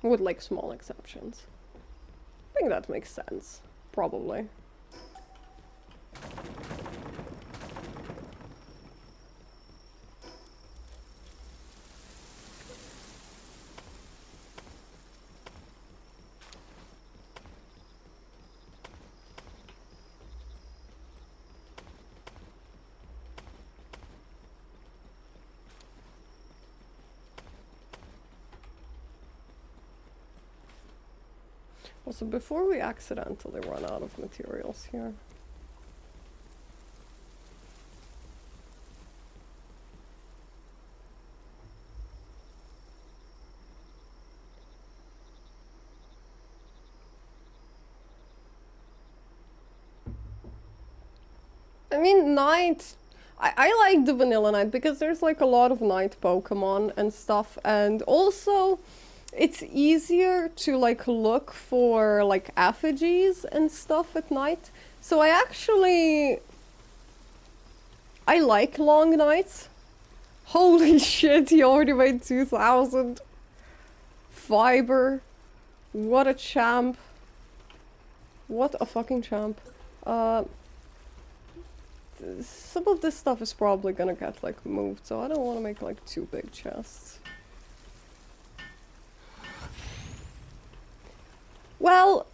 With like small exceptions. I think that makes sense, probably. Also, before we accidentally run out of materials here. I mean, Night... I like the Vanilla Night because there's like a lot of Night Pokemon and stuff, and also it's easier to like look for like effigies and stuff at night. So I like long nights. Holy shit, he already made 2000. Fiber. What a champ. What a fucking champ. Some of this stuff is probably gonna get like moved, so I don't want to make like two big chests. Well,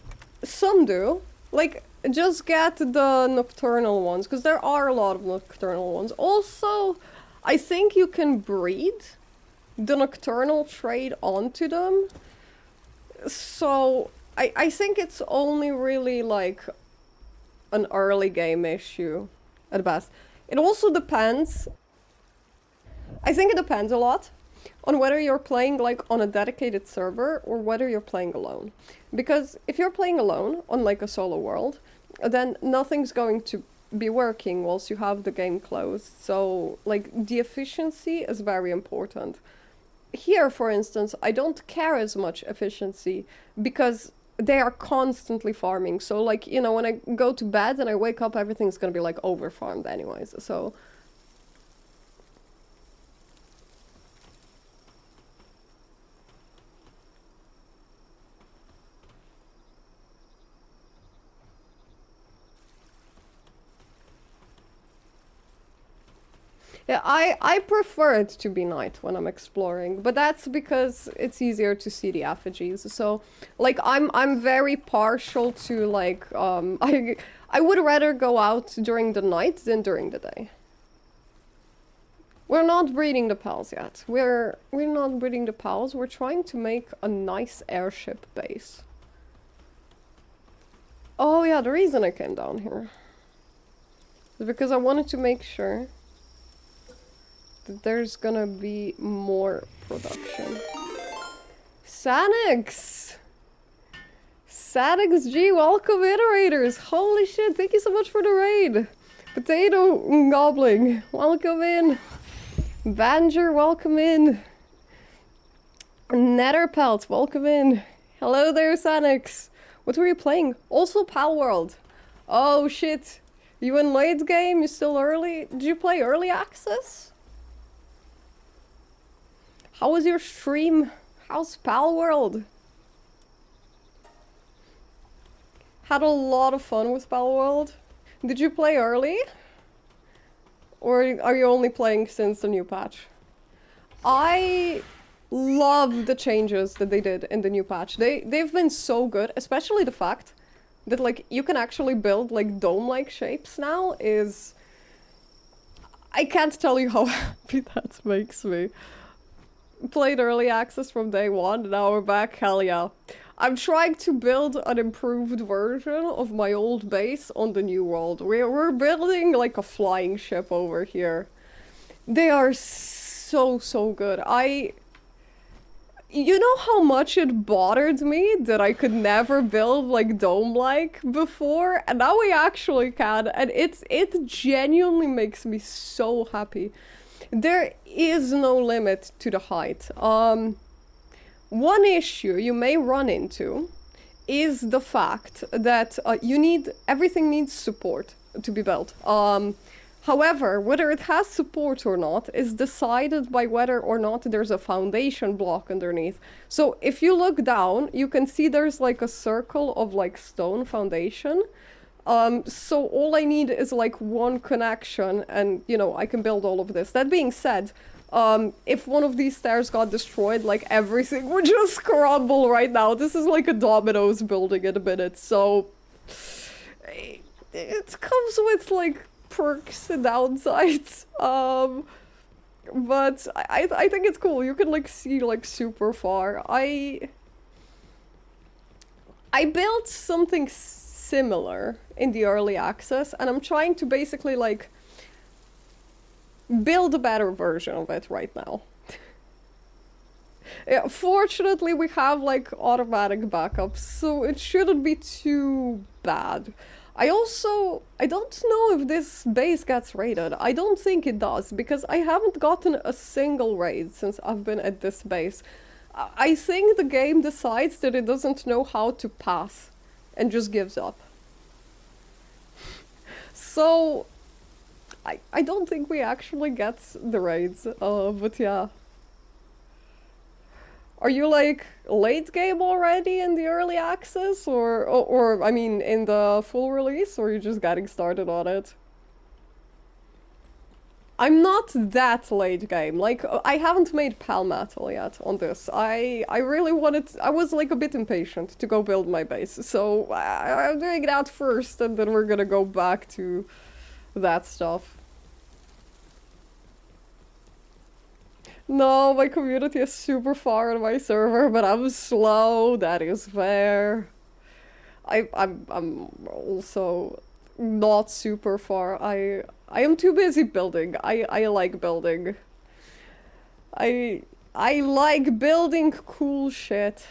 some do. Like, just get the nocturnal ones, because there are a lot of nocturnal ones. Also, I think you can breed the nocturnal trait onto them. So, I think it's only really like an early game issue at best. It also depends. I think it depends a lot on whether you're playing like on a dedicated server or whether you're playing alone. Because if you're playing alone on like a solo world, then nothing's going to be working whilst you have the game closed. So like the efficiency is very important. Here, for instance, I don't care as much efficiency because they are constantly farming. So like, you know, when I go to bed and I wake up, everything's gonna be like over farmed anyways. So yeah, I prefer it to be night when I'm exploring, but that's because it's easier to see the effigies. So, like, I'm very partial to like I would rather go out during the night than during the day. We're not breeding the pals yet. We're not breeding the pals. We're trying to make a nice airship base. Oh yeah, the reason I came down here is because I wanted to make sure that there's gonna be more production. Sanix! Sanix G, welcome iterators! Holy shit, thank you so much for the raid! Potato Gobbling, welcome in! Banger, welcome in! Netherpelt, welcome in! Hello there, Sanix! What were you playing? Also Palworld. Oh shit. You in late game? You still early? Did you play early access? How was your stream? How's Palworld? Had a lot of fun with Palworld. Did you play early? Or are you only playing since the new patch? I love the changes that they did in the new patch. They've been so good, especially the fact that like you can actually build like dome-like shapes now is... I can't tell you how happy that makes me. Played early access from day one, now we're back, hell yeah. I'm trying to build an improved version of my old base on the new world. We're building like a flying ship over here. They are so good. You know how much it bothered me that I could never build like dome-like before? And now we actually can, and it genuinely makes me so happy. There is no limit to the height. One issue you may run into is the fact that everything needs support to be built. However, whether it has support or not is decided by whether or not there's a foundation block underneath. So if you look down, you can see there's like a circle of like stone foundation. So all I need is like one connection and, you know, I can build all of this. That being said, if one of these stairs got destroyed, like everything would just crumble right now. This is like a dominoes building in a minute, so... It comes with like perks and downsides, but I think it's cool. You can like see like super far. I built something similar in the early access, and I'm trying to basically like build a better version of it right now. Yeah, fortunately we have like automatic backups, so it shouldn't be too bad. I don't know if this base gets raided. I don't think it does, because I haven't gotten a single raid since I've been at this base. I think the game decides that it doesn't know how to pass and just gives up. So, I don't think we actually get the raids, but yeah. Are you like late game already in the early access, or I mean in the full release, or are you just getting started on it? I'm not that late game. Like I haven't made Pal Metal yet on this. I really wanted. I was like a bit impatient to go build my base, so I'm doing that first, and then we're gonna go back to that stuff. No, my community is super far on my server, but I'm slow. That is fair. I'm also not super far. I am too busy building. I like building. I like building cool shit.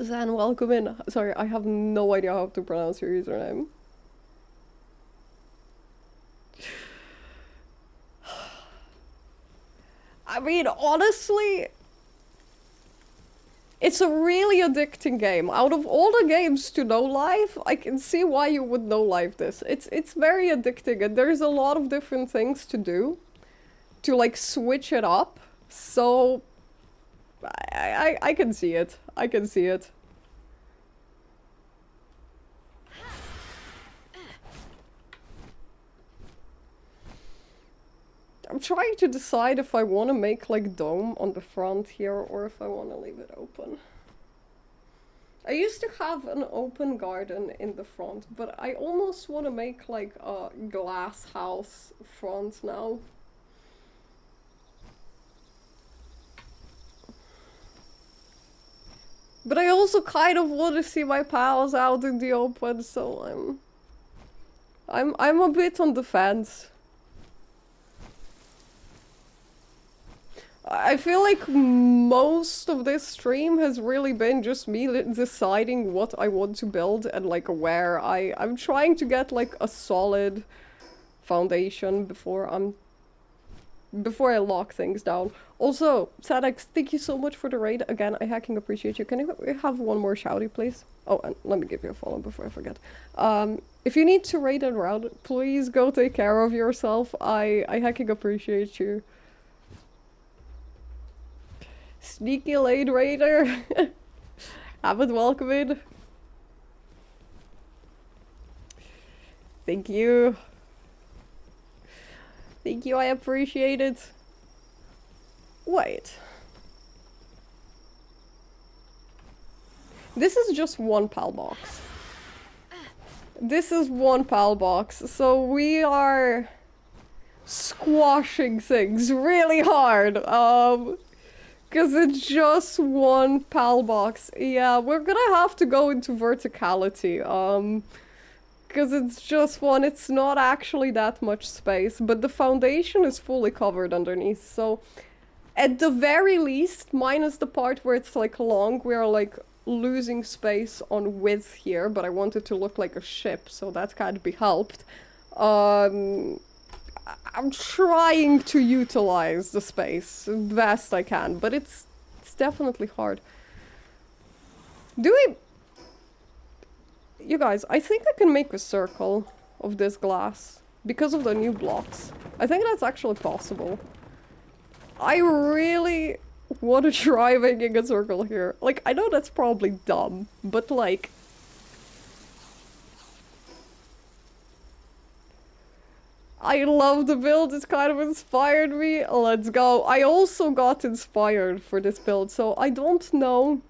Zan, welcome in. Sorry, I have no idea how to pronounce your username. I mean, honestly, it's a really addicting game. Out of all the games to no life, I can see why you would no life this. It's very addicting, and there's a lot of different things to do to like switch it up. So I can see it. I can see it. I'm trying to decide if I want to make like dome on the front here or if I want to leave it open. I used to have an open garden in the front, but I almost want to make like a glass house front now. But I also kind of want to see my pals out in the open, so I'm a bit on the fence. I feel like most of this stream has really been just me deciding what I want to build and like where. I'm trying to get like a solid foundation before I lock things down. Also, Sadex, thank you so much for the raid. Again, I hacking appreciate you. Can we have one more shouty, please? Oh, and let me give you a follow before I forget. If you need to raid and round, please go take care of yourself. I hacking appreciate you. Sneaky late raider. Have it welcome in. Thank you. Thank you, I appreciate it. Wait. This is just one PAL box. This is one PAL box, so we are squashing things really hard. Because it's just one PAL box. Yeah, we're gonna have to go into verticality. Because it's just one, it's not actually that much space, but the foundation is fully covered underneath, so at the very least, minus the part where it's like long, we are like losing space on width here, but I want it to look like a ship, so that can't be helped. I'm trying to utilize the space the best I can, but it's definitely hard. Do we... You guys, I think I can make a circle of this glass because of the new blocks. I think that's actually possible. I really want to try making a circle here. Like, I know that's probably dumb, but like... I love the build, it's kind of inspired me. Let's go. I also got inspired for this build, so I don't know...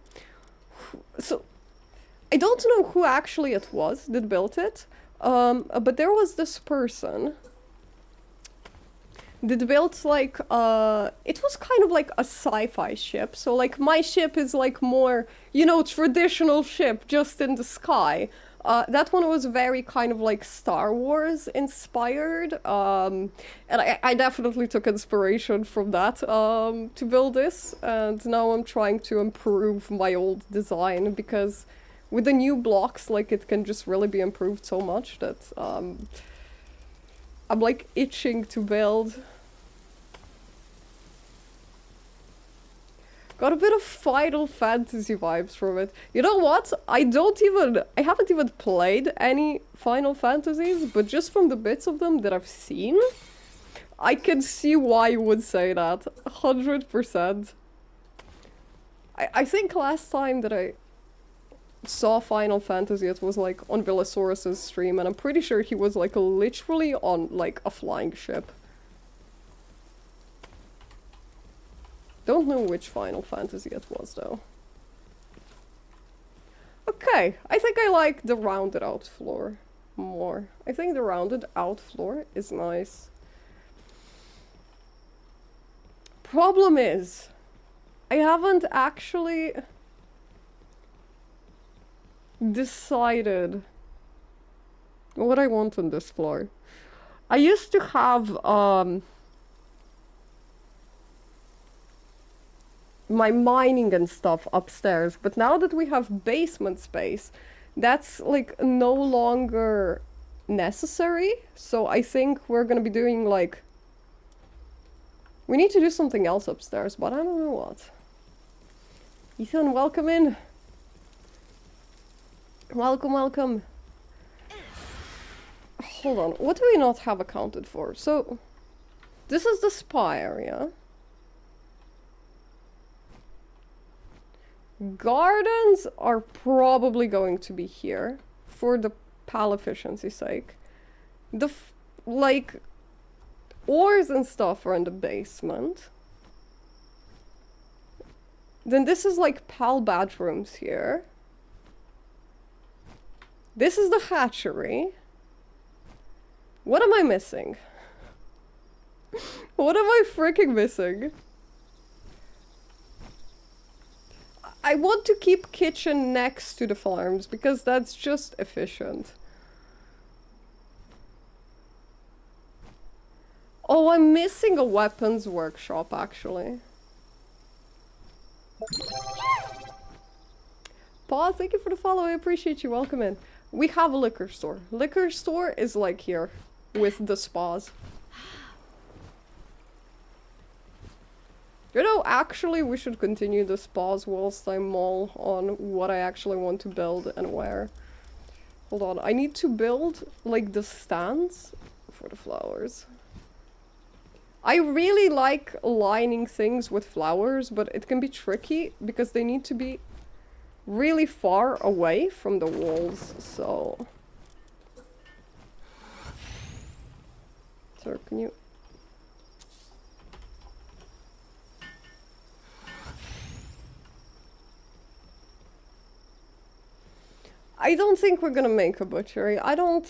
I don't know who actually it was that built it, but there was this person that built like, it was kind of like a sci-fi ship. So like my ship is like more, you know, traditional ship just in the sky. That one was very kind of like Star Wars inspired, and I definitely took inspiration from that to build this, and now I'm trying to improve my old design because with the new blocks, like, it can just really be improved so much that, I'm, like, itching to build. Got a bit of Final Fantasy vibes from it. You know what? I haven't even played any Final Fantasies, but just from the bits of them that I've seen, I can see why you would say that. 100%. I think last time that I saw Final Fantasy, it was like on Villasaurus's stream, and I'm pretty sure he was like literally on like a flying ship. Don't know which Final Fantasy it was though. Okay, I think I like the rounded out floor more. I think the rounded out floor is nice. Problem is, I haven't actually decided what I want on this floor. I used to have my mining and stuff upstairs, but now that we have basement space, that's like no longer necessary. So I think we're gonna be doing like, we need to do something else upstairs, but I don't know what. Ethan, welcome in. Welcome, welcome. Hold on, what do we not have accounted for? So, this is the spa area. Gardens are probably going to be here for the PAL efficiency sake. The like ores and stuff are in the basement. Then this is like PAL bathrooms here. This is the hatchery. What am I missing? What am I freaking missing? I want to keep kitchen next to the farms because that's just efficient. Oh, I'm missing a weapons workshop actually. Paul, thank you for the follow. I appreciate you. Welcome in. We have a liquor store. Liquor store is like here with the spas. You know, actually we should continue the spas whilst I mull on what I actually want to build and where. Hold on, I need to build like the stands for the flowers. I really like lining things with flowers, but it can be tricky because they need to be really far away from the walls, so... Sir, can you... I don't think we're gonna make a butchery. I don't,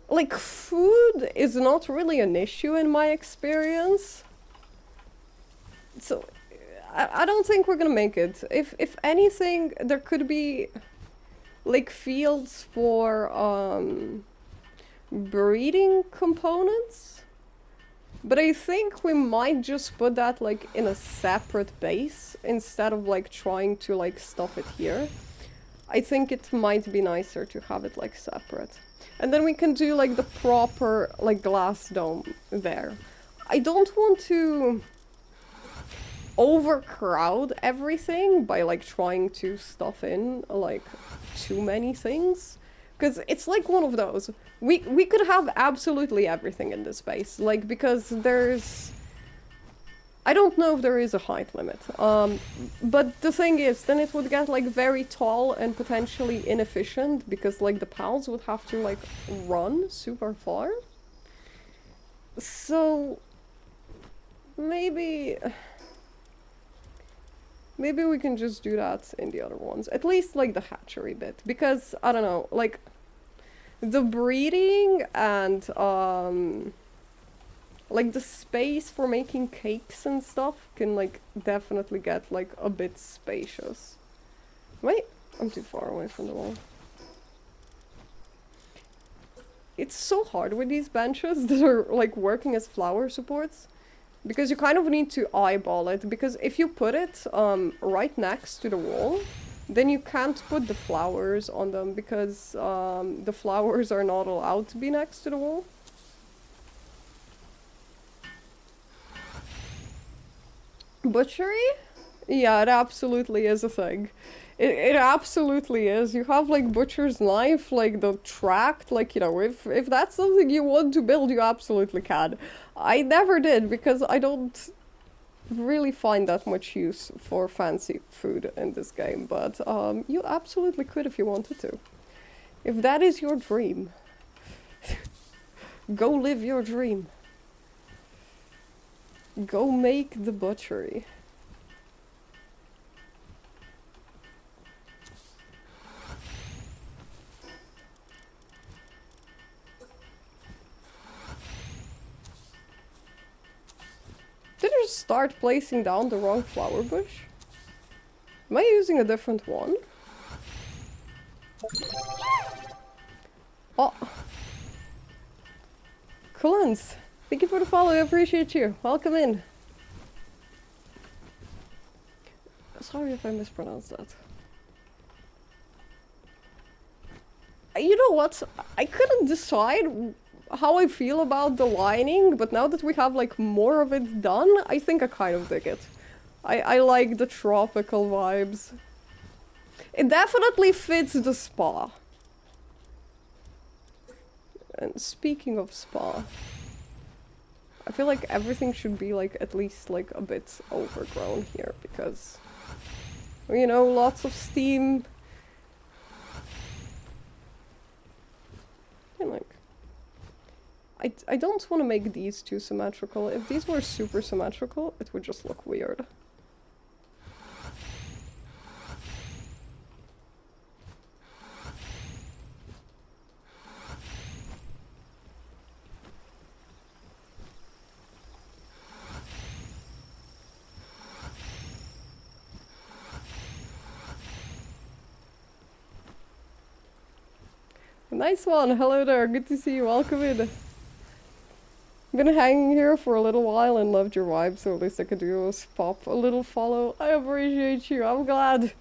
like, food is not really an issue in my experience. So, I don't think we're gonna make it. If anything, there could be, like, fields for, breeding components. But I think we might just put that, like, in a separate base, instead of, like, trying to, like, stuff it here. I think it might be nicer to have it, like, separate. And then we can do, like, the proper, like, glass dome there. I don't want to overcrowd everything by, like, trying to stuff in, like, too many things. Because it's like one of those. We could have absolutely everything in this space. Like, because there's... I don't know if there is a height limit. But the thing is, then it would get, like, very tall and potentially inefficient. Because, like, the pals would have to, like, run super far. So... Maybe we can just do that in the other ones. At least, like, the hatchery bit. Because, I don't know, like... The breeding and, like, the space for making cakes and stuff can, like, definitely get, like, a bit spacious. Wait, I'm too far away from the wall. It's so hard with these benches that are, like, working as flower supports. Because you kind of need to eyeball it. Because if you put it, right next to the wall... Then you can't put the flowers on them because the flowers are not allowed to be next to the wall. Butchery? Yeah, it absolutely is a thing. It absolutely is. You have, like, butcher's knife, like, the tract, like, you know, if that's something you want to build, you absolutely can. I never did because I don't really find that much use for fancy food in this game, but you absolutely could if you wanted to. If that is your dream, go live your dream. Go make the butchery. Did I just start placing down the wrong flower bush? Am I using a different one? Oh. Coolens, thank you for the follow, I appreciate you. Welcome in. Sorry if I mispronounced that. You know what? I couldn't decide how I feel about the lining, but now that we have, like, more of it done, I think I kind of dig it. I like the tropical vibes. It definitely fits the spa. And speaking of spa, I feel like everything should be, like, at least, like, a bit overgrown here, because, you know, lots of steam. And, like, I don't want to make these too symmetrical. If these were super symmetrical, it would just look weird. Nice one. Hello there. Good to see you. Welcome in. Been hanging here for a little while and loved your vibe, so at least I could do was pop a little follow. I appreciate you. I'm glad.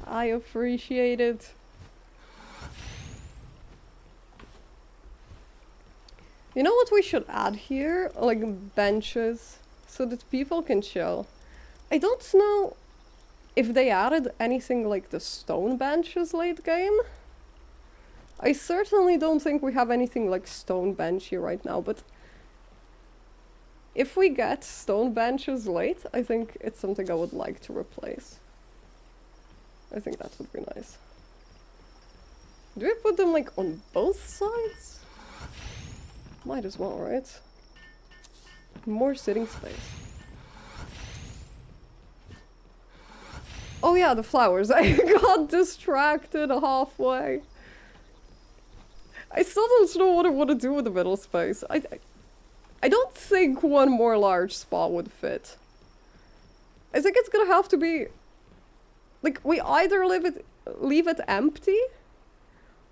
I appreciate it. You know what we should add here? Like benches, so that people can chill. I don't know if they added anything like the stone benches late game. I certainly don't think we have anything like stone benchy right now, but if we get stone benches late, I think it's something I would like to replace. I think that would be nice. Do we put them like on both sides? Might as well, right? More sitting space. Oh yeah, the flowers. I got distracted halfway. I still don't know what I want to do with the middle space. I don't think one more large spot would fit. I think it's gonna have to be... Like, we either leave it empty,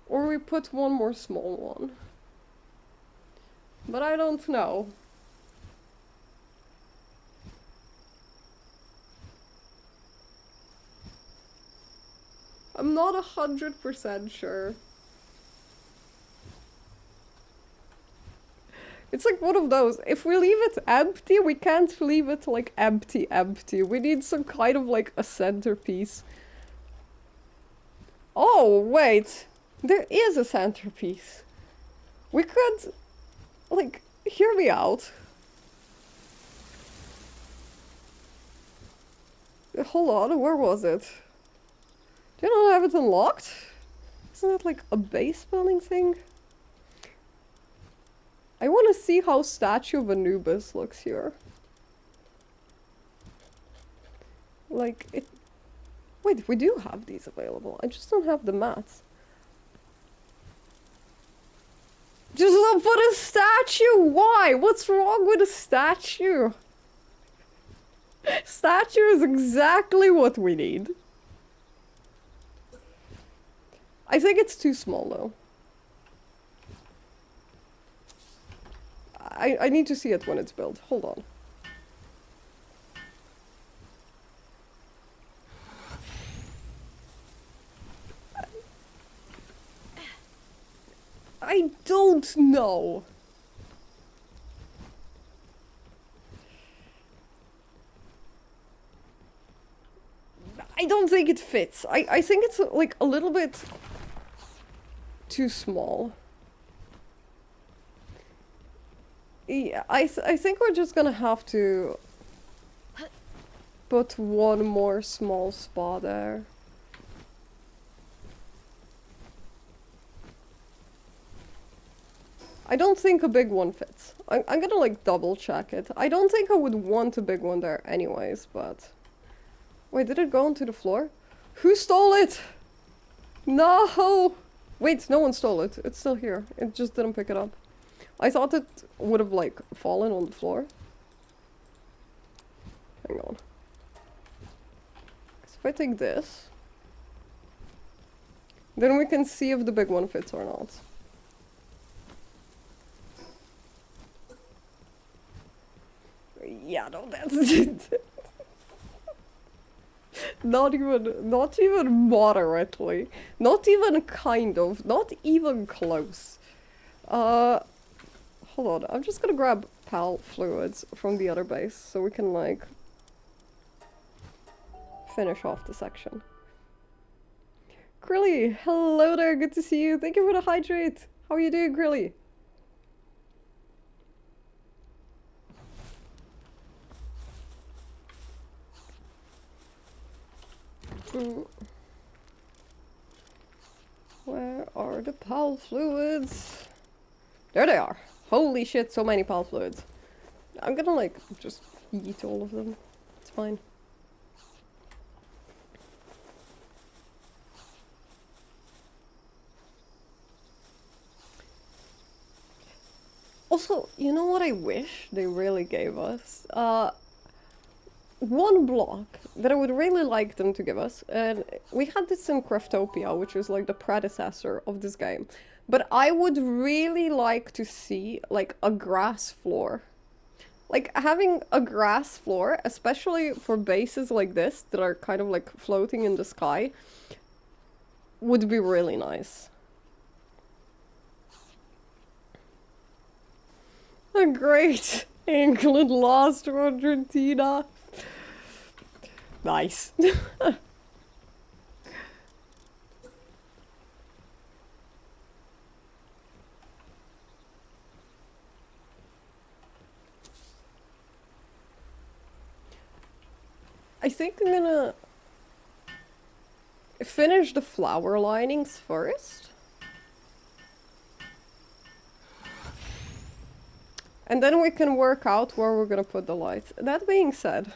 or we put one more small one. But I don't know. I'm not 100% sure. It's like one of those, if we leave it empty, we can't leave it like empty. We need some kind of like a centerpiece. Oh, wait. There is a centerpiece. We could, like, hear me out. Hold on, where was it? Do you not have it unlocked? Isn't that like a base building thing? I want to see how Statue of Anubis looks here. Like, it... Wait, we do have these available. I just don't have the mats. Just don't put a statue! Why? What's wrong with a statue? Statue is exactly what we need. I think it's too small though. I need to see it when it's built. Hold on. I don't know. I don't think it fits. I think it's like a little bit too small. Yeah, I think we're just gonna have to put one more small spot there. I don't think a big one fits. I'm gonna like double check it. I don't think I would want a big one there anyways, but... Wait, did it go onto the floor? Who stole it? No! Wait, no one stole it. It's still here. It just didn't pick it up. I thought it would have like fallen on the floor. Hang on. 'Cause if I take this, then we can see if the big one fits or not. Yeah, no, that's it. Not even moderately. Not even kind of. Not even close. Hold on. I'm just gonna grab pal fluids from the other base so we can like finish off the section. Grilly, hello there. Good to see you. Thank you for the hydrate. How are you doing, Grilly? Where are the pal fluids? There they are. Holy shit, so many pal fluids. I'm gonna like just eat all of them. It's fine. Also, you know what I wish they really gave us? one block that I would really like them to give us, and we had this in Craftopia, which is like the predecessor of this game, but I would really like to see like a grass floor. Like having a grass floor, especially for bases like this that are kind of like floating in the sky, would be really nice. A great England lost to Argentina. Nice. I think I'm gonna finish the flower linings first. And then we can work out where we're gonna put the lights. That being said,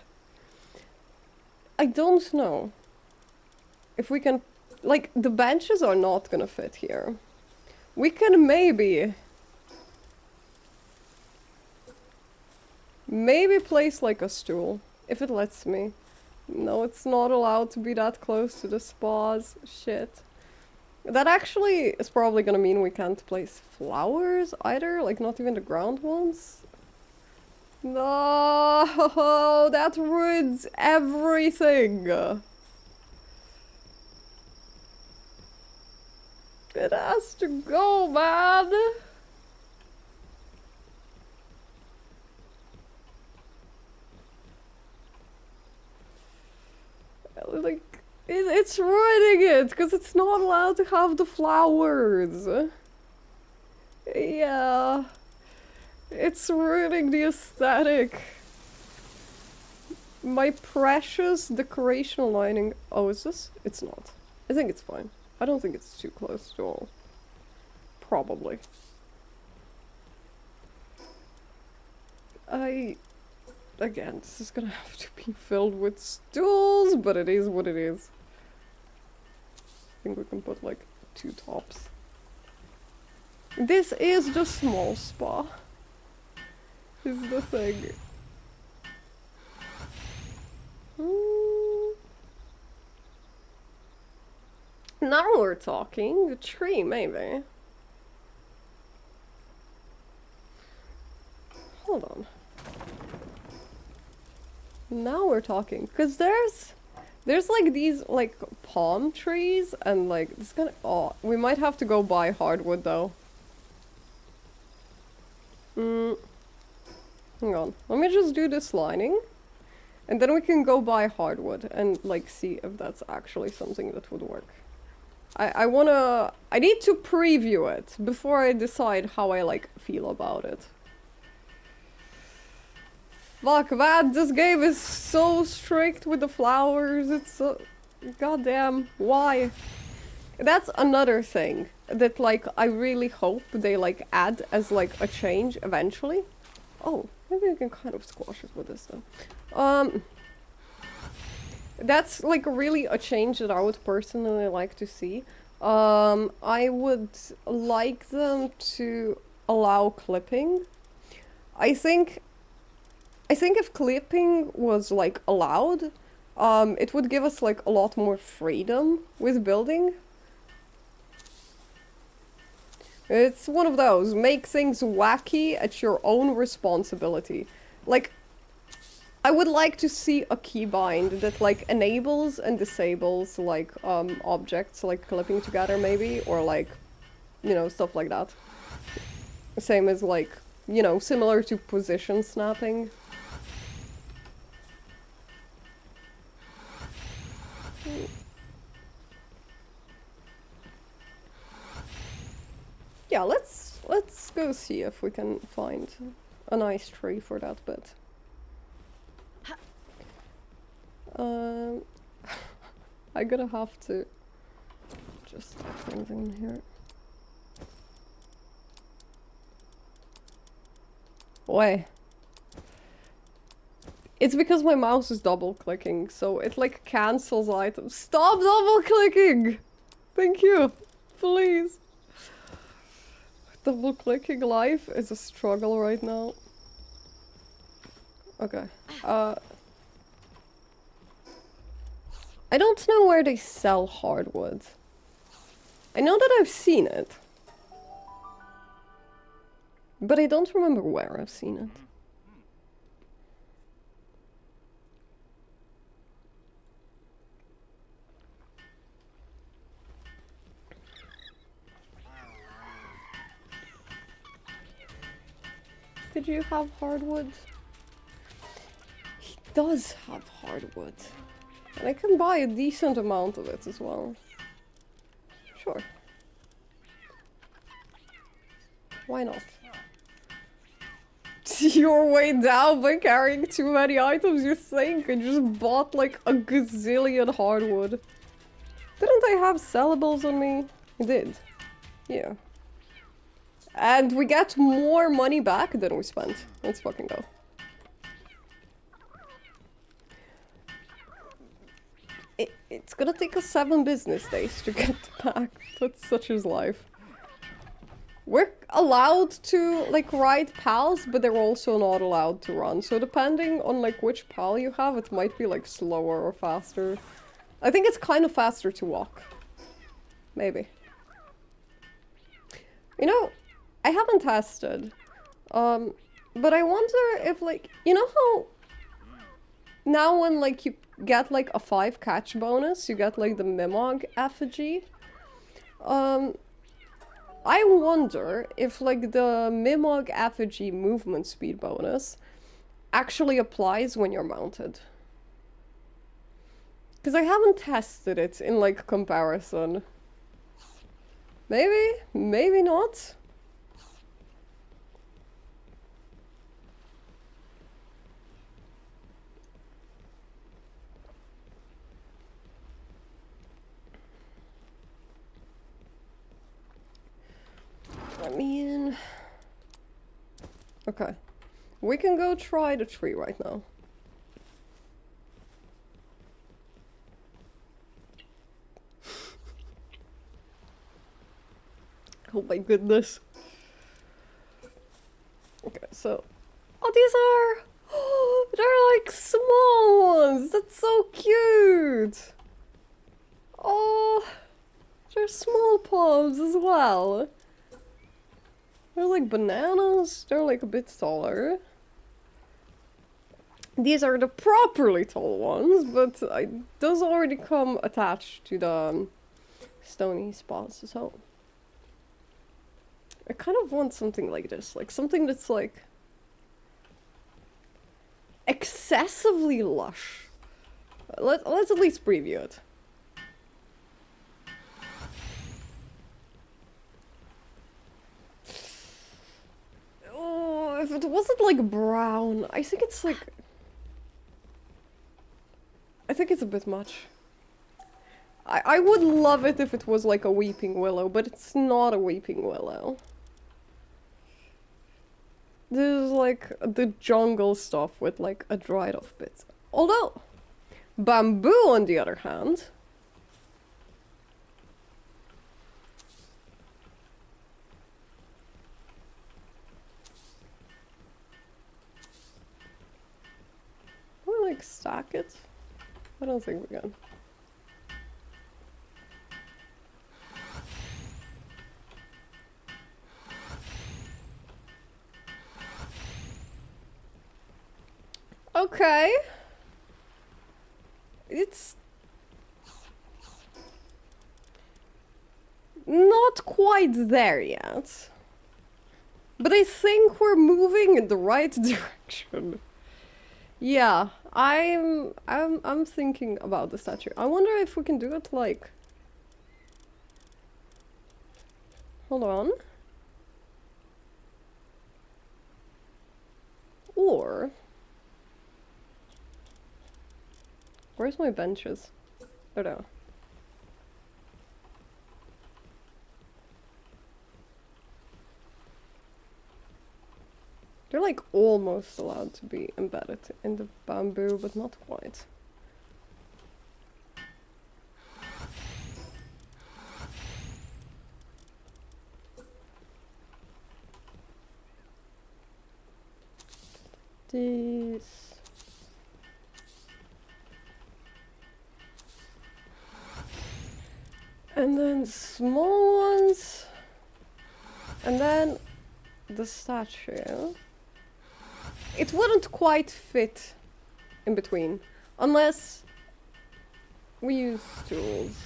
I don't know if we can... Like, the benches are not gonna fit here. We can maybe place like a stool, if it lets me. No, it's not allowed to be that close to the spas. Shit. That actually is probably gonna mean we can't place flowers either, like not even the ground ones. No, that ruins everything. It has to go, man. Like, it's ruining it, because it's not allowed to have the flowers. Yeah. It's ruining the aesthetic. My precious decoration lining... Oh, is this? It's not. I think it's fine. I don't think it's too close at all. Probably. Again, this is gonna have to be filled with stools, but it is what it is. I think we can put like 2 tops. This is the small spa. Is the thing. Now we're talking. A tree, maybe. Hold on. Now we're talking, because there's like these like palm trees and like it's gonna... Oh, we might have to go buy hardwood though. Hang on, let me just do this lining, and then we can go buy hardwood and like see if that's actually something that would work. I need to preview it before I decide how I like feel about it. Fuck, man, this game is so strict with the flowers. It's so... Goddamn, why? That's another thing that, like, I really hope they, like, add as, like, a change eventually. Oh, maybe I can kind of squash it with this, though. That's, like, really a change that I would personally like to see. I would like them to allow clipping. I think if clipping was like allowed, it would give us like a lot more freedom with building. It's one of those, make things wacky at your own responsibility. Like, I would like to see a keybind that like enables and disables like objects like clipping together maybe, or like, you know, stuff like that. Same as like, you know, similar to position snapping. Yeah, let's go see if we can find a nice tree for that bit. I'm gonna have to just put something in here. Why? It's because my mouse is double clicking, so it like cancels items. Stop double clicking! Thank you. Please. Double clicking life is a struggle right now. Okay. I don't know where they sell hardwood. I know that I've seen it. But I don't remember where I've seen it. Did you have hardwood? He does have hardwood. And I can buy a decent amount of it as well. Sure. Why not? You're way down by carrying too many items, you think? I just bought like a gazillion hardwood. Didn't I have sellables on me? I did. Yeah. And we get more money back than we spent. Let's fucking go. It's gonna take us 7 business days to get back, but such is life. We're allowed to, like, ride pals, but they're also not allowed to run. So depending on, like, which pal you have, it might be, like, slower or faster. I think it's kind of faster to walk. Maybe. You know, I haven't tested. But I wonder if, like, you know how now when, like, you get, like, a 5 catch bonus, you get, like, the Mimog effigy. I wonder if, like, the Mimog effigy movement speed bonus actually applies when you're mounted. Because I haven't tested it in, like, comparison. Maybe? Maybe not? I mean... Okay. We can go try the tree right now. Oh my goodness. Okay, so... Oh, these are... Oh, they're like small ones! That's so cute! Oh... They're small palms as well. They're like bananas. They're like a bit taller. These are the properly tall ones, but those already come attached to the stony spots, so... I kind of want something like this, like something that's like... excessively lush. Let's at least preview it. Oh, if it wasn't like brown, I think it's like... I think it's a bit much. I would love it if it was like a weeping willow, but it's not a weeping willow. This is like the jungle stuff with like a dried off bit. Although, bamboo on the other hand... Can we like stack it? I don't think we can. Okay. It's not quite there yet. But I think we're moving in the right direction. Yeah, I'm thinking about the statue. I wonder if we can do it like... Hold on. Or... Where's my benches? Oh no. They're like almost allowed to be embedded in the bamboo, but not quite. This... And then small ones. And then the statue. It wouldn't quite fit in between. Unless we use tools.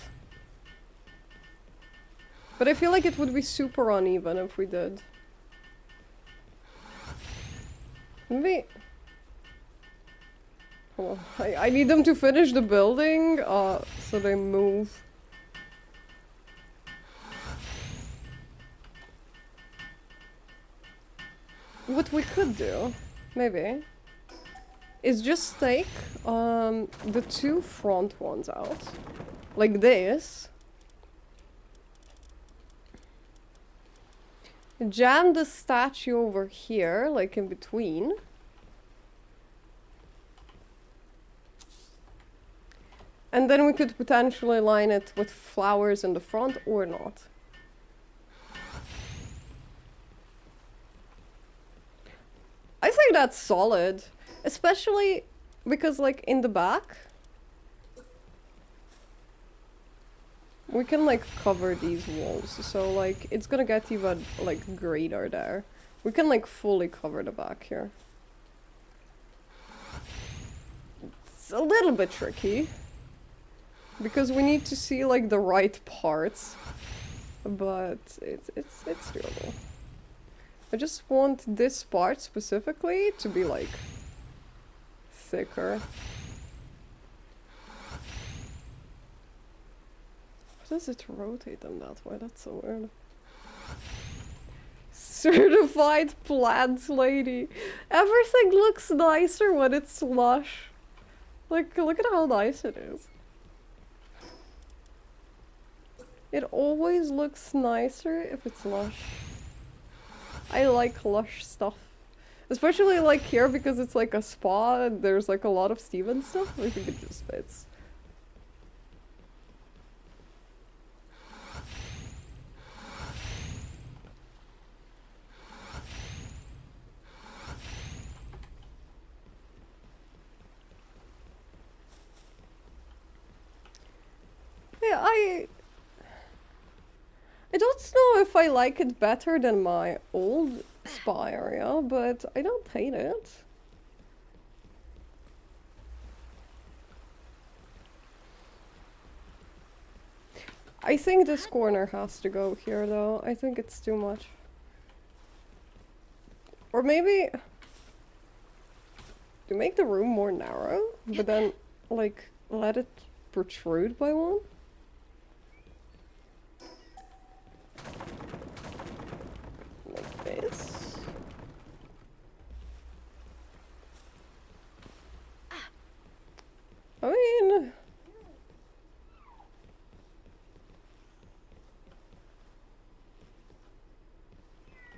But I feel like it would be super uneven if we did. Maybe... Hold on. I need them to finish the building, so they move. What we could do, maybe, is just take the two front ones out, like this. Jam the statue over here, like in between. And then we could potentially line it with flowers in the front or not. I think that's solid, especially because like in the back, we can like cover these walls, so like it's gonna get even like greater there. We can like fully cover the back here. It's a little bit tricky because we need to see like the right parts, but it's doable. I just want this part specifically to be like thicker. How does it rotate them that way? That's so weird. Certified plant lady. Everything looks nicer when it's lush. Like, look at how nice it is. It always looks nicer if it's lush. I like lush stuff. Especially like here because it's like a spa and there's like a lot of Steven stuff. I think it just fits. Yeah, I don't know if I like it better than my old spa area, but I don't hate it. I think this corner has to go here though. I think it's too much. Or maybe to make the room more narrow, but then like let it protrude by one. Like this. I mean,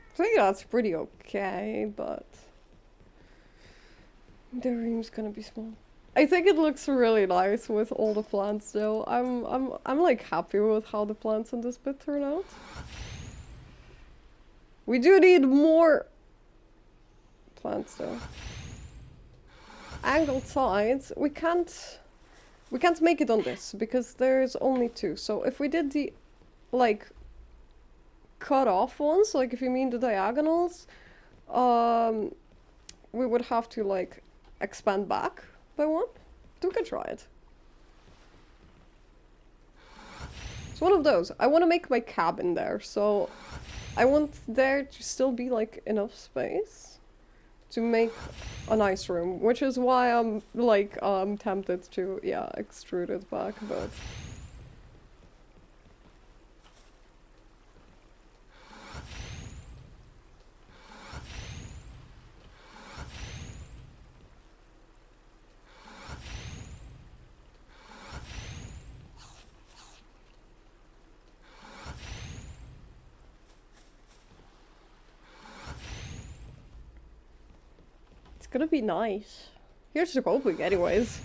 I think that's pretty okay, but the room's gonna be small. I think it looks really nice with all the plants though. I'm like happy with how the plants on this bit turn out. We do need more plants though. Angled sides, we can't make it on this because there's only two. So if we did the like cut off ones, like if you mean the diagonals, we would have to like expand back by one. But we can try it. It's one of those. I want to make my cabin there, so I want there to still be like enough space to make a nice room, which is why I'm like tempted to extrude it back, but it's gonna be nice. Here's to hoping anyways.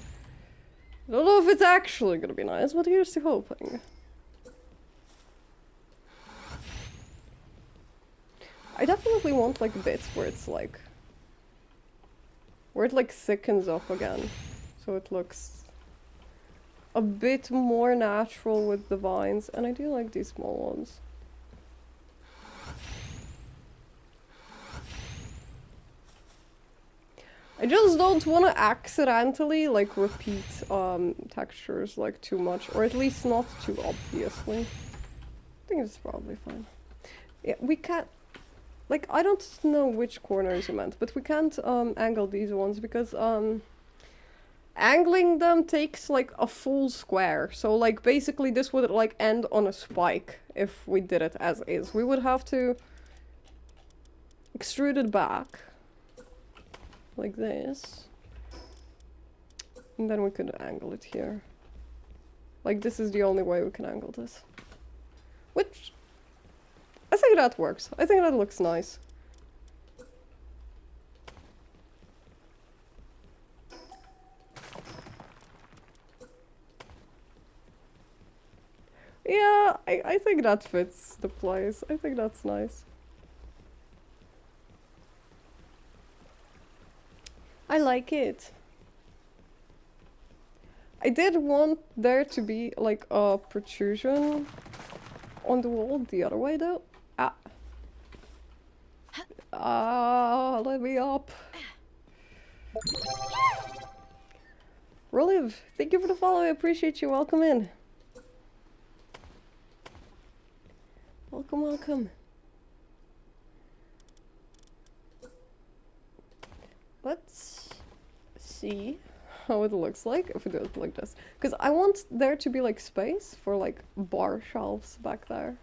I don't know if it's actually gonna be nice, but here's to hoping. I definitely want like bits where it's like where it like thickens up again, so it looks a bit more natural with the vines, and I do like these small ones. I just don't want to accidentally like repeat textures like too much, or at least not too obviously. I think it's probably fine. Yeah, we can't, like, I don't know which corners you meant, but we can't angle these ones because angling them takes like a full square. So like basically this would like end on a spike if we did it as is. We would have to extrude it back like this. And then we could angle it here. Like this is the only way we can angle this. Which I think that works. I think that looks nice. Yeah, I think that fits the place. I think that's nice. I like it. I did want there to be like a protrusion on the wall the other way though. Ah. Ah, let me up. Reliv, thank you for the follow. I appreciate you. Welcome in. Welcome, welcome. Let's see how it looks like if we do it like this. Because I want there to be like space for like bar shelves back there.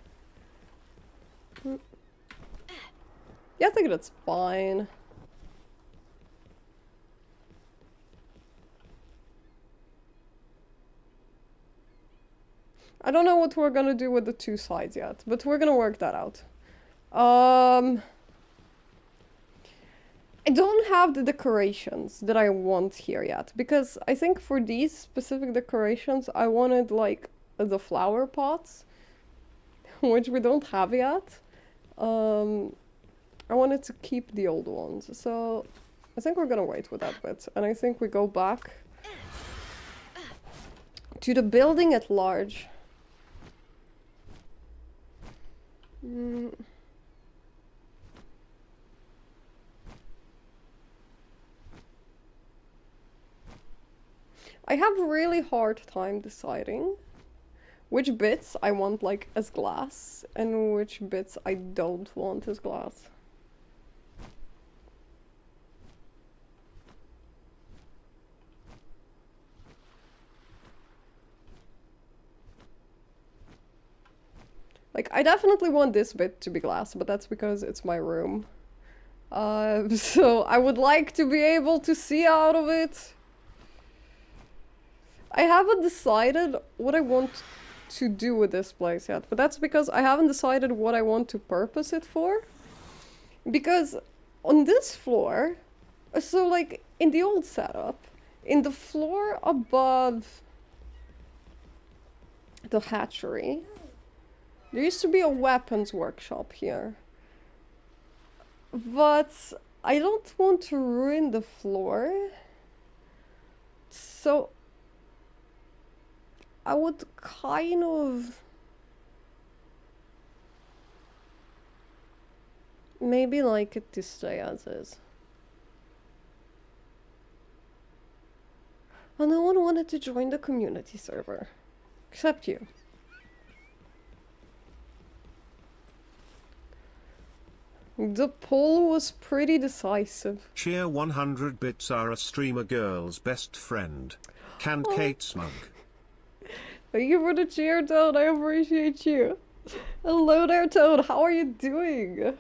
Yeah, I think that's fine. I don't know what we're gonna do with the two sides yet, but we're gonna work that out. I don't have the decorations that I want here yet, because I think for these specific decorations I wanted like the flower pots, which we don't have yet. I wanted to keep the old ones, so I think we're gonna wait with that bit, and I think we go back to the building at large. I have a really hard time deciding which bits I want like as glass and which bits I don't want as glass. Like, I definitely want this bit to be glass, but that's because it's my room. So I would like to be able to see out of it. I haven't decided what I want to do with this place yet, but that's because I haven't decided what I want to purpose it for. Because on this floor, so like in the old setup, in the floor above the hatchery, there used to be a weapons workshop here. But I don't want to ruin the floor. So I would kind of maybe like it to stay as is. Oh, no one wanted to join the community server. Except you. The poll was pretty decisive. Cheer 100 bits are a streamer girl's best friend. Can Kate smug? Thank you for the cheer, Toad. I appreciate you. Hello there, Toad. How are you doing?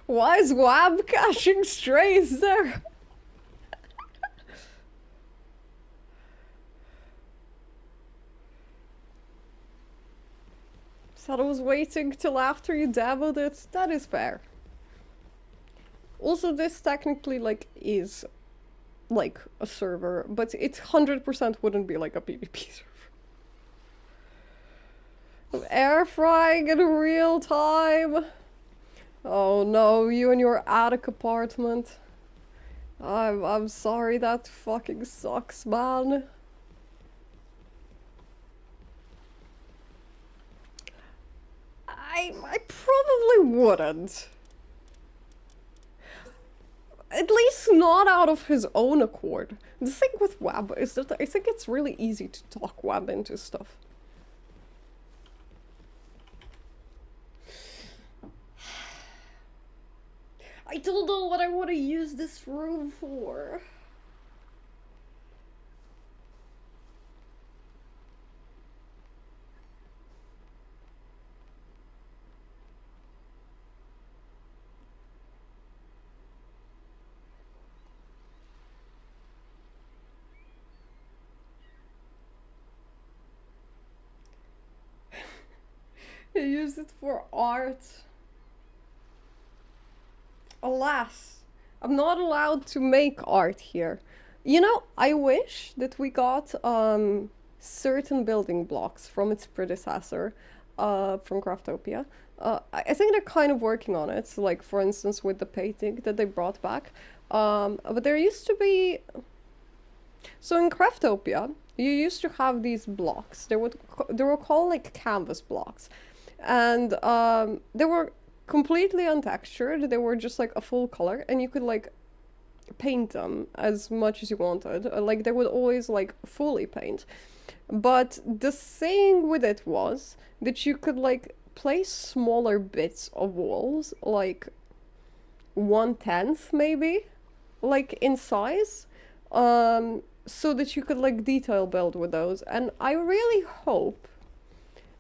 Why is Wab caching strays there? Said I was waiting till after you demoed it. That is fair. Also, this technically, like, is like a server, but it 100% wouldn't be like a PvP server. Air frying in real time. Oh no, you and your attic apartment. I'm sorry, that fucking sucks, man. I probably wouldn't. At least not out of his own accord. The thing with Web is that I think it's really easy to talk Web into stuff. I don't know what I want to use this room for. I use it for art. Alas, I'm not allowed to make art here. You know, I wish that we got certain building blocks from its predecessor, from Craftopia. I think they're kind of working on it, like for instance with the painting that they brought back. But there used to be... So in Craftopia, you used to have these blocks. They were called like canvas blocks. And they were completely untextured. They were just like a full color, and you could like paint them as much as you wanted. Like they would always like fully paint. But the thing with it was that you could like place smaller bits of walls, like 1/10 maybe, like in size, so that you could like detail build with those. And I really hope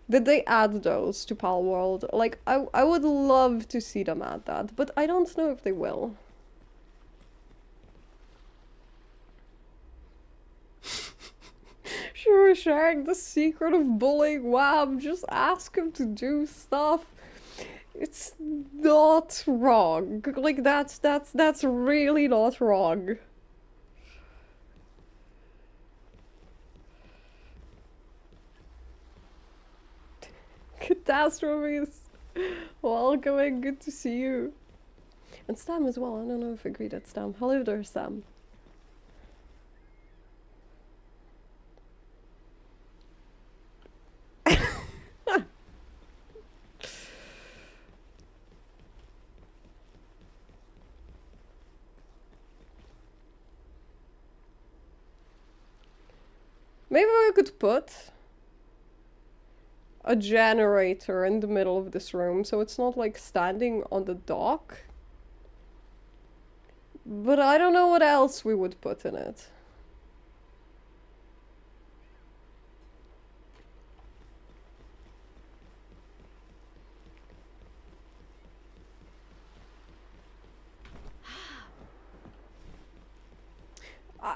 that they add those to Palworld. Like, I would love to see them add that, but I don't know if they will. Sure, sharing the secret of bullying Wab. Just ask him to do stuff. It's not wrong. Like, that's really not wrong. Catastrophes. Welcome, good to see you. And Stam as well. I don't know if I agreed at Stam. Hello there, Stam. Maybe we could put a generator in the middle of this room, so it's not like standing on the dock. But I don't know what else we would put in it.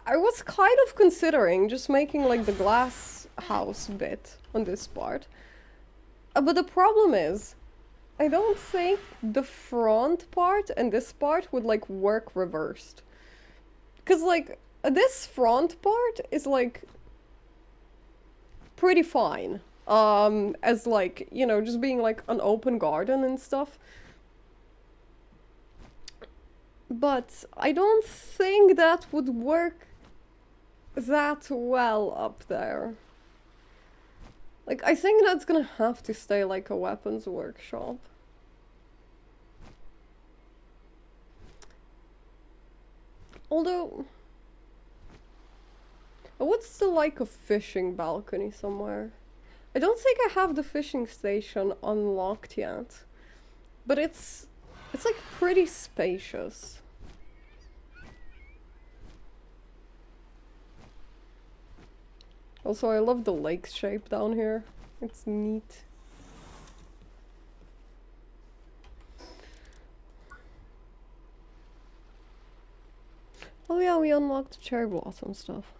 I was kind of considering just making like the glass house bit on this part. But the problem is, I don't think the front part and this part would like work reversed. Cause like this front part is like pretty fine. As like, you know, just being like an open garden and stuff. But I don't think that would work that well up there. Like, I think that's gonna have to stay like a weapons workshop. Although, I would still like a fishing balcony somewhere. I don't think I have the fishing station unlocked yet. But it's like pretty spacious. Also, I love the lake shape down here. It's neat. Oh yeah, we unlocked the cherry blossom stuff.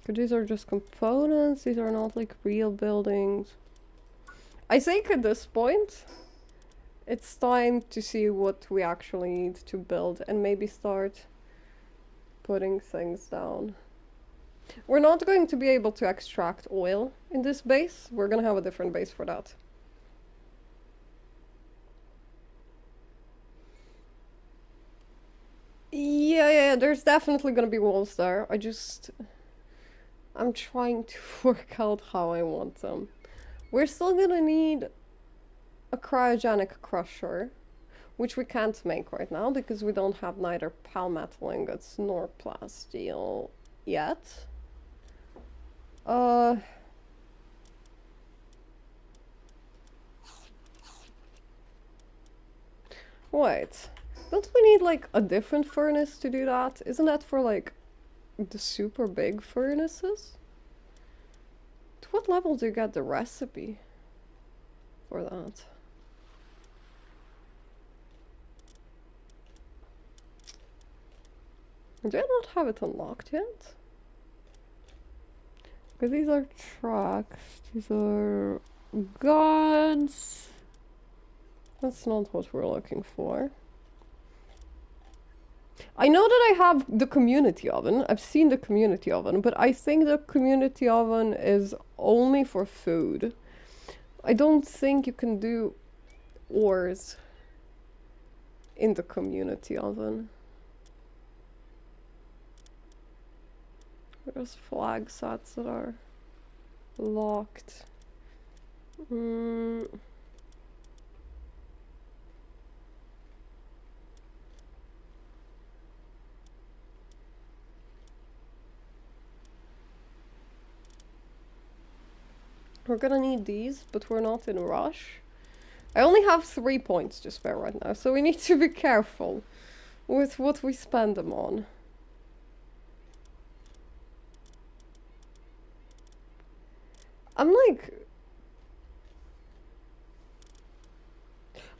These are just components, these are not like real buildings. I think at this point, It's time to see what we actually need to build and maybe start putting things down. We're not going to be able to extract oil in this base. We're gonna have a different base for that. Yeah, there's definitely gonna be walls there. I'm trying to work out how I want them. We're still gonna need a cryogenic crusher, which we can't make right now because we don't have neither palmetal ingots nor plasteel yet. Wait. Don't we need like a different furnace to do that? Isn't that for like the super big furnaces? To what level do you get the recipe for that? Do I not have it unlocked yet? Because these are tracks, these are guns. That's not what we're looking for. I know that I have the community oven. I've seen the community oven, but I think the community oven is only for food. I don't think you can do ores in the community oven. There's flag sets that are locked. We're gonna need these, but we're not in a rush. I only have 3 points to spare right now, so we need to be careful with what we spend them on. I'm like...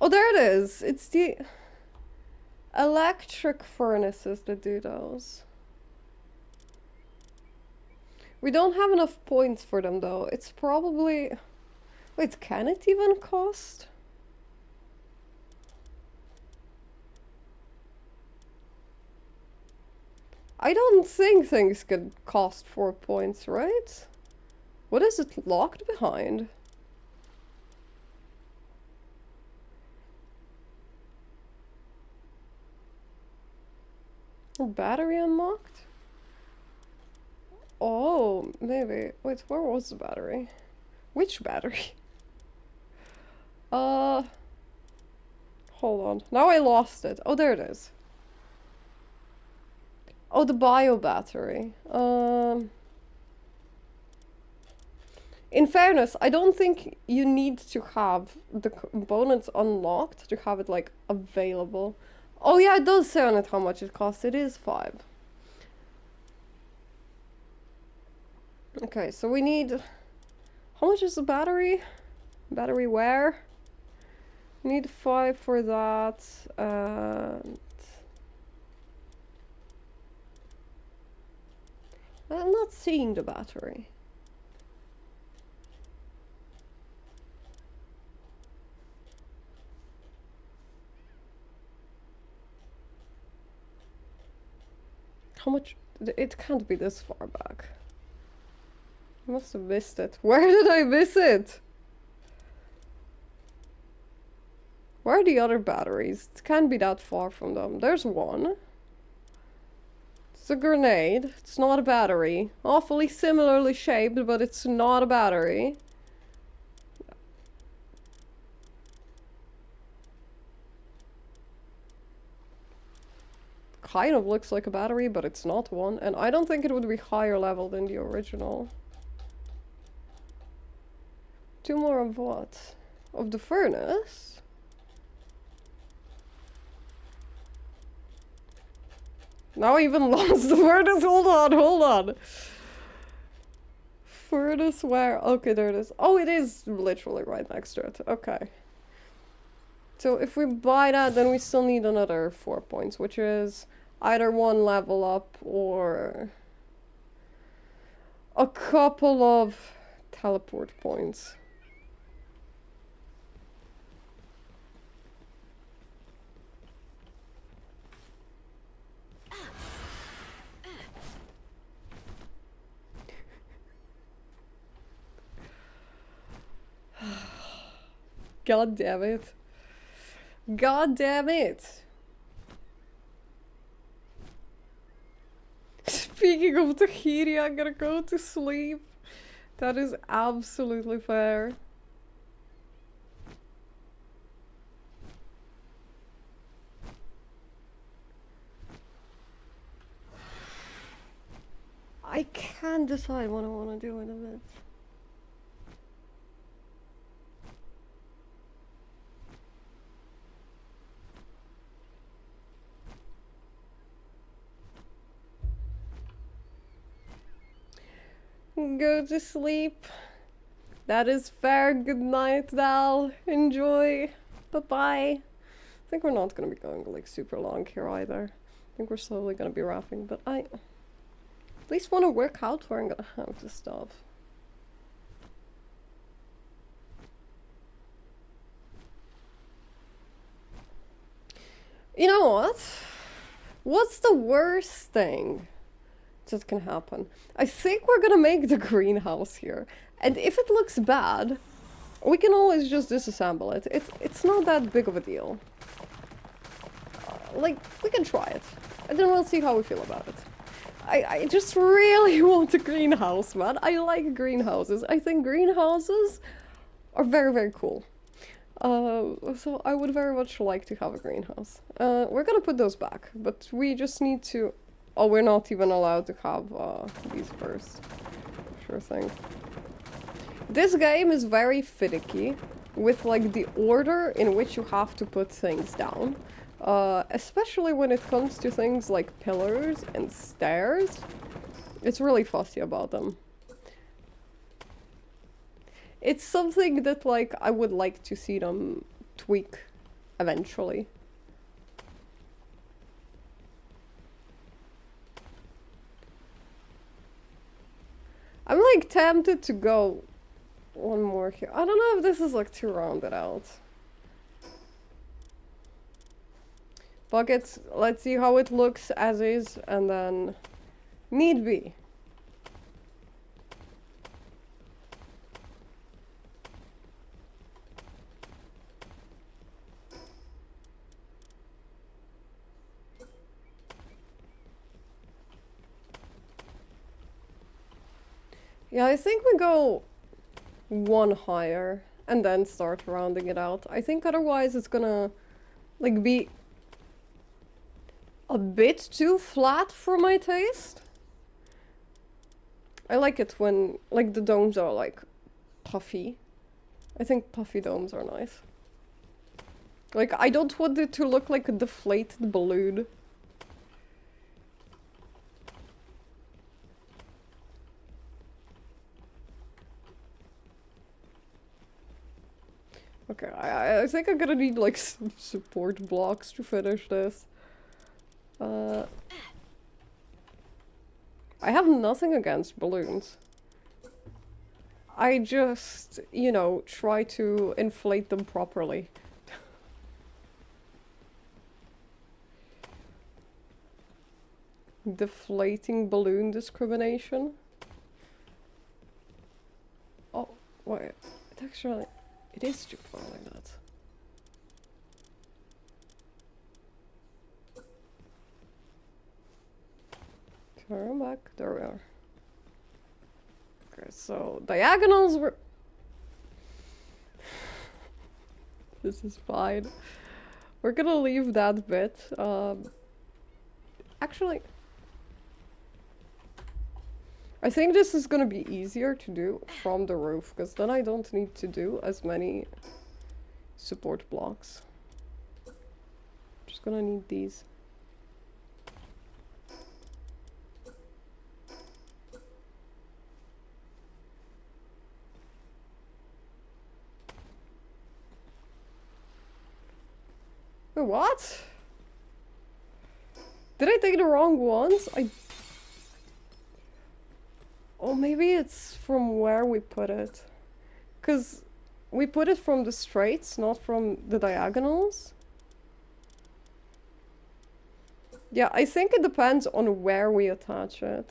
Oh, there it is! It's the electric furnaces that do those. We don't have enough points for them though. It's probably... Wait, can it even cost? I don't think things could cost 4 points, right? What is it locked behind? A battery unlocked? Oh, maybe. Wait, where was the battery? Which battery? Hold on. Now I lost it. Oh, there it is. Oh, the bio battery. In fairness, I don't think you need to have the components unlocked to have it, like, available. Oh yeah, it does say on it how much it costs. It is 5. Okay, so we need... How much is the battery? Battery where? We need 5 for that, and... I'm not seeing the battery. How much? It can't be this far back. I must have missed it. Where did I miss it? Where are the other batteries? It can't be that far from them. There's one. It's a grenade. It's not a battery. Awfully similarly shaped, but it's not a battery. Kind of looks like a battery, but it's not one. And I don't think it would be higher level than the original. 2 more of what? Of the furnace? Now I even lost the furnace. Hold on. Furnace where? Okay, there it is. Oh, it is literally right next to it. Okay. So if we buy that, then we still need another 4 points, which is either 1 level up or a couple of teleport points. God damn it. God damn it. Speaking of tahini, I'm gonna go to sleep. That is absolutely fair. I can't decide what I want to do in a bit. Go to sleep. That is fair. Good night, Dal. Enjoy. Bye-bye. I think we're not gonna be going like super long here either. I think we're slowly gonna be wrapping, but I at least want to work out where I'm gonna have this stuff. You know what? What's the worst thing that can happen? I think we're gonna make the greenhouse here. And if it looks bad, we can always just disassemble it. It's not that big of a deal. Like, we can try it. And then we'll see how we feel about it. I just really want a greenhouse, man. I like greenhouses. I think greenhouses are very, very cool. So I would very much like to have a greenhouse. We're gonna put those back, but we just need to... Oh, we're not even allowed to have these first. Sure thing. This game is very finicky with like the order in which you have to put things down. Especially when it comes to things like pillars and stairs. It's really fussy about them. It's something that, like, I would like to see them tweak eventually. I'm, like, tempted to go one more here. I don't know if this is, like, too rounded out. Fuck it, let's see how it looks as is, and then... Need be. Yeah, I think we go one higher and then start rounding it out. I think otherwise it's gonna like be a bit too flat for my taste. I like it when like the domes are like puffy. I think puffy domes are nice. Like, I don't want it to look like a deflated balloon. Okay, I think I'm gonna need like some support blocks to finish this. I have nothing against balloons. I just, you know, try to inflate them properly. Deflating balloon discrimination. Oh, wait. It actually... It is too far like that. Turn back. There we are. Okay, so diagonals were... This is fine. We're gonna leave that bit. Actually... I think this is gonna be easier to do from the roof, because then I don't need to do as many support blocks. Just gonna need these. Wait, what? Did I take the wrong ones? Oh, maybe it's from where we put it. Because we put it from the straights, not from the diagonals. Yeah, I think it depends on where we attach it.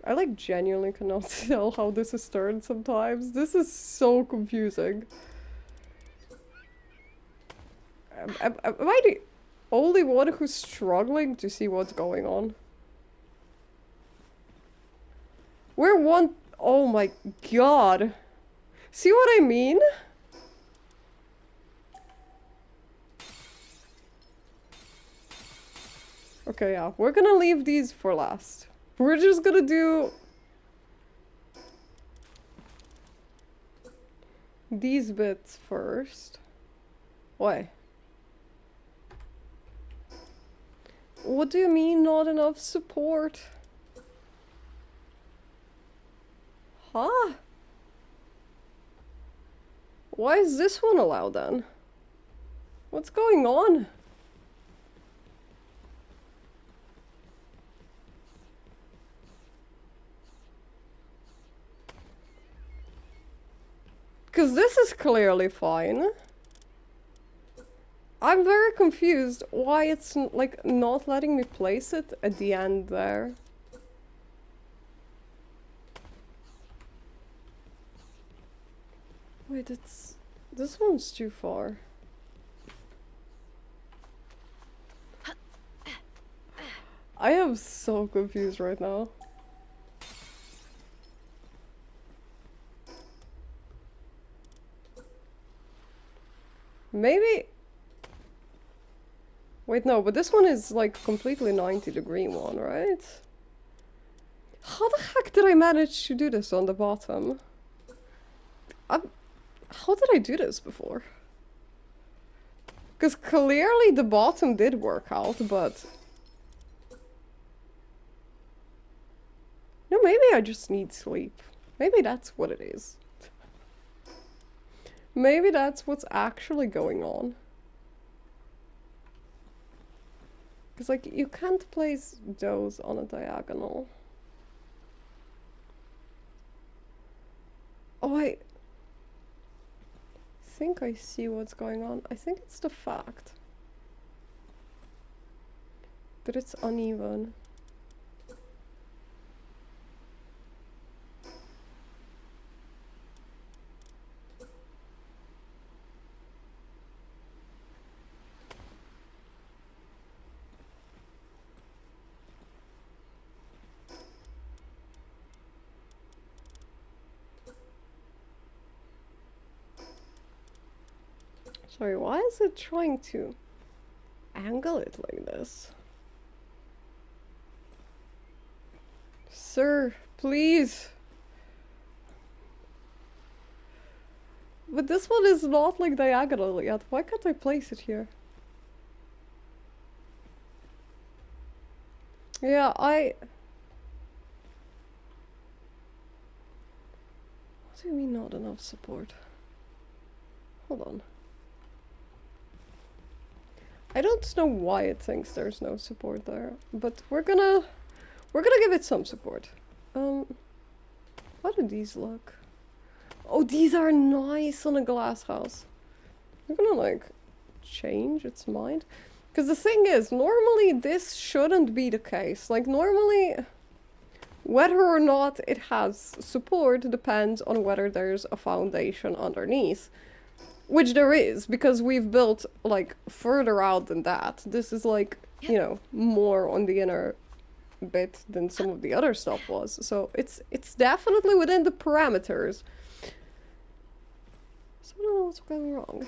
I like genuinely cannot tell how this is turned sometimes. This is so confusing. Am I the only one who's struggling to see what's going on? We're one... Oh my god. See what I mean? Okay, yeah. We're gonna leave these for last. We're just gonna do... these bits first. Why? What do you mean not enough support? Huh? Why is this one allowed then? What's going on? Because this is clearly fine. I'm very confused why it's like not letting me place it at the end there. Wait, it's... this one's too far. I am so confused right now. Maybe... wait, no, but this one is like completely 90-degree one, right? How the heck did I manage to do this on the bottom? How did I do this before? Because clearly the bottom did work out, but... no, maybe I just need sleep. Maybe that's what it is. Maybe that's what's actually going on. Because, like, you can't place those on a diagonal. Oh, I think I see what's going on. I think it's the fact that it's uneven. Sorry, why is it trying to angle it like this? Sir, please. But this one is not like diagonal yet. Why can't I place it here? Yeah, what do you mean not enough support? Hold on. I don't know why it thinks there's no support there, but we're gonna give it some support. How do these look? Oh, these are nice on a glass house. I'm gonna like change its mind. Because the thing is, normally this shouldn't be the case. Like normally, whether or not it has support depends on whether there's a foundation underneath. Which there is, because we've built, like, further out than that. This is, like, you know, more on the inner bit than some of the other stuff was. So it's definitely within the parameters. So I don't know what's going wrong.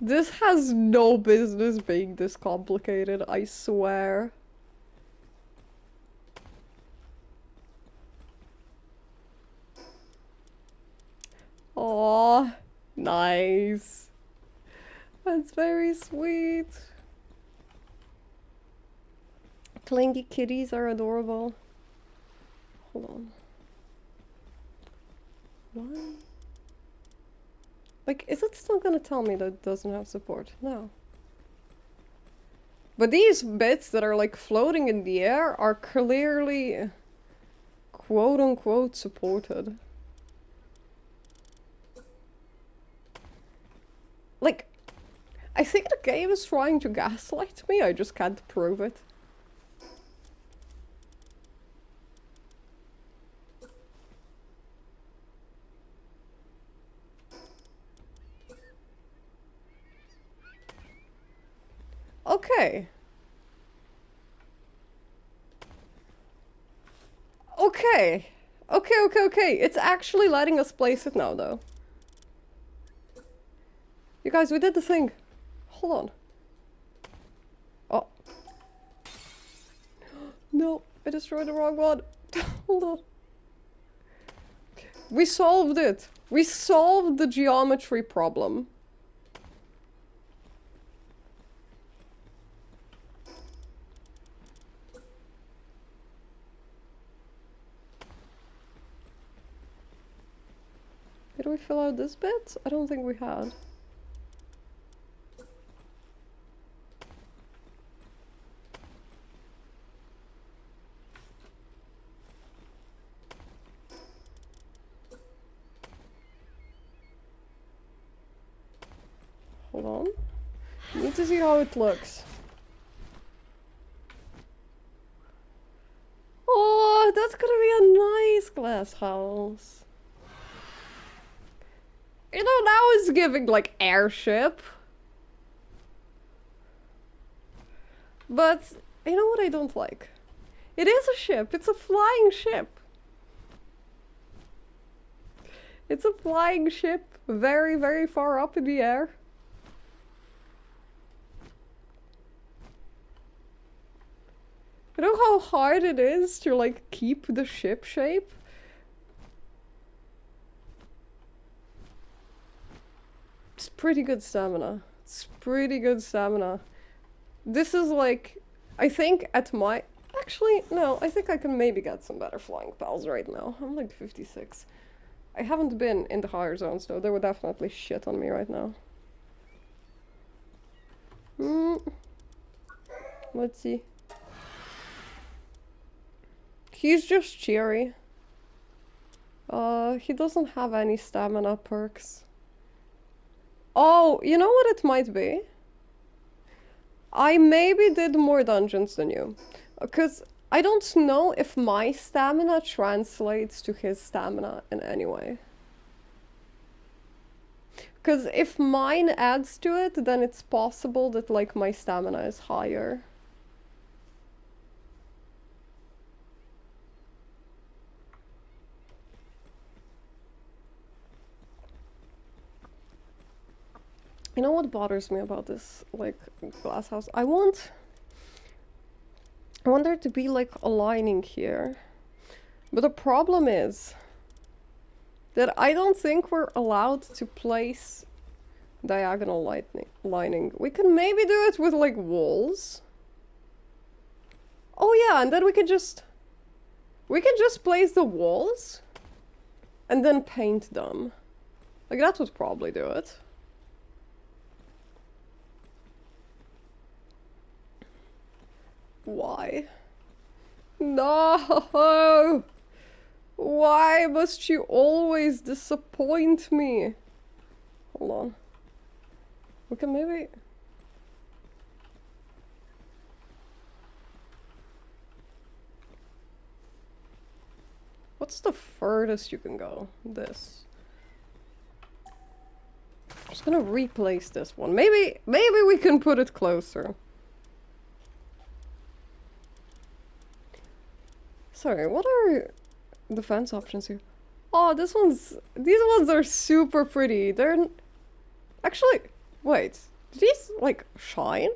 This has no business being this complicated, I swear. Aw, nice. That's very sweet. Clingy kitties are adorable. Hold on. Why? Like, is it still gonna tell me that it doesn't have support? No. But these bits that are like floating in the air are clearly quote unquote supported. Like, I think the game is trying to gaslight me, I just can't prove it. Okay. Okay. Okay. It's actually letting us place it now, though. You guys, we did the thing. Hold on. Oh. No, I destroyed the wrong one. Hold on. We solved it. We solved the geometry problem. Did we fill out this bit? I don't think we had. Hold on. Need to see how it looks. Oh, that's gonna be a nice glass house. You know, now it's giving like airship. But you know what I don't like? It is a ship. It's a flying ship. It's a flying ship very, very far up in the air. You know how hard it is to like keep the ship shape? It's pretty good stamina. It's pretty good stamina. This is like, I think at my... Actually, no, I think I can maybe get some better flying pals right now. I'm like 56. I haven't been in the higher zones though. They would definitely shit on me right now. Let's see. He's just cheery. He doesn't have any stamina perks. Oh, you know what it might be? I maybe did more dungeons than you. Because I don't know if my stamina translates to his stamina in any way. Because if mine adds to it, then it's possible that like my stamina is higher. You know what bothers me about this, like, glass house? I want there to be, like, a lining here. But the problem is that I don't think we're allowed to place diagonal lining. We can maybe do it with, like, walls. Oh yeah, and then we can just place the walls and then paint them. Like, that would probably do it. Why? No! Why must you always disappoint me? Hold on. We can maybe... What's the furthest you can go? This. I'm just gonna replace this one. Maybe we can put it closer. Sorry, what are the fence options here? Oh, these ones are super pretty. They're... Actually, wait. Do these, like, shine?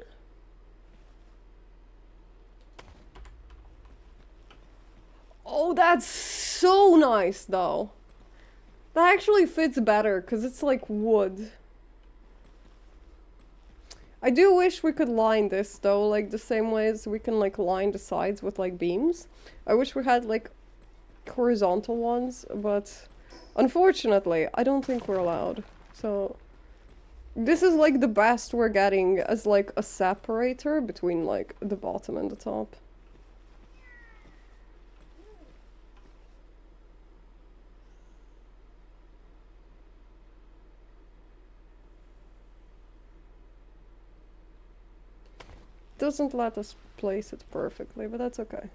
Oh, that's so nice, though. That actually fits better, because it's like wood. I do wish we could line this, though, like the same way as we can, like, line the sides with, like, beams. I wish we had, like, horizontal ones, but unfortunately, I don't think we're allowed. So this is like the best we're getting as like a separator between like the bottom and the top. Doesn't let us place it perfectly, but that's okay.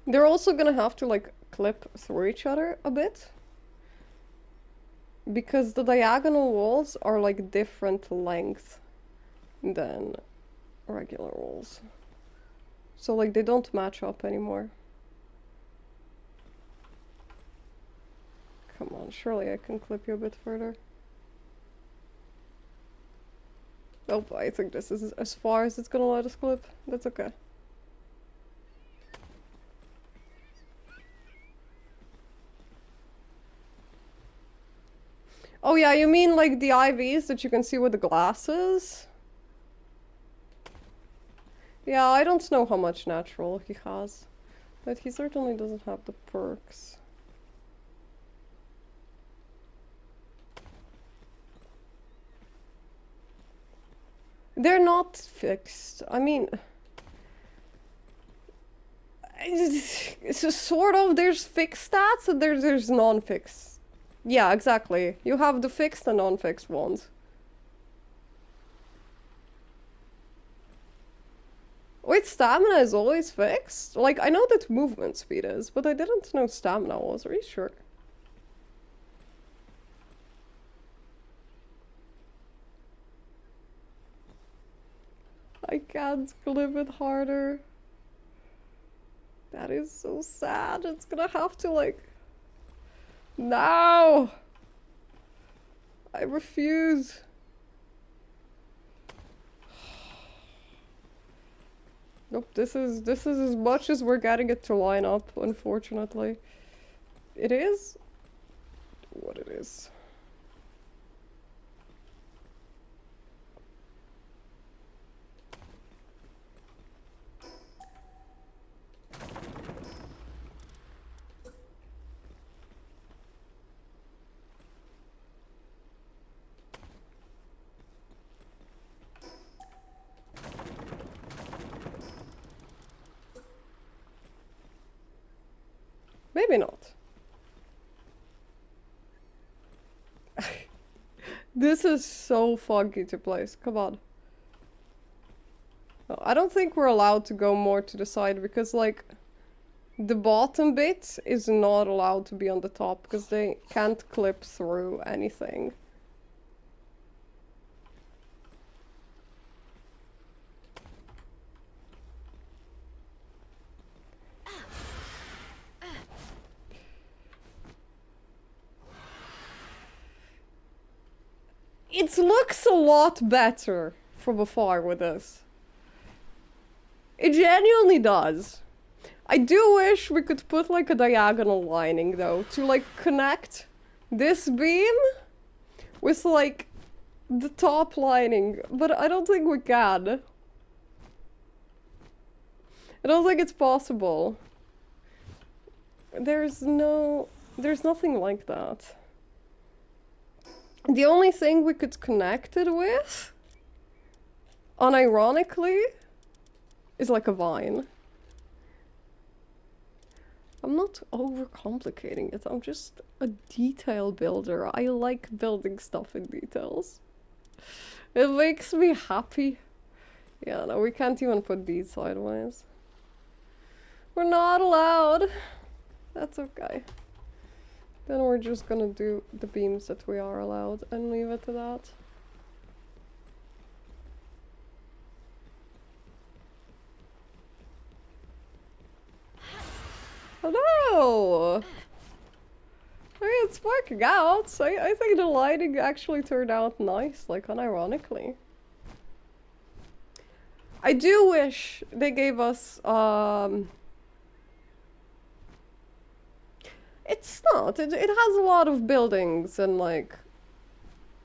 They're also gonna have to like clip through each other a bit, because the diagonal walls are like different length than regular walls. So like they don't match up anymore. Come on, surely I can clip you a bit further. Nope, I think this is as far as it's gonna let us clip. That's okay. Oh yeah, you mean like the IVs that you can see with the glasses? Yeah, I don't know how much natural he has, but he certainly doesn't have the perks. They're not fixed. I mean, it's sort of, there's fixed stats and there's non-fixed. Yeah, exactly. You have the fixed and non-fixed ones. Wait, stamina is always fixed? Like, I know that movement speed is, but I didn't know stamina was. Are you sure? I can't clip it harder. That is so sad. It's gonna have to, like... No! I refuse. Nope, this is as much as we're getting it to line up, unfortunately. It is what it is. Maybe not. This is so funky to place. Come on. No, I don't think we're allowed to go more to the side because, like, the bottom bit is not allowed to be on the top because they can't clip through anything. It looks a lot better from afar with this. It genuinely does. I do wish we could put like a diagonal lining though to like connect this beam with like the top lining, but I don't think we can. I don't think it's possible. There's nothing like that. The only thing we could connect it with, unironically, is like a vine. I'm not overcomplicating it, I'm just a detail builder. I like building stuff in details. It makes me happy. Yeah, no, we can't even put these sideways. We're not allowed. That's okay. Then we're just gonna do the beams that we are allowed and leave it to that. Hello! I mean, it's working out. I think the lighting actually turned out nice, like unironically. I do wish they gave us, it's not. It has a lot of buildings and like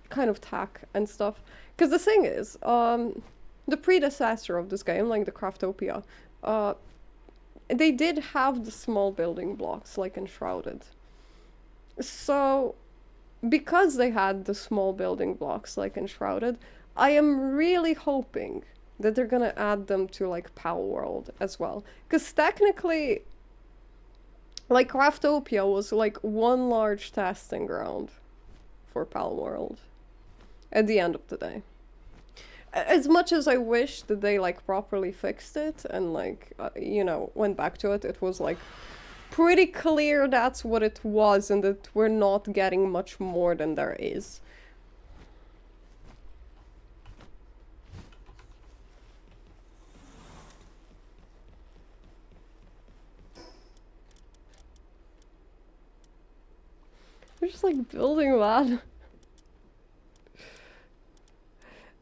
kind of tech and stuff. Because the thing is, the predecessor of this game, like the Craftopia, they did have the small building blocks, like Enshrouded. So, because they had the small building blocks, like Enshrouded, I am really hoping that they're gonna add them to, like, Palworld as well. Because technically, like, Craftopia was, like, one large testing ground for Palworld at the end of the day. As much as I wish that they, like, properly fixed it and, like, you know, went back to it, it was, like, pretty clear that's what it was and that we're not getting much more than there is. We're just, like, building that.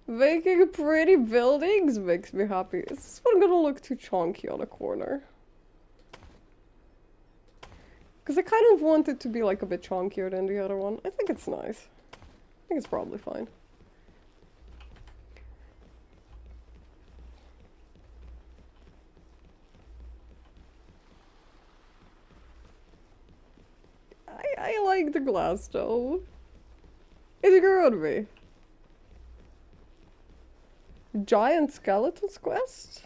Making pretty buildings makes me happy. Is this one gonna look too chunky on a corner? Because I kind of want it to be, like, a bit chunkier than the other one. I think it's nice. I think it's probably fine. I like the glass though. It's good on me. Giant Skeletons quest?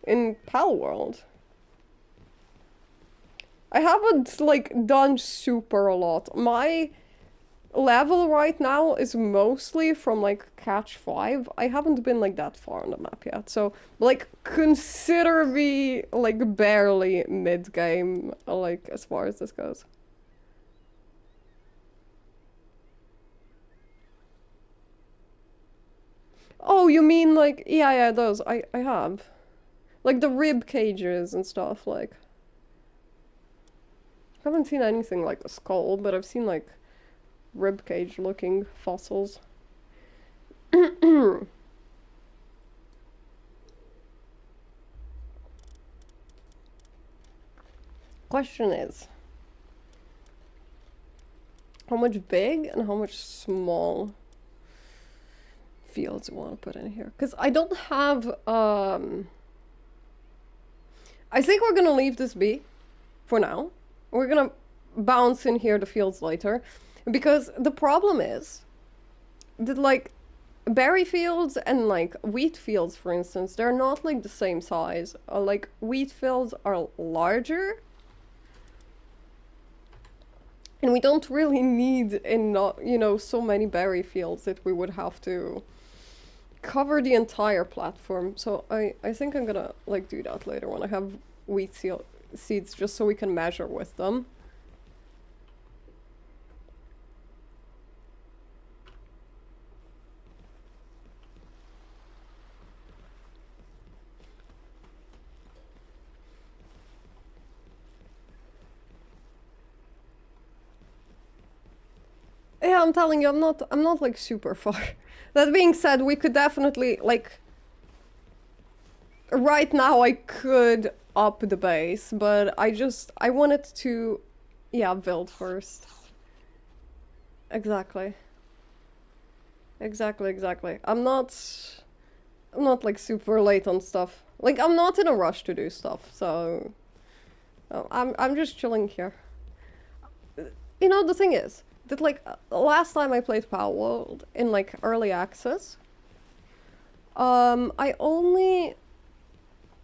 In Palworld. I haven't, like, done super a lot. My level right now is mostly from, like, Catch 5. I haven't been, like, that far on the map yet. So, like, consider me, like, barely mid-game, like, as far as this goes. Oh, you mean, like, yeah, those. I have. Like, the rib cages and stuff, like. I haven't seen anything like a skull, but I've seen, like, ribcage looking fossils. Question is, how much big and how much small fields you want to put in here? Because I don't have, I think we're gonna leave this be for now. We're gonna bounce in here the fields later. Because the problem is that, like, berry fields and, like, wheat fields, for instance, they're not, like, the same size. Like, wheat fields are larger. And we don't really need, you know, so many berry fields that we would have to cover the entire platform. So I think I'm gonna, like, do that later when I have wheat seeds, just so we can measure with them. Yeah, I'm telling you, I'm not like super far. That being said, we could definitely, like, right now I could up the base, but I wanted to, yeah, build first. Exactly. Exactly. I'm not like super late on stuff. Like, I'm not in a rush to do stuff, so I'm just chilling here. You know, the thing is that, like, last time I played Palworld in, like, early access, I only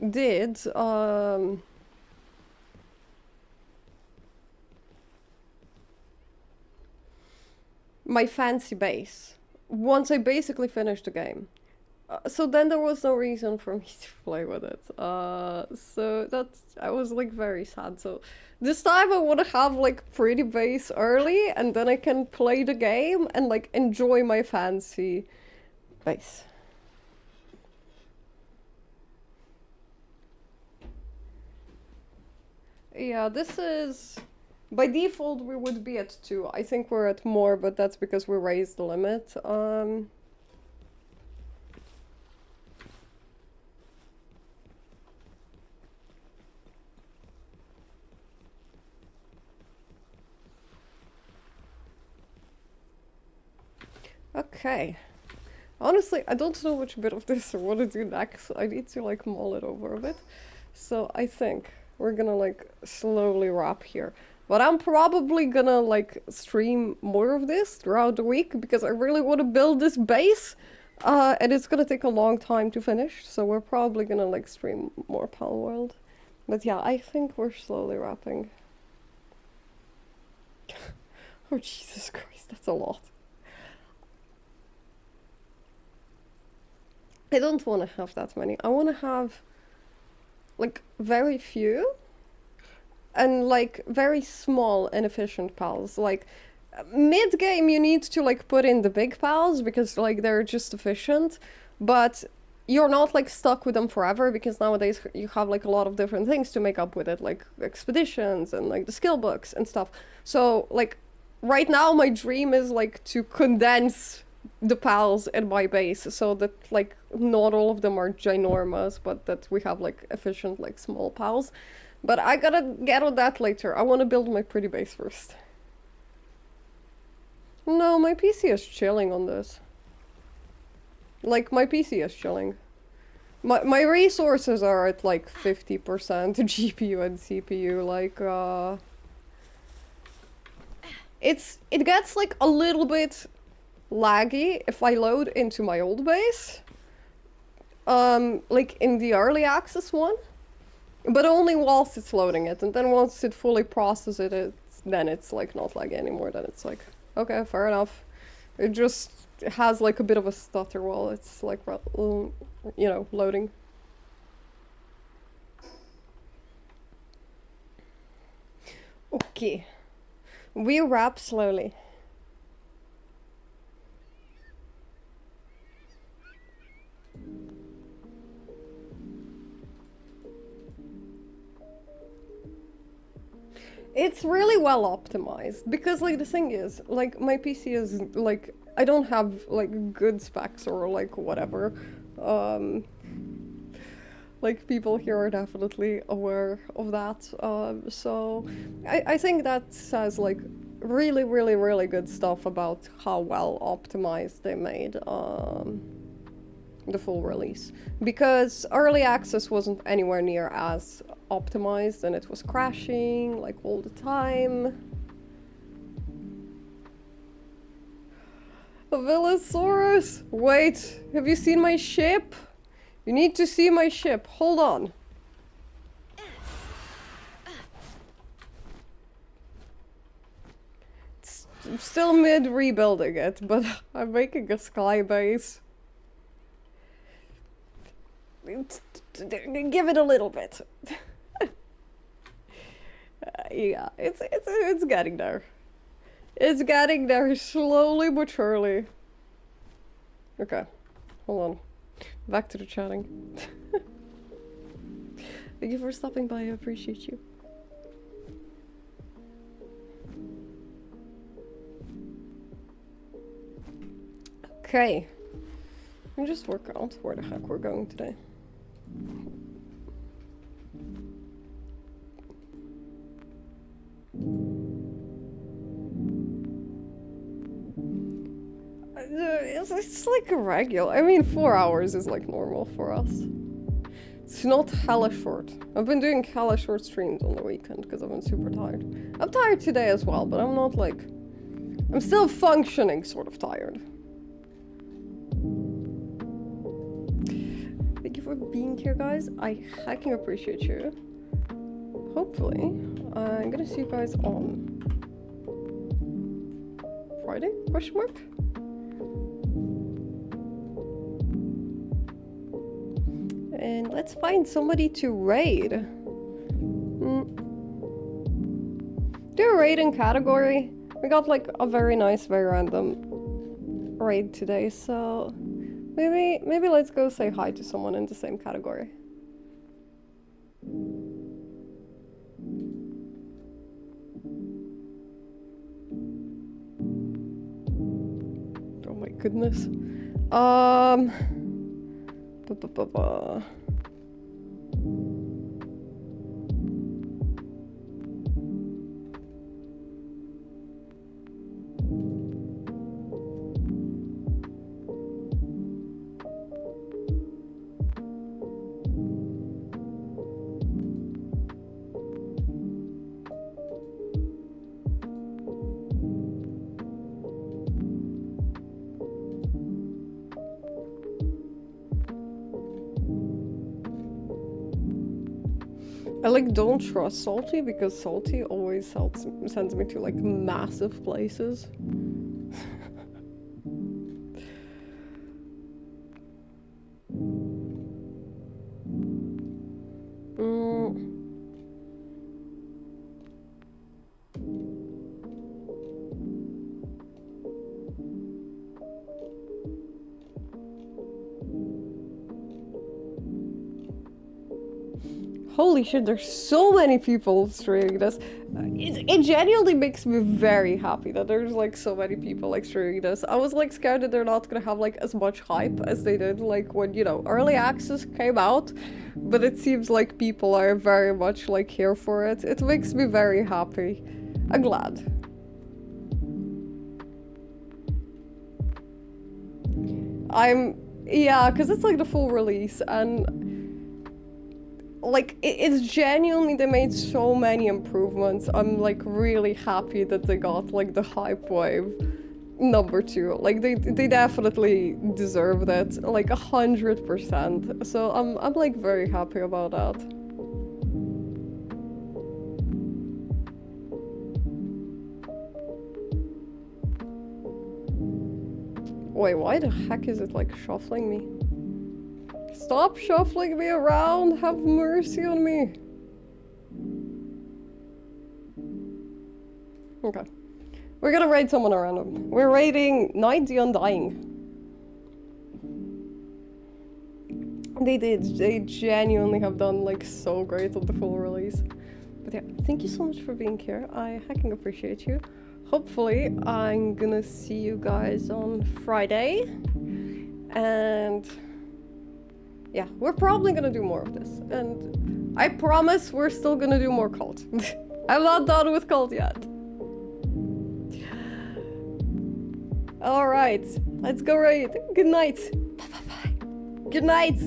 did my fancy base once I basically finished the game. So then there was no reason for me to play with it. So I was, like, very sad. So this time I want to have, like, pretty base early, and then I can play the game and, like, enjoy my fancy base. Yeah, this is... By default, we would be at 2. I think we're at more, but that's because we raised the limit. Okay. Honestly, I don't know which bit of this I want to do next. I need to, like, mull it over a bit. So I think we're gonna like slowly wrap here. But I'm probably gonna like stream more of this throughout the week because I really want to build this base. And it's gonna take a long time to finish, so we're probably gonna like stream more Palworld. But yeah, I think we're slowly wrapping. Oh Jesus Christ, that's a lot. I don't want to have that many. I want to have like very few and like very small and efficient pals. Like mid game you need to like put in the big pals because like they're just efficient, but you're not like stuck with them forever because nowadays you have like a lot of different things to make up with it, like expeditions and like the skill books and stuff. So like right now my dream is like to condense the pals in my base so that like not all of them are ginormous, but that we have like efficient like small pals. But I gotta get on that later. I want to build my pretty base first. No, my PC is chilling on this. Like, my PC is chilling. My resources are at like 50% GPU and CPU, like, it gets like a little bit laggy if I load into my old base. Like in the early access one. But only whilst it's loading it, and then once it fully processes it, then it's like not laggy anymore, then it's like, okay, fair enough. It just has like a bit of a stutter while it's like, you know, loading. Okay. We wrap slowly. It's really well optimized because like the thing is, like my PC is like, I don't have like good specs or like whatever. Like people here are definitely aware of that. So I think that says like really, really, really good stuff about how well optimized they made the full release. Because early access wasn't anywhere near as optimized and it was crashing like all the time. A Villasaurus! Wait, have you seen my ship? You need to see my ship. Hold on. I'm still mid rebuilding it, but I'm making a sky base. Give it a little bit. Yeah, it's getting there. It's getting there slowly but surely. Okay, hold on. Back to the chatting. Thank you for stopping by, I appreciate you. Okay. Let me just work out where the heck we're going today. It's like a regular. I mean, 4 hours is like normal for us. It's not hella short. I've been doing hella short streams on the weekend because I've been super tired. I'm tired today as well, but I'm not like... I'm still functioning sort of tired. Thank you for being here, guys. I hecking appreciate you. Hopefully, I'm gonna see you guys on Friday? Question mark? And let's find somebody to raid. Do a raid in category. We got like a very nice, very random raid today, so maybe let's go say hi to someone in the same category. Oh my goodness. I like don't trust Salty because Salty always sends me to like massive places. Holy shit, there's so many people streaming this. It genuinely makes me very happy that there's like so many people like streaming this. I was like scared that they're not gonna have like as much hype as they did like when, you know, early access came out. But it seems like people are very much like here for it. It makes me very happy. I'm glad. Yeah, because it's like the full release and like it's genuinely, they made so many improvements. I'm like really happy that they got like the hype wave #2. Like they definitely deserve that, like 100%. So I'm like very happy about that. Wait, why the heck is it like shuffling me? Stop shuffling me around! Have mercy on me! Okay. We're gonna raid someone random. We're raiding Night the Undying. They genuinely have done like so great on the full release. But yeah, thank you so much for being here. I hecking appreciate you. Hopefully I'm gonna see you guys on Friday. And yeah, we're probably gonna do more of this. And I promise we're still gonna do more cult. I'm not done with cult yet. Alright, let's go raid. Good night. Bye bye bye. Good night.